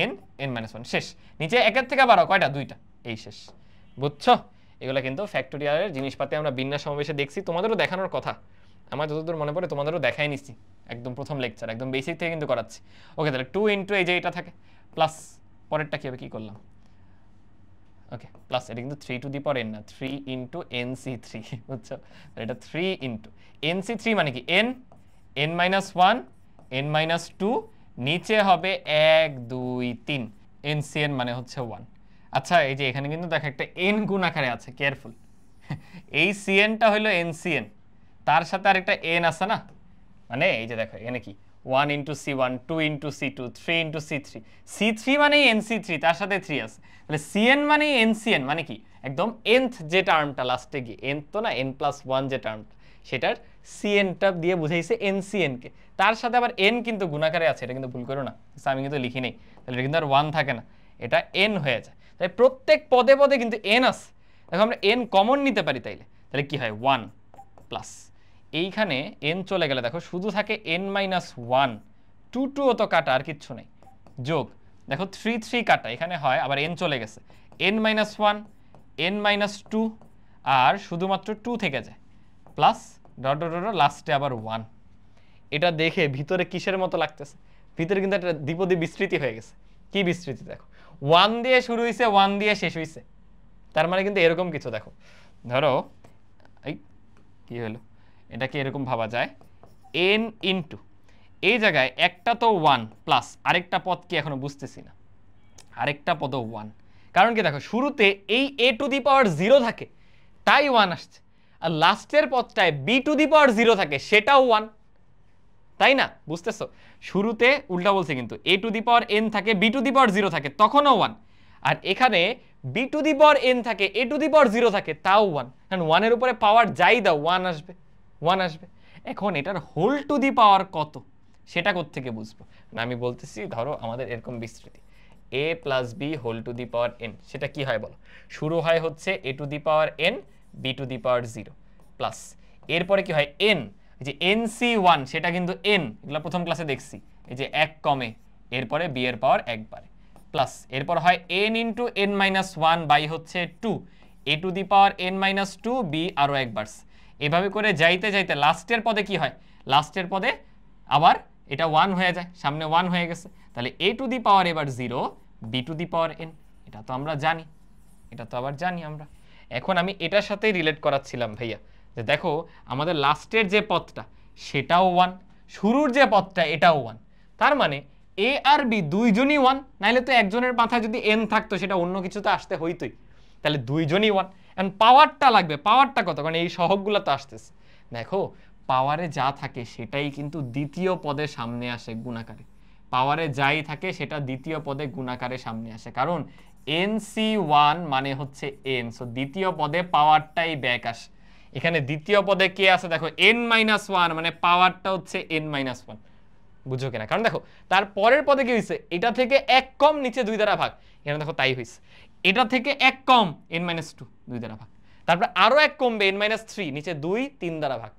n-1 শেষ। নিচে 1 থেকে বাড়াও, কয়টা? 2টা, এই শেষ। বুঝছো? এগুলো কিন্তু ফ্যাক্টোরিয়ালের জিনিসপাতি আমরা বিন্যাস সমাবেশে দেখছি, তোমাদেরও দেখানোর কথা, আমার যতদূর মনে পড়ে তোমাদেরও দেখাই নিচ্ছি, একদম প্রথম লেকচার, একদম বেসিক থেকে কিন্তু করাচ্ছি। ওকে, তাহলে 2 ইন্টু এই যে এটা থাকে প্লাস, পরেরটা কি হবে, কি করলাম? ওকে, প্লাস, এটা কিন্তু 3 টু দি পাওয়ার n না, 3 ইন্টু NC3, বুঝছো? এটা 3 ইন্টু NC3 মানে কি n-1 n-2, নিচে হবে 1 2 3, NCn মানে হচ্ছে 1। আচ্ছা, এই যে এখানে কিন্তু দেখো একটা n গুণ আকারে আছে, কেয়ারফুল, এই cnটা হলো NCn, তার সাথে আরেকটা n আছে না, মানে এই যে দেখো এখানে কি 1 into C1, 2 into C2, 3 into C3, C3 মানেই NC3, তার সাথে 3 আছে, তাহলে Cn মানেই NCn, মানে কি একদম nth যে টার্মটা লাস্টে গিয়ে, nth তো না, n+1 যে টার্মটা, সেটার Cnটা দিয়ে বুঝাইছে NCn কে, তার সাথে আবার n কিন্তু গুণাকারে আছে, এটা কিন্তু ভুল করো না, আমি কিন্তু লিখি নেই, তাহলে এটা কিন্তু আর 1 থাকে না, এটা n হয়ে যায়। তাই প্রত্যেক পদে পদে কিন্তু n আছে, দেখো আমরা n কমন নিতে পারি, তাহলে কি হয় 1 প্লাস, এইখানে n চলে গেলে দেখো শুধু থাকে n-1, 2 তো কাটা, আর কিচ্ছু নেই, যোগ দেখো 3 3 কাটা, এখানে হয় আবার n চলে গেছে, n-1 n-2 আর শুধুমাত্র 2 থেকে যায়, প্লাস ডট ডট ডট লাস্টে আবার 1। এটা দেখে ভিতরে কিসের মতো লাগতেছে? ভিতরে কিন্তু একটা দ্বিপদী বিস্তৃতি হয়ে গেছে। কি বিস্তৃতি? দেখো 1 দিয়ে শুরু হয়েছে, 1 দিয়ে শেষ হয়েছে, তার মানে কিন্তু এরকম কিছু, দেখো ধরো এই কি হলো, এটাকে এরকম ভাবা যায় n ইন্টু এই জায়গায় একটা তো 1 প্লাস আরেকটা পদ কি এখনো বুঝতেছি না, আরেকটা পদও 1, কারণ কি দেখো শুরুতে এই a টু দি পাওয়ার 0 থাকে তাই 1 আসছে, আর লাস্টের পদটায় b টু দি পাওয়ার 0 থাকে সেটাও 1, তাই না? বুঝতেছো? শুরুতে উল্টা বলছে কিন্তু a to the power n থাকে, b টু দি পাওয়ার 0 থাকে, তখনও 1, আর এখানে b to the power n থাকে, a টু দি পাওয়ার 0 থাকে, তাও 1, কারণ 1 এর উপরে পাওয়ার যাই দাও 1 আসবে, 1 আসবে। এখন এটার হোল টু দি পাওয়ার কত সেটা কোত্থেকে বুঝবো? না আমি বলতেছি ধরো আমাদের এরকম বিস্তৃতি a plus b whole to the power n, সেটা কি হয় বলো? শুরু হয় হচ্ছে a to the power n b to the power 0 plus, এরপরে কি হয় n, যে NC1 সেটা কিন্তু n, এগুলো প্রথম ক্লাসে দেখছি, এই যে 1 কমে এরপরে b এর পাওয়ার 1 বাড়ে, প্লাস এরপর হয় n ইন্টু n-1 বাই হচ্ছে 2 a to the power n-2 b আরও 1 বাড়ছে, এভাবে করে যাইতে যাইতে লাস্টের পদে কি হয়? লাস্টের পদে আবার এটা 1 হয়ে যায়, সামনে 1 হয়ে গেছে, তাহলে a টু দি পাওয়ার এবার 0 b to the power n, এটা তো আমরা জানি, এটা তো আবার জানি আমরা। এখন আমি এটার সাথেই রিলেট করাচ্ছিলাম ভাইয়া, যে দেখো আমাদের লাস্টের যে পদটা সেটাও 1, শুরুর যে পদটা এটাও 1, তার মানে a আর b দুইজনই 1, নাইলে তো একজনের মাথায় যদি n থাকতো সেটা অন্য কিছুতে আসতে হইতোই, তাহলে দুইজনই 1। এখন পাওয়ারটা লাগবে, পাওয়ারটা কত? কারণ এই সহগগুলো তো আসতেছে, দেখো পাওয়ারে যা থাকে সেটাই কিন্তু দ্বিতীয় পদে সামনে আসে গুণাকারে, পাওয়ারে যাই থাকে সেটা দ্বিতীয় পদে গুণাকারে সামনে আসে, কারণ NC1 মানে হচ্ছে n, সো দ্বিতীয় পদে পাওয়ারটাই ব্যাক আসে। এখানে দ্বিতীয় পদে কে আছে দেখো n-1, মানে পাওয়ারটা হচ্ছে n-1, বুঝো কিনা? কারণ দেখো তার পরের পদে কি হয়েছে, এটা থেকে 1 কম নিচে 2 দ্বারা ভাগ, এখানে দেখো তাই হয়েছে, এটা থেকে 1 কম n-2 2 দ্বারা ভাগ, তারপর আরো 1 কমবে n-3 নিচে 2 3 দ্বারা ভাগ,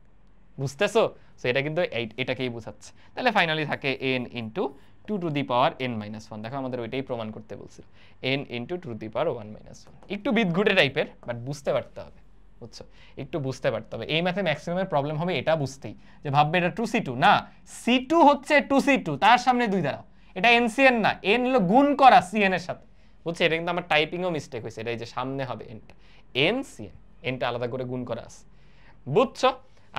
বুঝতেছো? সো এটা কিন্তু এটাকেই বোঝাচ্ছে। তাহলে ফাইনালি থাকে n into 2 to the power n-1, দেখো আমাদের ওইটাই প্রমাণ করতে বলছিল, n ইন্টু 2 টু দি পাওয়ার 1-1, একটু বিদঘুটে টাইপের, বাট বুঝতে পারতে হবে, বুঝছো? একটু বুঝতে পারতে হবে, এই ম্যাথে ম্যাক্সিমামের প্রবলেম হবে এটা বুঝতেই, যে ভাববে এটা 2c2 না, c2 হচ্ছে 2c2, তার সামনে 2 দ্বারা, এটা NCn না, n হলো গুণ করা cn এর সাথে, বুঝছো? এটা কিন্তু আমার টাইপিংও মিস্টেক হয়েছে, এটা এই যে সামনে হবে nটা NCn, nটা আলাদা করে গুণ করা আছে, বুঝছো?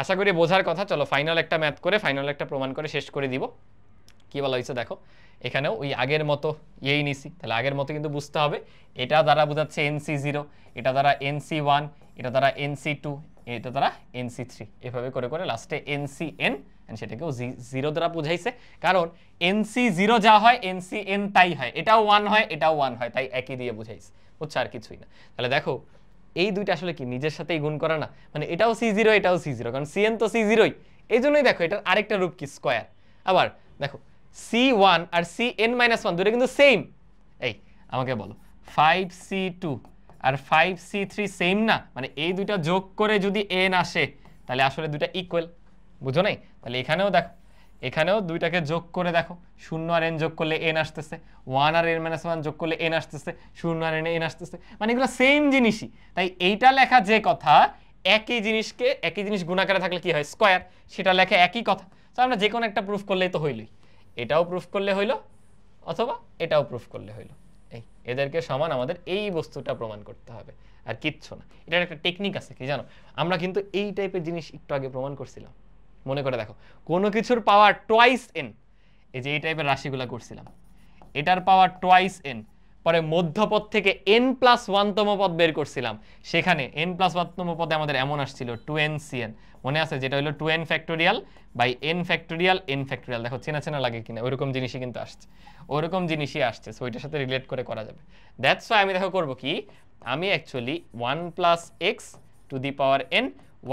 আশা করি বোঝার কথা। চলো ফাইনাল একটা ম্যাথ করে, ফাইনাল একটা প্রমাণ করে শেষ করে দিব। কি বলা হয়েছে দেখো, এখানেও ওই আগের মতো ইয়েই নিছি, তাহলে আগের মতো কিন্তু বুঝতে হবে, এটা দ্বারা বোঝাচ্ছে NC0, এটা দ্বারা NC1, এটা দ্বারা NC2, এটা দ্বারা NC3, এভাবে করে করে লাস্টে NCn, সেটাকেও 0 দ্বারা বুঝাইছে, কারণ NC0 যা হয় NCn তাই হয়, এটাও 1 হয় এটাও 1 হয়, তাই একই দিয়ে বুঝাইছে, বুঝছো? আর কিছুই না। তাহলে দেখো এই দুইটা আসলে কি নিজের সাথেই গুণ করা না, মানে এটাও C0 এটাও C0, কারণ Cn তো C0ই, এই জন্যই দেখো এটার আরেকটা রূপ কি স্কয়ার। আবার দেখো c1 আর cn-1 দুটো কিন্তু সেম। এই আমাকে বলো 5c2 আর 5c3 সেম না? মানে এই দুইটা যোগ করে যদি n আসে তাহলে আসলে দুইটা ইকুয়াল, বুঝো নাই? তাহলে এখানেও দেখো, এখানেও দুইটাকে যোগ করে দেখো, 0 আর n যোগ করলে n আসতেছে, 1 আর n-1 যোগ করলে n আসতেছে, 0 আর n আসতেছে, মানে এগুলো সেম জিনিসই। তাই এইটা লেখা যে কথা, একই জিনিসকে একই জিনিস গুণাকারে থাকলে কি হয়, স্কয়ার, সেটা লেখা একই কথা। তো আমরা যে কোনো একটা প্রুফ করলেই তো হইলই, এটাও প্রুফ করলে হইলো অথবা এটাও প্রুফ করলে হইলো। এই এদেরকে সমান আমাদের এই বস্তুটা প্রমাণ করতে হবে, আর কিচ্ছু না। এটার একটা টেকনিক আছে কি জানো? আমরা কিন্তু এই টাইপের জিনিস একটু আগে প্রমাণ করছিলাম, মনে করে দেখো। কোনো কিছুর পাওয়ার টোয়াইস n, এই যে এই টাইপের রাশিগুলো করছিলাম, এটার পাওয়ার টোয়াইস n, পরে মধ্যপদ থেকে n+1 তম পদ বের করছিলাম, সেখানে n+1 তম পদে আমাদের এমন আসছিল 2n/cn, মনে আছে? যেটা হলো 2n factorial by n factorial n factorial. দেখো চেনা চেনা লাগে কিনা, ওইরকম জিনিসই কিন্তু আসছে, ওইরকম জিনিসই আসছে, সো ওইটার সাথে রিলেট করে করা যাবে। দ্যাটস ওয়াই আমি দেখো করবো কি, আমি actually 1 + x to the power n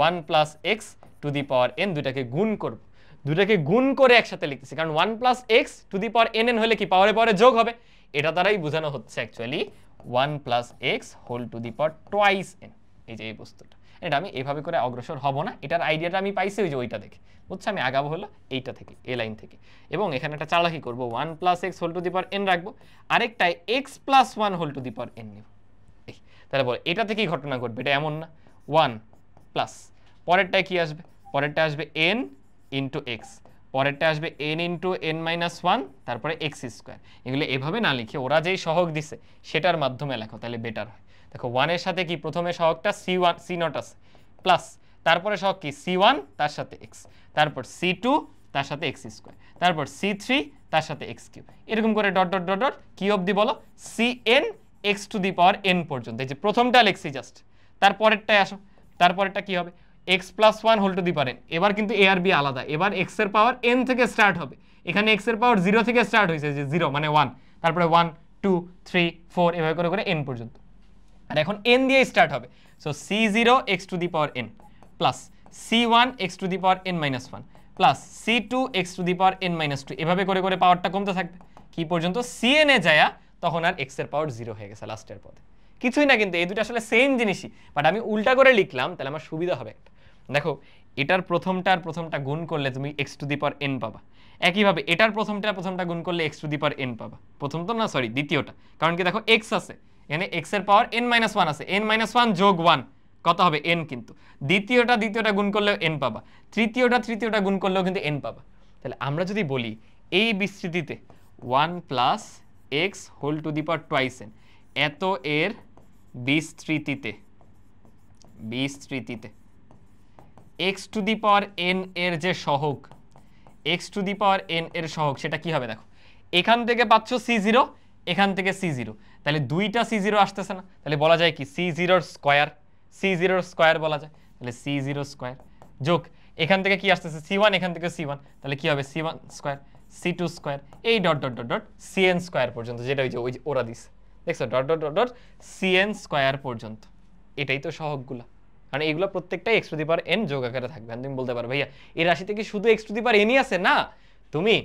1 + x to the power n দুটাকে গুণ করব, দুটাকে গুণ করে একসাথে লিখতেছি, কারণ 1 + x to the power n হলে কি পাওয়ারে পাওয়ারে যোগ হবে, এটা দ্বারাই বোঝানো হচ্ছে actually 1 + x whole to the power twice n। এই যে এই বস্তুটা, এটা আমি এভাবে করে অগ্রসর হব না, এটার আইডিয়াটা আমি পাইছি ওই যে ওইটা দেখে, বুঝছো? আমি আগাবো হলো এইটা থেকে, এই লাইন থেকে, এবং এখানে একটা চালাকি করব, 1 + x whole to the power n রাখবো, আরেকটায় x + 1 whole to the power n নেব। তাহলে বল এটা থেকে কি ঘটনা ঘটবে? এটা এমন না 1 প্লাস, পরেরটায় কি আসবে? পরেরটা আসবে n ইন্টু এক্স, পরেরটা আসবে n ইন্টু n-1, তারপরে x²। এগুলো এভাবে না লিখে ওরা যেই সহগ দিছে সেটার মাধ্যমে লেখো, তাহলে বেটার হয়। দেখো 1 এর সাথে কি প্রথমে সহগটা c0 আছে, প্লাস তারপরে সহগ কি c1 তার সাথে x, তারপর c2 তার সাথে x², তারপর c3 তার সাথে x3, এরকম করে ডট ডট ডট ডট কি অবধি বলো, cn x to the power n পর্যন্ত। এই যে প্রথমটা লিখছি জাস্ট, তারপরেরটায় আসো, তারপরেরটা কি হবে, x + 1 whole to the power n। এবার কিন্তু a আর b আলাদা, এবার x এর পাওয়ার n থেকে স্টার্ট হবে, এখানে x এর পাওয়ার 0 থেকে স্টার্ট হয়েছে, যে 0 মানে 1, তারপরে 1 2 3 4 এভাবে করে করে n পর্যন্ত, আর এখন n দিয়ে স্টার্ট হবে। So c0 x to the power n plus c1 x to the power n-1 plus c2 x to the power n-2, এভাবে করে করে পাওয়ারটা কমতে থাকবে, কি পর্যন্ত cn এ যায়, তখন আর x এর পাওয়ার 0 হয়ে গেছে লাস্টের পদে। কিছুই না কিন্তু, এই দুটো আসলে সেম জিনিসই, বাট আমি উল্টা করে লিখলাম, তাহলে আমার সুবিধা হবে একটা। দেখো এটার প্রথমটা আর প্রথমটা গুণ করলে তুমি x to the power n পাবা, একইভাবে এটার প্রথমটা গুণ করলে x to the power n পাবা, প্রথম তো না, সরি দ্বিতীয়টা, কারণ কি দেখো x আছে, এখানে x এর পাওয়ার n-1 আছে, n-1 যোগ 1 কত হবে, n, কিন্তু দ্বিতীয়টা গুণ করলেও n পাবা, তৃতীয়টা গুণ করলেও কিন্তু n পাবা। তাহলে আমরা যদি বলি এই বিস্তৃতিতে 1 + x whole to the power twice n, এত এর বিস্তৃতিতে x to the power n এর যে সহগ, x to the power n এর সহগ, সেটা কি হবে দেখো, এখান থেকে পাচ্ছ c0, এখান থেকে c0, তাহলে দুইটা c0 আসতেছে না, তাহলে বলা যায় কি c0 স্কয়ার বলা যায়, তাহলে c0 স্কয়ার যোগ এখান থেকে কি আসতেছে c1, এখান থেকে c1, তাহলে কি হবে c1 স্কয়ার c2 স্কয়ার, এই dot dot dot dot cn square পর্যন্ত, যেটা ওই যে ওরা দিছে, দেখছো dot dot dot dot cn square পর্যন্ত। এটাই তো সহগগুলা, কারণ এগুলো প্রত্যেকটাই x to the power n যোগ আকারে থাকবে। তুমি বলতে পারো ভাইয়া এই রাশিতে কি শুধু x to the power n ই আছে? না, তুমি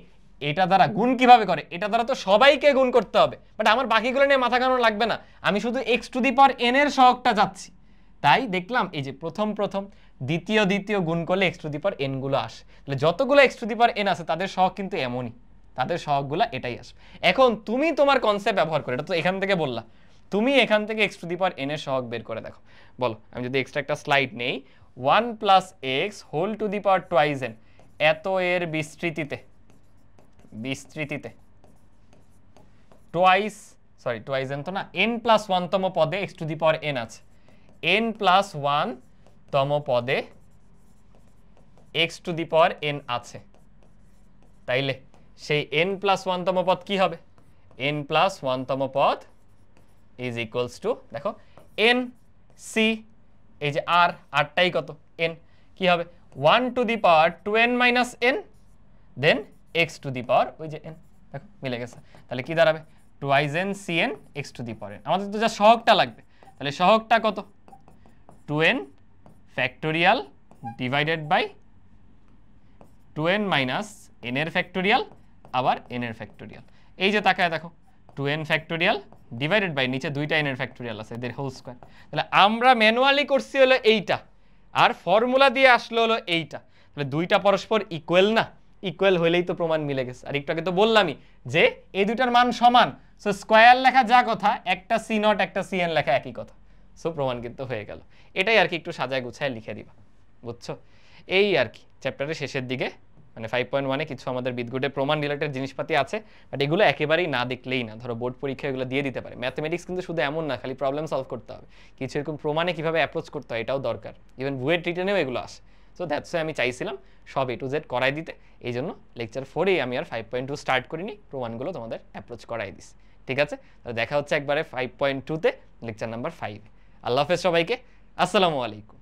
এটা দ্বারা গুণ কিভাবে করে, এটা দ্বারা তো সবাইকে গুণ করতে হবে, বাট আমার বাকিগুলো নিয়ে মাথা ঘামানো লাগবে না, আমি শুধু x to the power n এর সহগটা যাচ্ছি। তাই দেখলাম এই যে প্রথম দ্বিতীয় গুণ করলে x to the power n গুলো আসে, তাহলে যতগুলো x to the power n আছে তাদের সহগ কিন্তু এমনই, তাদের সহগগুলো এটাই আসে। এখন তুমি তোমার কনসেপ্ট ব্যবহার করে, এটা তো এখান থেকে বললা, তুমি এখান থেকে x to the power n এর সহগ বের করে দেখো। বলো, আমি যদি এক্সট্রা একটা স্লাইড নেই, 1 + x whole to the power twice n, এত এর বিস্তৃতিতে টোয়াইস n তো না, n+1 তম পদে x to the power n আছে, n+1 তম পদে x to the power n আছে, তাইলে সেই n+1 তম পদ কি হবে, n+1 তম পদ ইজ ইকুয়ালস টু, দেখো n c, এই যে rটাই কত n, কি হবে 1 to the power 2n-n, then x to the power ওই যে n, দেখো মিলে গেছে। তাহলে কি দাঁড়াবে, twice n cn x to the power n। আমাদের তো যা সহগটা লাগবে, তাহলে সহগটা কত, 2n factorial divided by 2n - n এর ফ্যাক্টোরিয়াল আবার n এর ফ্যাক্টোরিয়াল। এই যে তাকায় দেখো 2n ফ্যাক্টোরিয়াল ডিভাইডেড বাই নিচে দুইটা n এর ফ্যাক্টোরিয়াল আছে, এদের হোল স্কয়ার। তাহলে আমরা ম্যানুয়ালি করছি হলো এইটা, আর ফর্মুলা দিয়ে আসলো হলো এইটা। তাহলে দুইটা পরস্পর ইকুয়াল না? ইকুয়াল হইলেই তো প্রমাণ মিলে গেছে। আর একটু আগে তো বললামই যে এই দুটার মান সমান, সো স্কয়ার লেখা যা কথা, একটা সি নট একটা সিএন লেখা একই কথা। সো প্রমাণ কিন্তু হয়ে গেল। এটাই আর কি, একটু সাজায় গুছায় লিখে দিবা, বুঝছো? এই আর কি চ্যাপ্টারের শেষের দিকে, মানে 5.1-এ কিছু আমাদের বিদগুডে প্রমাণ রিলেটেড জিনিসপাতি আছে, বাট এগুলো একেবারেই না দেখলেই না। ধরো বোর্ড পরীক্ষা এগুলো দিয়ে দিতে পারে। ম্যাথমেটিক্স কিন্তু শুধু এমন না খালি প্রবলেম সলভ করতে হবে, কিছু এরকম প্রমাণে কীভাবে অ্যাপ্রোচ করতে হয় এটাও দরকার। ইভেন বুয়েট রিটেনেও এগুলো আসে। সো দ্যাটস ওয়াই আমি চাইছিলাম সব A to Z করাই দিতে। এই জন্য লেকচার 4-এই আমি আর 5.2 স্টার্ট করিনি, প্রমাণগুলো তোমাদের অ্যাপ্রোচ করাই দিস। ঠিক আছে, তাহলে দেখা হচ্ছে একবারে 5.2-তে লেকচার নাম্বার 5। আল্লাহ হাফেজ সবাইকে, আসসালামু আলাইকুম।